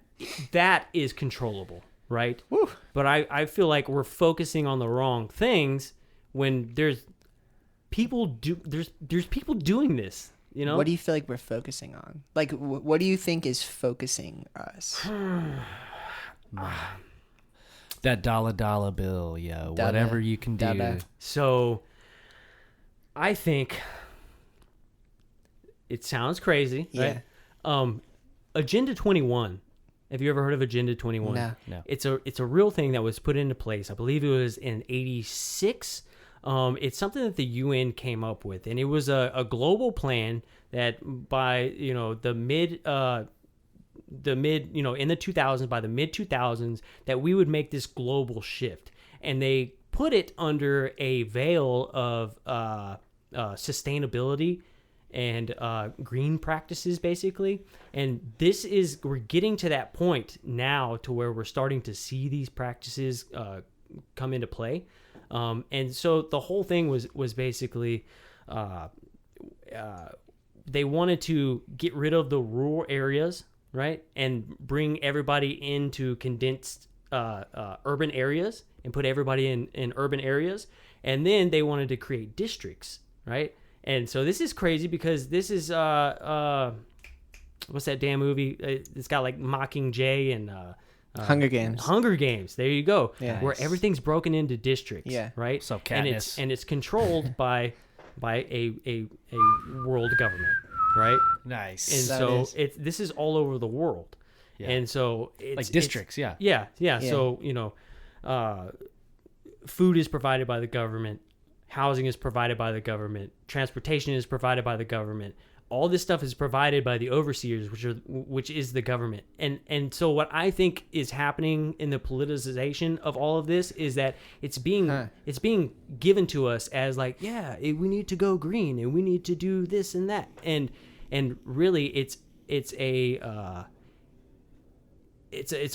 is controllable, right? Woo. But I feel like we're focusing on the wrong things when there's people doing this. What do you feel like we're focusing on? Like, what do you think is focusing us? That dollar bill, yo. Whatever you can do. Dollar. So, I think it sounds crazy, right? Agenda 21. Have you ever heard of Agenda 21? No. It's a real thing that was put into place. I believe it was in 86. It's something that the UN came up with, and it was a global plan that by the mid in the 2000s, by the mid 2000s, that we would make this global shift, and they put it under a veil of sustainability and green practices, basically. And we're getting to that point now to where we're starting to see these practices come into play. And so the whole thing was basically they wanted to get rid of the rural areas, right, and bring everybody into condensed urban areas and put everybody in urban areas. And then they wanted to create districts, right? And so this is crazy because this is what's that damn movie? It's got like Mockingjay and Hunger Games. Hunger Games. There you go. Yeah. Where everything's broken into districts. Yeah. Right. So and Katniss. it's controlled by a world government. Right. Nice. And That so is. this is all over the world. Yeah. And so it's Like districts, yeah. Yeah. Yeah. So food is provided by the government. Housing is provided by the government. Transportation is provided by the government. All this stuff is provided by the overseers, which is the government. And so what I think is happening in the politicization of all of this is that it's being given to us as like, we need to go green and we need to do this and that. And really it's a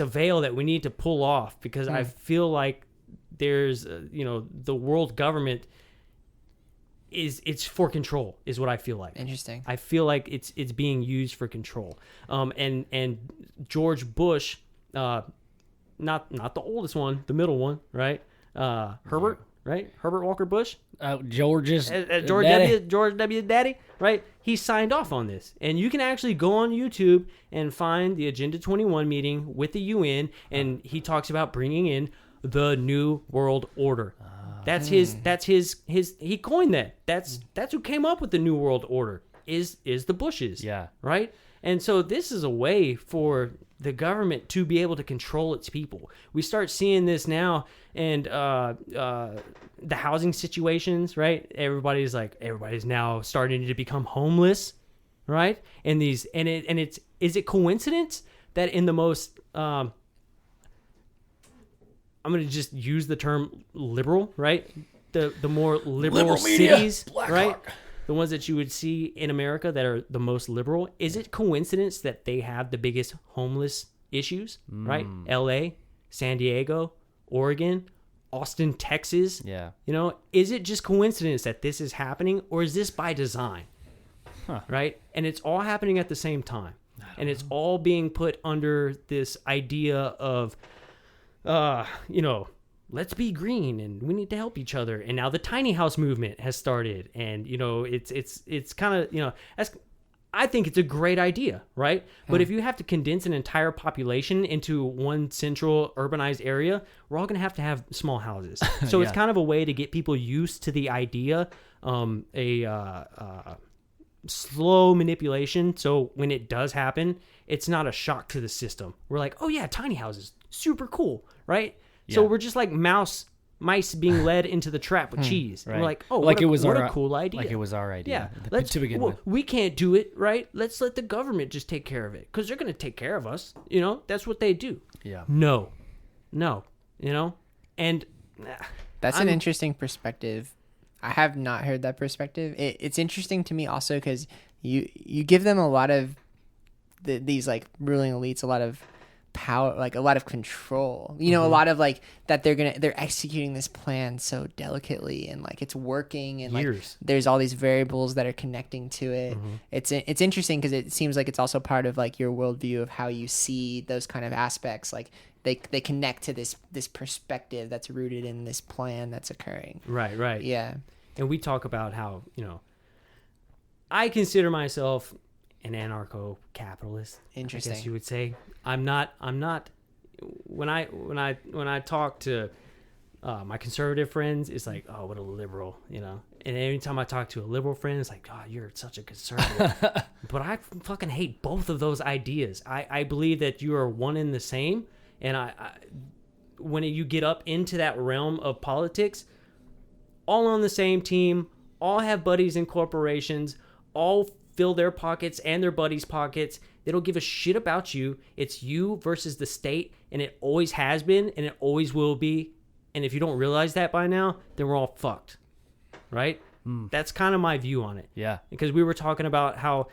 veil that we need to pull off, because I feel like there's the world government it's for control, is what I feel like. Interesting. I feel like it's being used for control. And George Bush, not the oldest one, the middle one, right? Herbert right? Herbert Walker Bush, George W. Daddy, right? He signed off on this. And you can actually go on YouTube and find the Agenda 21 meeting with the UN, and he talks about bringing in the New World Order. That's his he coined that. That's who came up with the New World Order is the Bushes. Yeah. Right? And so this is a way for the government to be able to control its people. We start seeing this now, and the housing situations, right? Everybody's now starting to become homeless, right? And is it coincidence that in the most I'm going to just use the term liberal, right? The more liberal cities, right? The ones that you would see in America that are the most liberal. Is it coincidence that they have the biggest homeless issues, right? LA, San Diego, Oregon, Austin, Texas. Yeah. You know, is it just coincidence that this is happening, or is this by design? Right? And it's all happening at the same time. And it's all being put under this idea of, let's be green and we need to help each other. And now the tiny house movement has started, and it's kind of, I think it's a great idea, right? But if you have to condense an entire population into one central urbanized area, we're all going to have small houses. So it's kind of a way to get people used to the idea, slow manipulation. So when it does happen, it's not a shock to the system. We're like, oh yeah, tiny houses, super cool, right? So we're just like mice being led into the trap with cheese. Right. We're like, oh, like what a cool idea. Like it was our idea. Yeah, to begin with. We can't do it, right? Let's let the government just take care of it, because they're going to take care of us. That's what they do. Yeah. No, and That's an interesting perspective. I have not heard that perspective. It's interesting to me also because you give them a lot of these like ruling elites a lot of power, like a lot of control, a lot of like that they're executing this plan so delicately, and like it's working, and like there's all these variables that are connecting to it. It's interesting because it seems like it's also part of like your worldview of how you see those kind of aspects. Like they connect to this perspective that's rooted in this plan that's occurring. Right. Yeah. And we talk about how I consider myself an anarcho-capitalist. Interesting. I guess you would say. I'm not. When I talk to my conservative friends, it's like, oh, what a liberal, And anytime I talk to a liberal friend, it's like, oh, you're such a conservative. But I fucking hate both of those ideas. I believe that you are one and the same, and when you get up into that realm of politics, all on the same team, all have buddies in corporations, all fill their pockets and their buddies' pockets. They don't give a shit about you. It's you versus the state, and it always has been, and it always will be. And if you don't realize that by now, then we're all fucked, right? That's kind of my view on it. Yeah. Because we were talking about how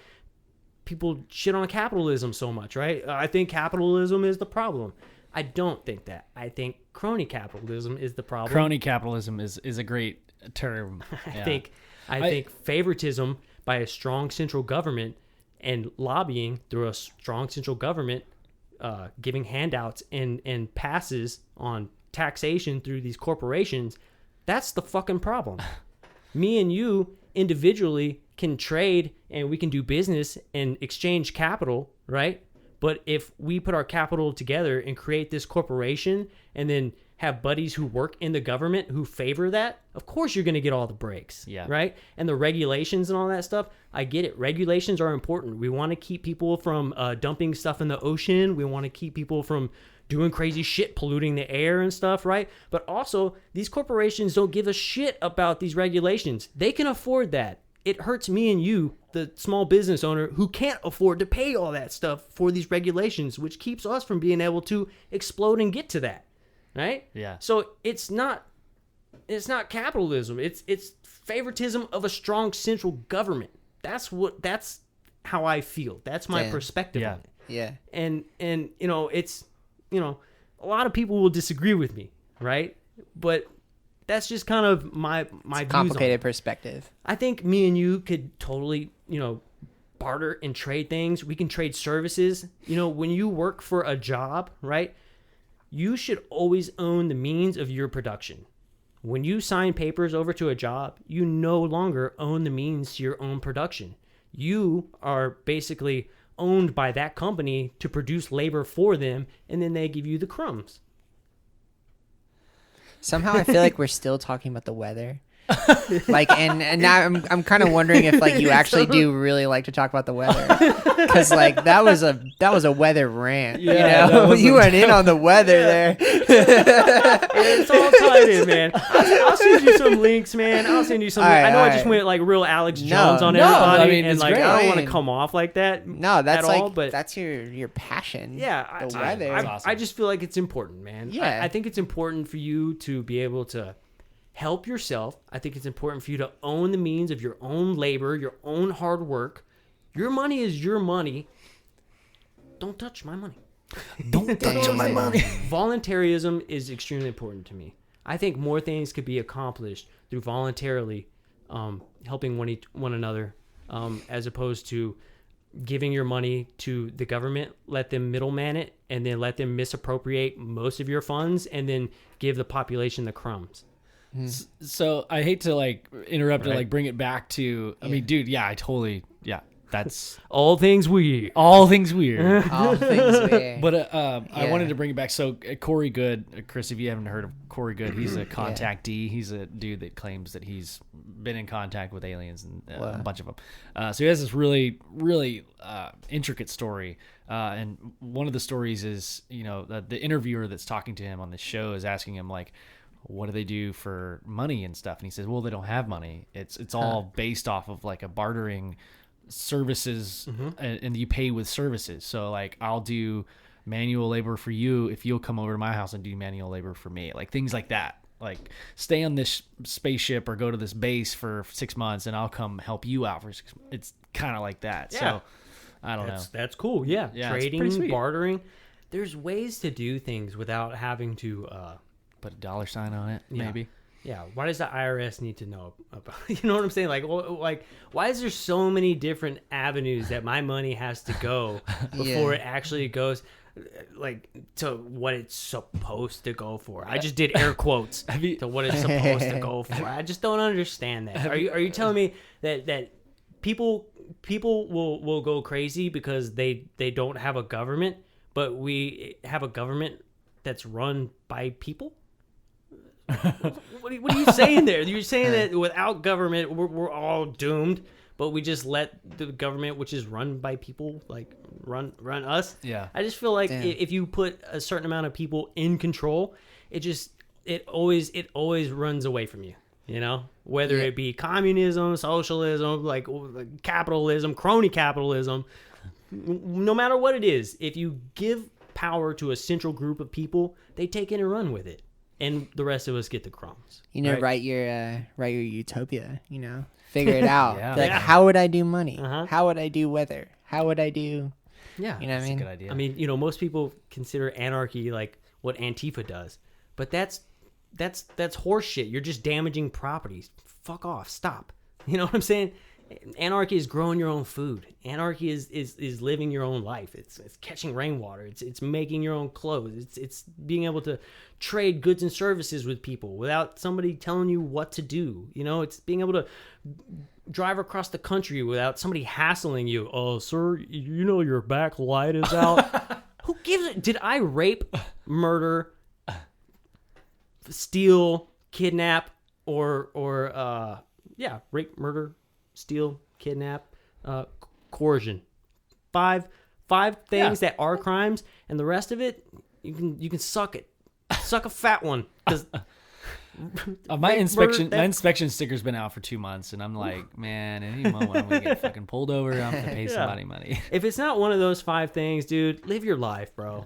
people shit on capitalism so much, right? I think capitalism is the problem. I don't think that. I think crony capitalism is the problem. Crony capitalism is a great term. Yeah. I think favoritism by a strong central government and lobbying through a strong central government, giving handouts and passes on taxation through these corporations, that's the fucking problem. Me and you individually can trade and we can do business and exchange capital, right? But if we put our capital together and create this corporation and then have buddies who work in the government who favor that, of course you're going to get all the breaks, right? And the regulations and all that stuff, I get it. Regulations are important. We want to keep people from dumping stuff in the ocean. We want to keep people from doing crazy shit, polluting the air and stuff, right? But also, these corporations don't give a shit about these regulations. They can afford that. It hurts me and you, the small business owner, who can't afford to pay all that stuff for these regulations, which keeps us from being able to explode and get to that. Right? Yeah. So it's not capitalism. It's favoritism of a strong central government. That's how I feel. That's my perspective on it. Yeah. And it's a lot of people will disagree with me, right? But that's just kind of my views complicated on it. Perspective. I think me and you could totally, barter and trade things. We can trade services. When you work for a job, right? You should always own the means of your production. When you sign papers over to a job, you no longer own the means to your own production. You are basically owned by that company to produce labor for them, and then they give you the crumbs. Somehow I feel like we're still talking about the weather. Like, and now I'm kind of wondering if like you actually do really like to talk about the weather, because like that was a weather rant. Yeah, you went in on the weather there. It's all tied in, man. I'll send you some links, man. I'll send you some. All right, I know all I just right. went like real Alex Jones on no, everybody, I mean, and it's like great. I don't want to come off like that. No, that's at like all, but that's your passion. yeah, the weather. I just feel like it's important, man. Yeah. I think it's important for you to be able to help yourself. I think it's important for you to own the means of your own labor, your own hard work. Your money is your money. Don't touch my money. Don't touch my money. Voluntarism is extremely important to me. I think more things could be accomplished through voluntarily helping one another, as opposed to giving your money to the government, let them middleman it, and then let them misappropriate most of your funds, and then give the population the crumbs. So I hate to like interrupt and Right. like bring it back to. I mean, dude, yeah, that's All things we. all things weird. All things weird. But I Yeah. wanted to bring it back. So Corey Good, Chris, if you haven't heard of Corey Good, he's a contactee. He's a dude that claims that he's been in contact with aliens and a bunch of them. So he has this really, really intricate story. And one of the stories is, the interviewer that's talking to him on this show is asking him like, what do they do for money and stuff? And he says, well, they don't have money. It's all based off of like a bartering services, and you pay with services. So like I'll do manual labor for you if you'll come over to my house and do manual labor for me, like things like that. Like stay on this spaceship or go to this base for 6 months and I'll come help you out for 6 months. It's kind of like that. Yeah. So I don't know. That's cool. Yeah, Yeah, it's pretty trading, sweet. bartering. There's ways to do things without having to. Put a dollar sign on it, maybe. Yeah, why does the IRS need to know about? You know what I'm saying? Like, why is there so many different avenues that my money has to go before it actually goes, like, to what it's supposed to go for? I just did air quotes to what it's supposed to go for. I just don't understand that. Are you telling me that people will go crazy because they don't have a government, but we have a government that's run by people? What are you saying there? You're saying that without government, we're all doomed, but we just let the government, which is run by people, like run us. Yeah. I just feel like Damn. if you put a certain amount of people in control, it always runs away from you. You know, whether it be communism, socialism, like capitalism, crony capitalism, no matter what it is, if you give power to a central group of people, they take it and run with it. And the rest of us get the crumbs. right? Write your utopia. Figure it out. Yeah. Like, Yeah. how would I do money? Uh-huh. How would I do weather? How would I do? Yeah. You know what I That's a mean? good idea. I mean, most people consider anarchy like what Antifa does, but that's horse shit. You're just damaging properties. Fuck off. Stop. You know what I'm saying? Anarchy is growing your own food. Anarchy is living your own life. It's catching rainwater. It's making your own clothes. It's being able to trade goods and services with people without somebody telling you what to do. It's being able to drive across the country without somebody hassling you. Oh, sir, your back light is out. Who gives it? Did I rape, murder, steal, kidnap, or rape, murder, steal, kidnap, coercion? Five things that are crimes, and the rest of it, you can suck it. Suck a fat one. 'Cause my rape, inspection murder, sticker's been out for 2 months, and I'm like, man, any moment I'm gonna get fucking pulled over, I'm gonna pay somebody money. if it's not one of those 5 things, dude, live your life, bro.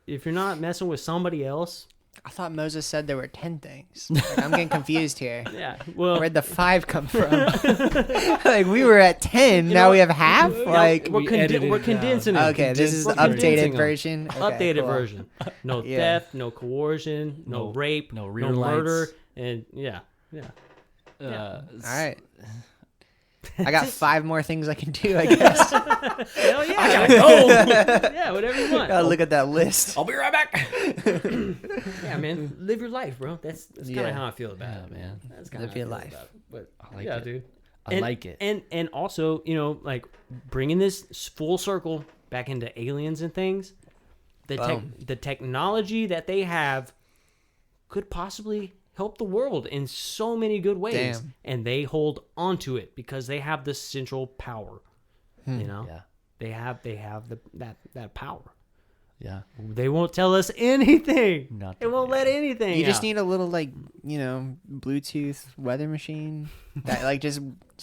If you're not messing with somebody else, I thought Moses said there were 10 things. Like, I'm getting confused here. yeah. Well, Where'd the 5 come from? Like, we were at 10. Now know, we have half? Like, we're edited it condensing it. okay, this is the We're condensing updated them. version. Okay, Updated cool. version. No Yeah. theft, no coercion, no rape, no no rear murder, lights. and yeah. All right. I got 5 more things I can do, I guess. Hell yeah. I gotta go. Yeah, whatever you want. Gotta look at that list. I'll be right back. Yeah, man. Live your life, bro. That's kind of Yeah. how I feel about Yeah, it, man. That's kind of Live your life. But I like yeah, it. dude. I like it. And also, you know, like bringing this full circle back into aliens and things. The technology that they have could possibly help the world in so many good ways. Damn. And they hold onto it because they have the central power. You know? Yeah. They have that power. Yeah. They won't tell us anything. Nothing, They won't let anything. You just out. need a little, like, you know, Bluetooth weather machine that, like, just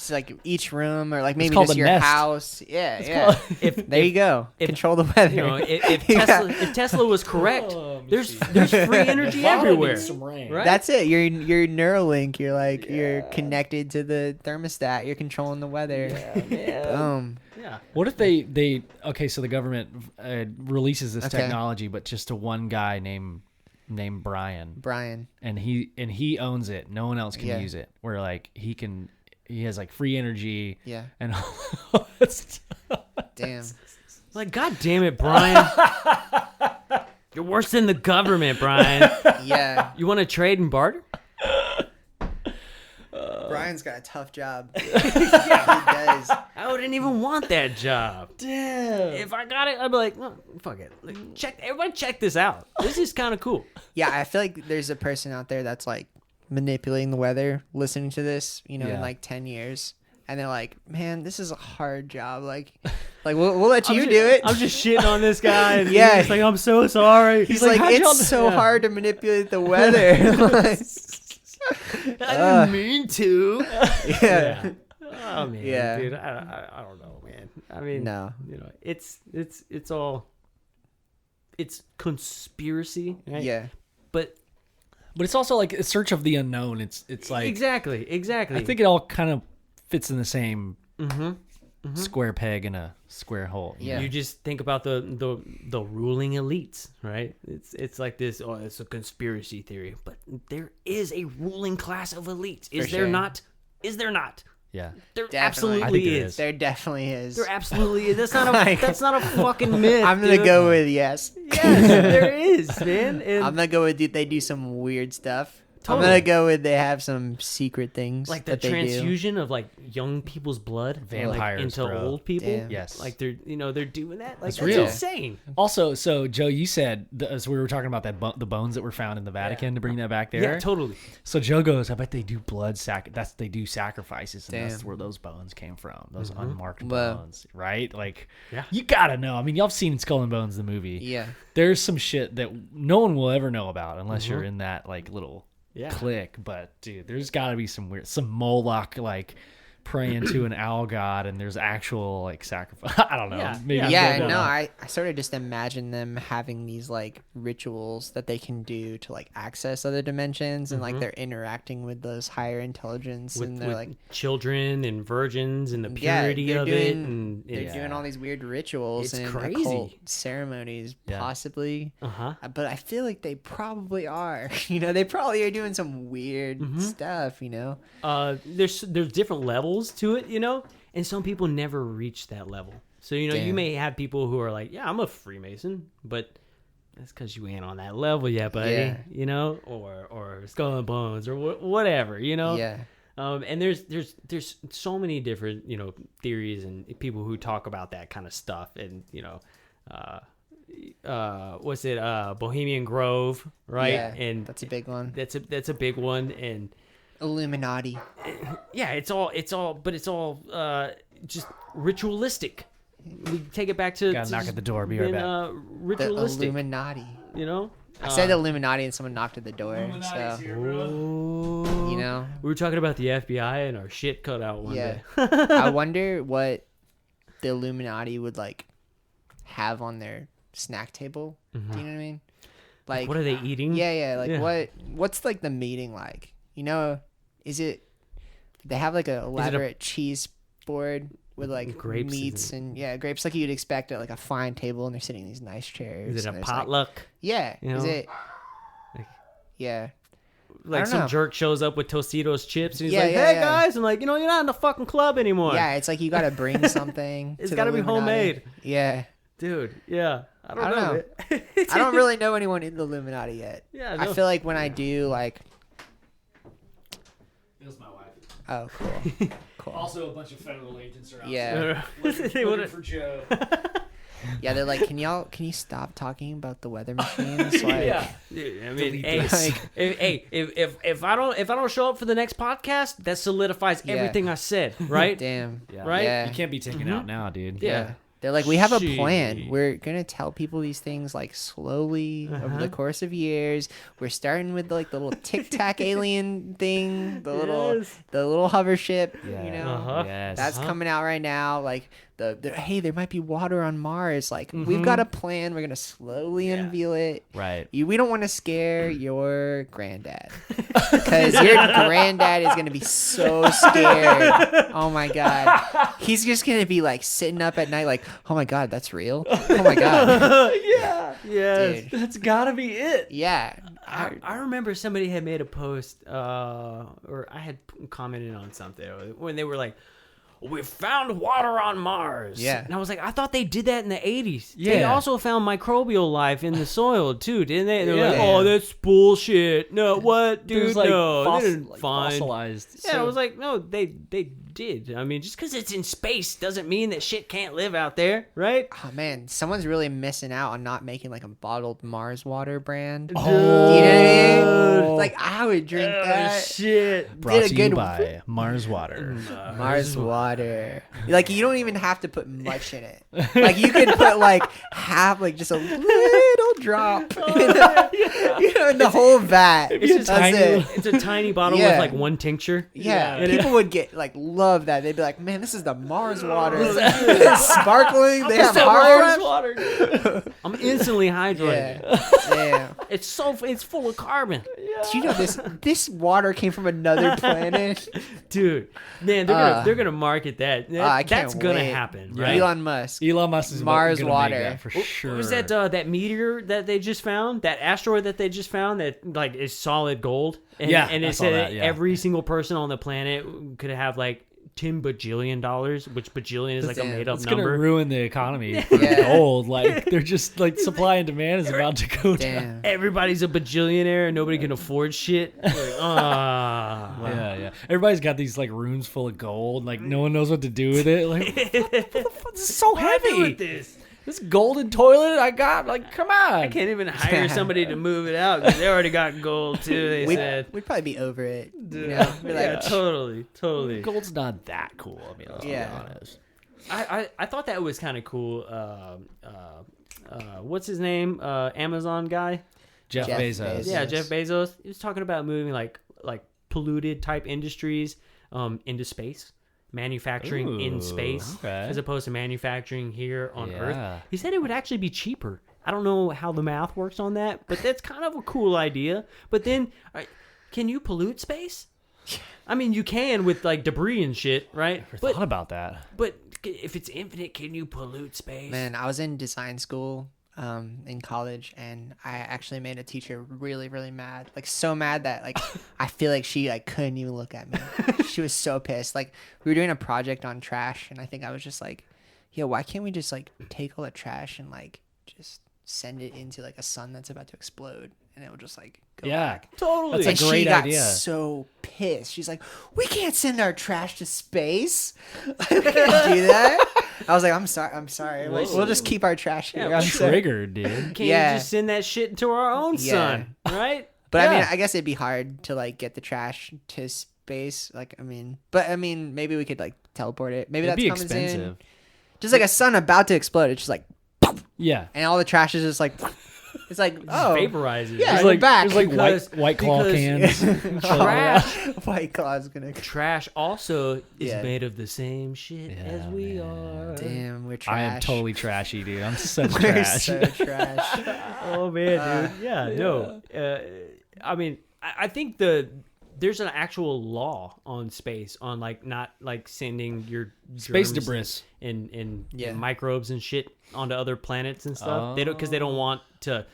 like each room or like maybe called just a your Nest. house. Yeah. There you go. if- Control the weather. You know, if Yeah. Tesla was correct, Oh, there's free energy everywhere. Right? That's it. Your Neuralink. You're like you're connected to the thermostat. You're controlling the weather. Boom. Yeah. What if they okay? So the government releases this Okay. technology, but just to one guy named Brian, Brian. and he owns it. No one else can Yeah. use it. Where like he has like free energy. Yeah. And all that stuff. Damn. Like, God damn it, Brian. You're worse than the government, Brian. Yeah. You want to trade and barter? Brian's got a tough job. Yeah, he does. I wouldn't even want that job. Damn. If I got it, I'd be like, well, fuck it. Like, everybody check this out. This is kind of cool. Yeah, I feel like there's a person out there that's like manipulating the weather, listening to this, you know, in Yeah. like 10 years. And they're like, man, this is a hard job. Like we'll let you do it. I'm just shitting on this guy. And Yeah. he's like, I'm so sorry. He's like, "How'd y'all it's do-" so Yeah. hard to manipulate the weather. Like, I didn't mean to. yeah. Oh man, Yeah. dude, I don't know, man. I mean, No. you know, it's all conspiracy, right? Yeah. But But it's also like a search of the unknown. It's like exactly. I think it all kind of fits in the same Mm-hmm. square peg in a square hole. Yeah. You just think about the ruling elites, right? It's like this. Oh, it's a conspiracy theory, but there is a ruling class of elites. Is For there sure. not? Is there not? Yeah. There Definitely. absolutely I think there is. is. There definitely is. There absolutely is. That's not a Like- that's not a fucking myth. I'm gonna dude. go with yes. Yes, there is, man. And I'm gonna go with they do some weird stuff. Totally. I'm gonna go with they have some secret things like the that they do. transfusion of like young people's blood, Vampires, like, into bro. old people. Damn. Yes. like they're doing that. Like It's that's real. insane. Also, so Joe, you said as we were talking about that the bones that were found in the Vatican to bring that back there. Yeah, totally. So Joe goes, I bet they do they do sacrifices, and that's Damn. where those bones came from. Those unmarked Well- bones, right? Like, Yeah. you gotta know. I mean, y'all have seen Skull and Bones, the movie. Yeah. There's some shit that no one will ever know about unless you're in that like little Yeah. clique. But dude, there's gotta be some Moloch like praying to an owl god, and there's actual like sacrifice. I don't know. Yeah. Maybe Yeah. Yeah, don't no, know. I sort of just imagine them having these like rituals that they can do to like access other dimensions and like they're interacting with those higher intelligence With, and they're with like children and virgins and the yeah, purity they're of doing, it, and they're it's, doing all these weird rituals It's and crazy. occult ceremonies Yeah. possibly. uh-huh. But I feel like they probably are. You know, they probably are doing some weird stuff, you know. There's different levels to it, you know, and some people never reach that level. So you know, you Damn. may have people who are like, yeah, I'm a Freemason, but that's because you ain't on that level yet, buddy. Yeah. You know, or Skull and Bones or whatever, you know. Yeah. And there's so many different, you know, theories and people who talk about that kind of stuff, and you know, what's it, Bohemian Grove, right? Yeah, And that's a big one. that's a big one, and Illuminati. yeah, it's all just ritualistic. We take it back to Gotta knock at the door, be right being, back. The ritualistic, Illuminati. you know. I said Illuminati and someone knocked at the door. So, you know, we were talking about the FBI and our shit cut out one yeah. day. I wonder what the Illuminati would like have on their snack table. Do you know what I mean? Like, What are they eating? yeah. Like, Yeah. what's like the meeting like? You know, is it? They have like a elaborate cheese board with like Grapes, meats isn't and grapes like you'd expect at like a fine table, and they're sitting in these nice chairs. Is it and a there's, like- potluck? yeah. You Is know? it? Like- Yeah. don't some know. jerk shows up with Tostitos chips and he's Yeah, like, yeah, "Hey yeah. guys," and like, you're not in the fucking club anymore. Yeah, it's like you got to bring something. It's to gotta the be Illuminati. homemade. Yeah. Dude. Yeah. I don't I don't know. know. man. I don't really know anyone in the Illuminati yet. Yeah, I no. feel like when I do, like, It was my wife. oh, cool. Also, a bunch of federal agents are out Yeah. They wouldn't- for Joe. Yeah, they're like, can you stop talking about the weather machines? Like, Yeah. Dude, I mean, Delete hey, this. if I don't show up for the next podcast, that solidifies Yeah. everything I said, right? Damn. Yeah. Right? Yeah. You can't be taken out now, dude. Yeah. They're like, we have a plan. Shit. We're gonna tell people these things like slowly over the course of years. We're starting with like the little tic tac alien thing, the Yes. little hover ship. Yeah. You know, Uh-huh. Yes. that's coming out right now. Like hey, there might be water on Mars. Like we've got a plan. We're gonna slowly unveil it. right. We don't want to scare your granddad because your granddad is gonna be so scared. Oh my god, he's just gonna be like sitting up at night, like, oh my god, that's real. Oh my god, Yeah. Yes. dude. That's gotta be it. Yeah, I remember somebody had made a post, or I had commented on something when they were like, "We found water on Mars." Yeah. And I was like, I thought they did that in the 80s. They Yeah. also found microbial life in the soil too, didn't they? They were like, Yeah. "Oh, that's bullshit." No, what, dude? There's like, no, they didn't find. fossilized. Yeah, I was like, no, they did. I mean, just because it's in space doesn't mean that shit can't live out there, right? oh man, someone's really missing out on not making like a bottled Mars water brand. Oh. Do you know what I mean? Like I would drink that. Shit. Brought Did a to good- you by Mars Water. Mars water. Like you don't even have to put much in it. Like you could put like half, like just a little drop, in the whole vat. It's That's it. a tiny bottle Yeah. with like one tincture. Yeah, And people would get like love that. They'd be like, "Man, this is the Mars water. It's sparkling. They have hard water. I'm instantly hydrated. Yeah, damn. It's full of carbon, Do you know this water came from another planet? dude. Man, they're gonna market that. I can't That's gonna wait. happen, Yeah. right? Elon Musk. Elon Musk is Mars gonna water. make that for sure. What was that that meteor that they just found? That asteroid that they just found that like is solid gold. And, Yeah, and I it saw said that, yeah. every single person on the planet could have like $10 bajillion, which bajillion is like a Damn. made up It's number. gonna ruin the economy for Yeah. gold. Like they're just like supply and demand is about to go down. Damn. Everybody's a bajillionaire and nobody can afford shit. Like, Yeah, yeah. Everybody's got these like rooms full of gold. Like no one knows what to do with it. Like what the fuck? This is so What do I do heavy. with this? This golden toilet I got. Like come on. I can't even hire somebody to move it out because they already got gold too. They said. We'd probably be over it. You know? We're Yeah, like, totally. Gold's not that cool. I mean, let's Yeah. be honest. I thought that was kind of cool. What's his name? Amazon guy. Jeff Jeff Bezos. Bezos. Yeah, Jeff Bezos. He was talking about moving like polluted type industries into space, manufacturing in Ooh, space okay. as opposed to manufacturing here on Yeah. Earth. He said it would actually be cheaper. I don't know how the math works on that, but that's kind of a cool idea. But then, can you pollute space? I mean, you can with like debris and shit, right? Never thought about that. But if it's infinite, can you pollute space? man, I was in design school in college, and I actually made a teacher really, really mad. Like so mad that like I feel like she like couldn't even look at me. She was so pissed. Like we were doing a project on trash, and I think I was just like, "Yo, why can't we just like take all the trash and like just send it into like a sun that's about to explode, and it will just like go Yeah. back." Totally. That's And a great she got idea. so pissed. She's like, "We can't send our trash to space. We can't do that." I was like, "I'm sorry. We'll just keep our trash here." Yeah, I'm sorry. Triggered, dude. Can't Yeah. you just send that shit into our own Yeah. sun, right? But I mean, Yeah. I guess it'd be hard to like get the trash to space. Like, I mean, maybe we could like teleport it. Maybe It'd that's be coming expensive. soon. Just like a sun about to explode. It's just like, Yeah. and all the trash is just like, it's like, oh, Vaporizes. Yeah, There's you're like, back. there's like Because- white claw because- cans. Trash. White Claw's gonna. Trash also is Yeah. made of the same shit as we man. are. Damn, we're trash. I am totally trashy, dude. I'm such We're trash. so trash. Oh man, dude. Yeah, no. I mean, I think there's an actual law on space on like not like sending your Space germs debris. and Yeah. microbes and shit onto other planets and stuff. They don't want to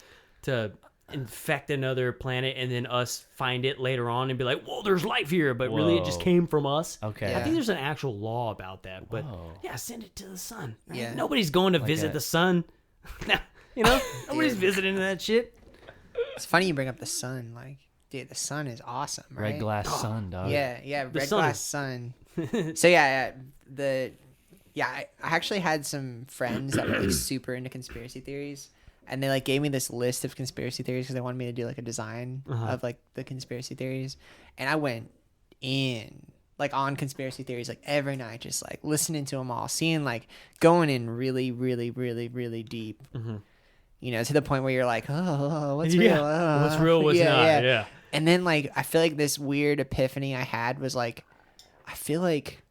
infect another planet and then us find it later on and be like, whoa, there's life here, but really it just Whoa. came from us. Okay. I Yeah. think there's an actual law about that, but Whoa. yeah, send it to the sun. Right? Yeah. Nobody's going to visit a- the sun. You know, nobody's visiting that shit. It's funny you bring up the sun. Like, dude, the sun is awesome, right? Red glass sun, dog. Yeah, red sun glass is- sun. So I actually had some friends that were like super into conspiracy theories, and they like gave me this list of conspiracy theories because they wanted me to do like a design of like the conspiracy theories, and I went in like on conspiracy theories like every night, just like listening to them all, seeing like going in really, really, really, really deep. You know, to the point where you're like, oh, what's real? What's real, what's not. Yeah. And then like I feel like this weird epiphany I had was like, I feel like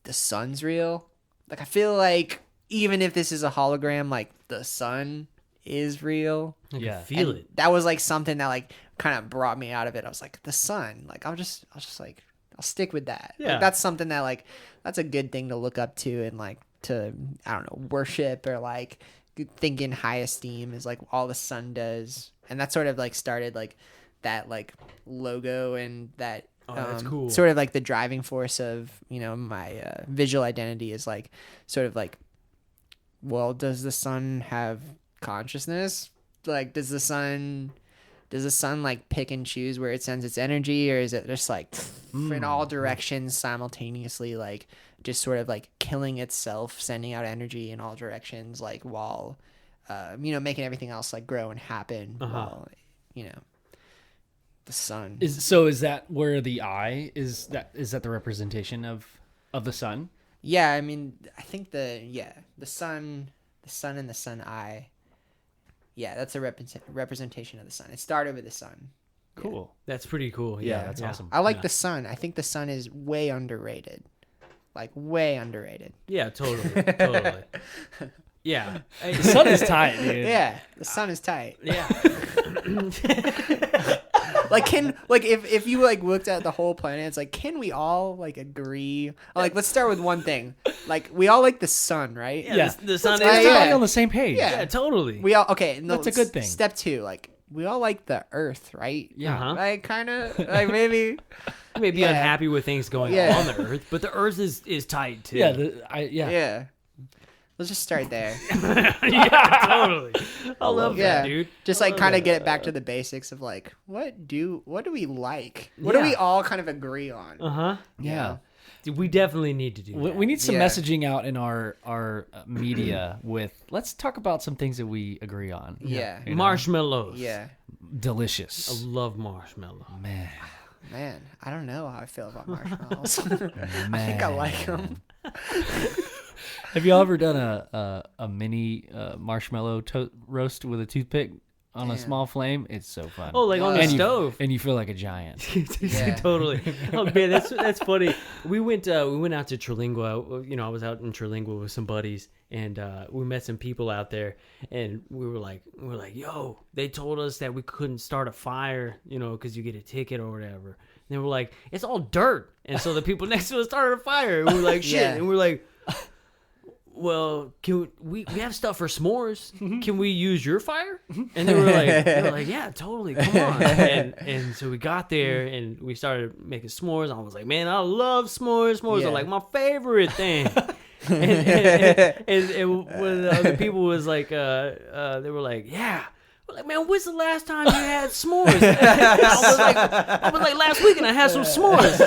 the sun's real. Like I feel like even if this is a hologram, like the sun is real. I can Yeah. feel And it. that was like something that like kind of brought me out of it. I was like, the sun. Like I'll just like I'll stick with that. Yeah. Like, that's something that like that's a good thing to look up to and like to I don't know, worship or like think in high esteem is like all the sun does. And that sort of like started like that like logo and that that's cool. sort of like the driving force of, you know, my visual identity is like sort of like, well, does the sun have consciousness? Like, does the sun like pick and choose where it sends its energy, or is it just like in all directions simultaneously, like just sort of like killing itself, sending out energy in all directions, like while, you know, making everything else like grow and happen while, you know, the sun. Is that where the eye is? Is that the representation of the sun? Yeah, I mean, I think the sun and the sun eye. Yeah, that's a representation of the sun. It started with the sun. Cool. That's pretty cool. Yeah, that's awesome. I like the sun. I think the sun is way underrated. Like way underrated. Yeah, totally. Yeah. The sun is tight, dude. Yeah, the sun is tight. Yeah. Like if you like looked at the whole planet, it's like, can we all like agree? Like, let's start with one thing. Like, we all like the sun, right? Yeah. The sun Let's is. yeah. Everybody on the same page. Yeah. Yeah, totally. We all okay. No, That's a good thing. Step 2, like we all like the Earth, right? Yeah. Uh-huh. Like kind of like maybe. You may be Yeah. unhappy with things going Yeah. on the Earth, but the Earth is tight too. Yeah. Yeah. Let's just start there. Yeah, totally. I love Yeah, that, dude. Just like kind of get it back to the basics of like what do we like? What do Yeah. we all kind of agree on? Uh-huh. Yeah. Dude, we definitely need to do that. We need some Yeah. messaging out in our media with let's talk about some things that we agree on. Yeah. You know? Marshmallows. Yeah. I Delicious. love marshmallows. Man. Man, I don't know how I feel about marshmallows. I think I like them. Have y'all ever done a mini marshmallow roast with a toothpick on a Damn. small flame? It's so fun. Oh, like on the and stove. and you feel like a giant. Yeah. Totally. Oh man, that's funny. We went out to Terlingua. You know, I was out in Terlingua with some buddies, and we met some people out there, and we were like, yo, they told us that we couldn't start a fire, you know, because you get a ticket or whatever. And they were like, it's all dirt, and so the people next to us started a fire. And we were like, shit, Yeah. and we were like, well, can we have stuff for s'mores? Can we use your fire? And they were like, yeah, totally, come on. And so we got there and we started making s'mores. I was like, man, I love s'mores. S'mores Yeah. are like my favorite thing. and when the other people was like, they were like, yeah. We're like, man, when's the last time you had s'mores? I was like last week, and I had some s'mores.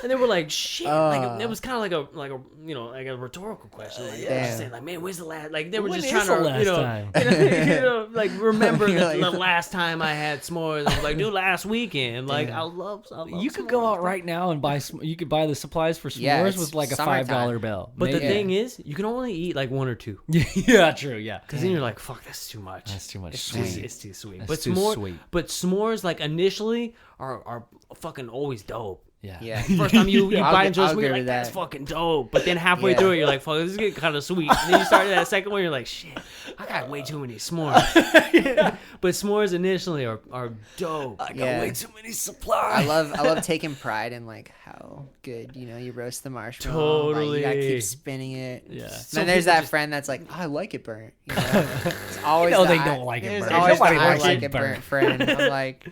And they were like, shit. Like it was kind of like a you know, like a rhetorical question. Like, yeah, just saying, like, man, when's the last? Like they were When just is trying the to, last you know, time? you know, like remember You're the like- last time I had s'mores. I was like, dude, last weekend. Like I love You could go out right now and buy. You could buy the supplies for s'mores Yeah, it's with like a summertime. $5 bill. But the Yeah. thing is, you can only eat like one or two. yeah, true. Yeah, Because then you're like, fuck, that's too much. that's too much It's sweet. too, it's too sweet. That's But too s'more, sweet. But s'mores, like initially, are fucking always dope. Yeah. Yeah. First time you I'll bite g- into a I'll smoke, you're agree like, with that's that. fucking dope. But then halfway Yeah. through it, you're like, fuck, this is getting kind of sweet. And then you started that second one, you're like, shit, I got way too many s'mores. But s'mores initially are dope. I got Yeah. way too many supplies. I love taking pride in like how good, you roast the marshmallow. Like, you gotta Totally. keep spinning it. Yeah. And Some then there's people that just- friend that's like, oh, I like it burnt. It's always know the they I- don't like it there's burnt. always the Nobody I likes like it it burnt burnt. friend. I'm like,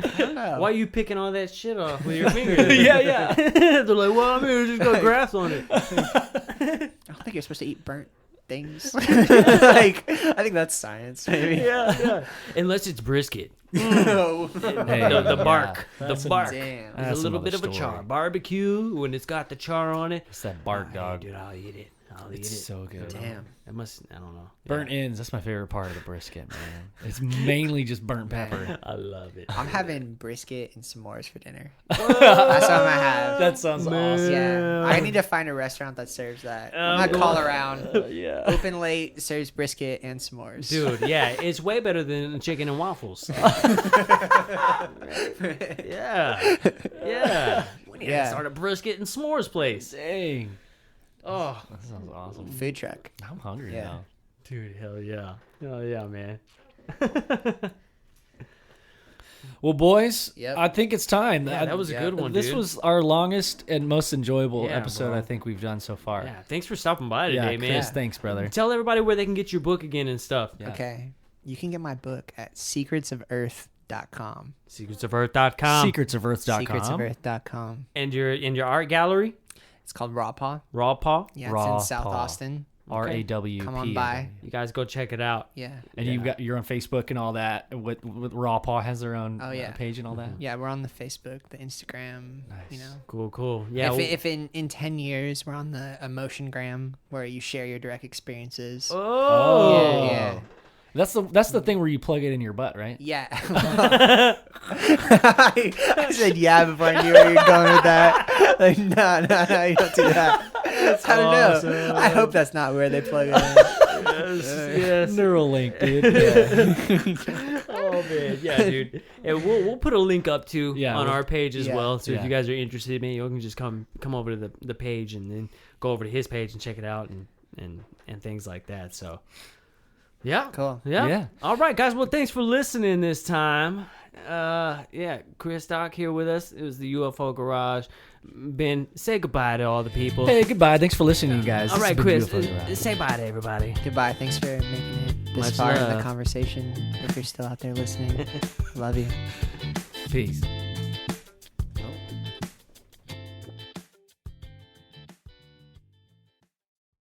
I don't know. Why are you picking all that shit off with your fingers? Yeah. They're like, well, I'm here, just got grass on it. I don't think you're supposed to eat burnt things. Like, I think that's science, maybe. Yeah. Unless it's brisket. No. The bark. That's The bark. Damn. There's That's a little another bit of a char. story. Barbecue, when it's got the char on it. It's that bark Oh, dog. Dude, I'll eat it. I'll eat It's it. so good. Damn. It must, I don't know. Burnt Yeah. ends. That's my favorite part of the brisket, man. It's mainly just burnt pepper. I love it. I'm having brisket and s'mores for dinner. That's what I'm gonna have. That sounds awesome. Yeah, I need to find a restaurant that serves that. I'm gonna call around. Yeah. Open late, serves brisket and s'mores. Dude, yeah, it's way better than chicken and waffles. Yeah. Yeah. We need to Yeah. start a brisket and s'mores place. Dang. Oh, That sounds awesome. Food truck. I'm hungry Yeah. now. dude, hell yeah. Oh, yeah, man. Well, boys, Yep. I think it's time. Yeah, that was a good one, This dude. was our longest and most enjoyable Yeah, episode bro. I think we've done so far. Yeah, thanks for stopping by Yeah, today, man. Chris, thanks, brother. Tell everybody where they can get your book again and stuff. Yeah. Okay. You can get my book at secretsoferarth.com. Secretsoferarth.com. Secretsoferarth.com. Secretsoferarth.com. And your art gallery, It's called Raw Paw. Raw Paw. Yeah, it's Raw in South Paw. Austin. RAW. Come on by. You guys go check it out. Yeah. And you're on Facebook and all that. With Raw Paw has their own Oh, yeah. page and all that. Yeah, we're on the Facebook, the Instagram, Nice. Cool. Yeah. If in 10 years we're on the Emotiongram where you share your direct experiences. Oh. Yeah. That's the thing where you plug it in your butt, right? Yeah. I said yeah before I knew where you were going with that. Like, no, you don't do that. I don't know. I hope that's not where they plug it in. Yes. Neuralink, dude. Oh man, yeah, dude. And we'll put a link up too on our page as Yeah. well. So if Yeah. you guys are interested, man, you can just come over to the page and then go over to his page and check it out and things like that. So yeah, Cool. Yeah. Yeah. All right, guys. Well, thanks for listening this time. Chris Doc here with us. It was the UFO Garage. Ben, say goodbye to all the people. Hey, goodbye. Thanks for listening, you guys. All This right, has been Chris, UFO Garage. say bye to everybody. Goodbye. Thanks for making it this Much far in love. the conversation. If you're still out there listening, love you. Peace.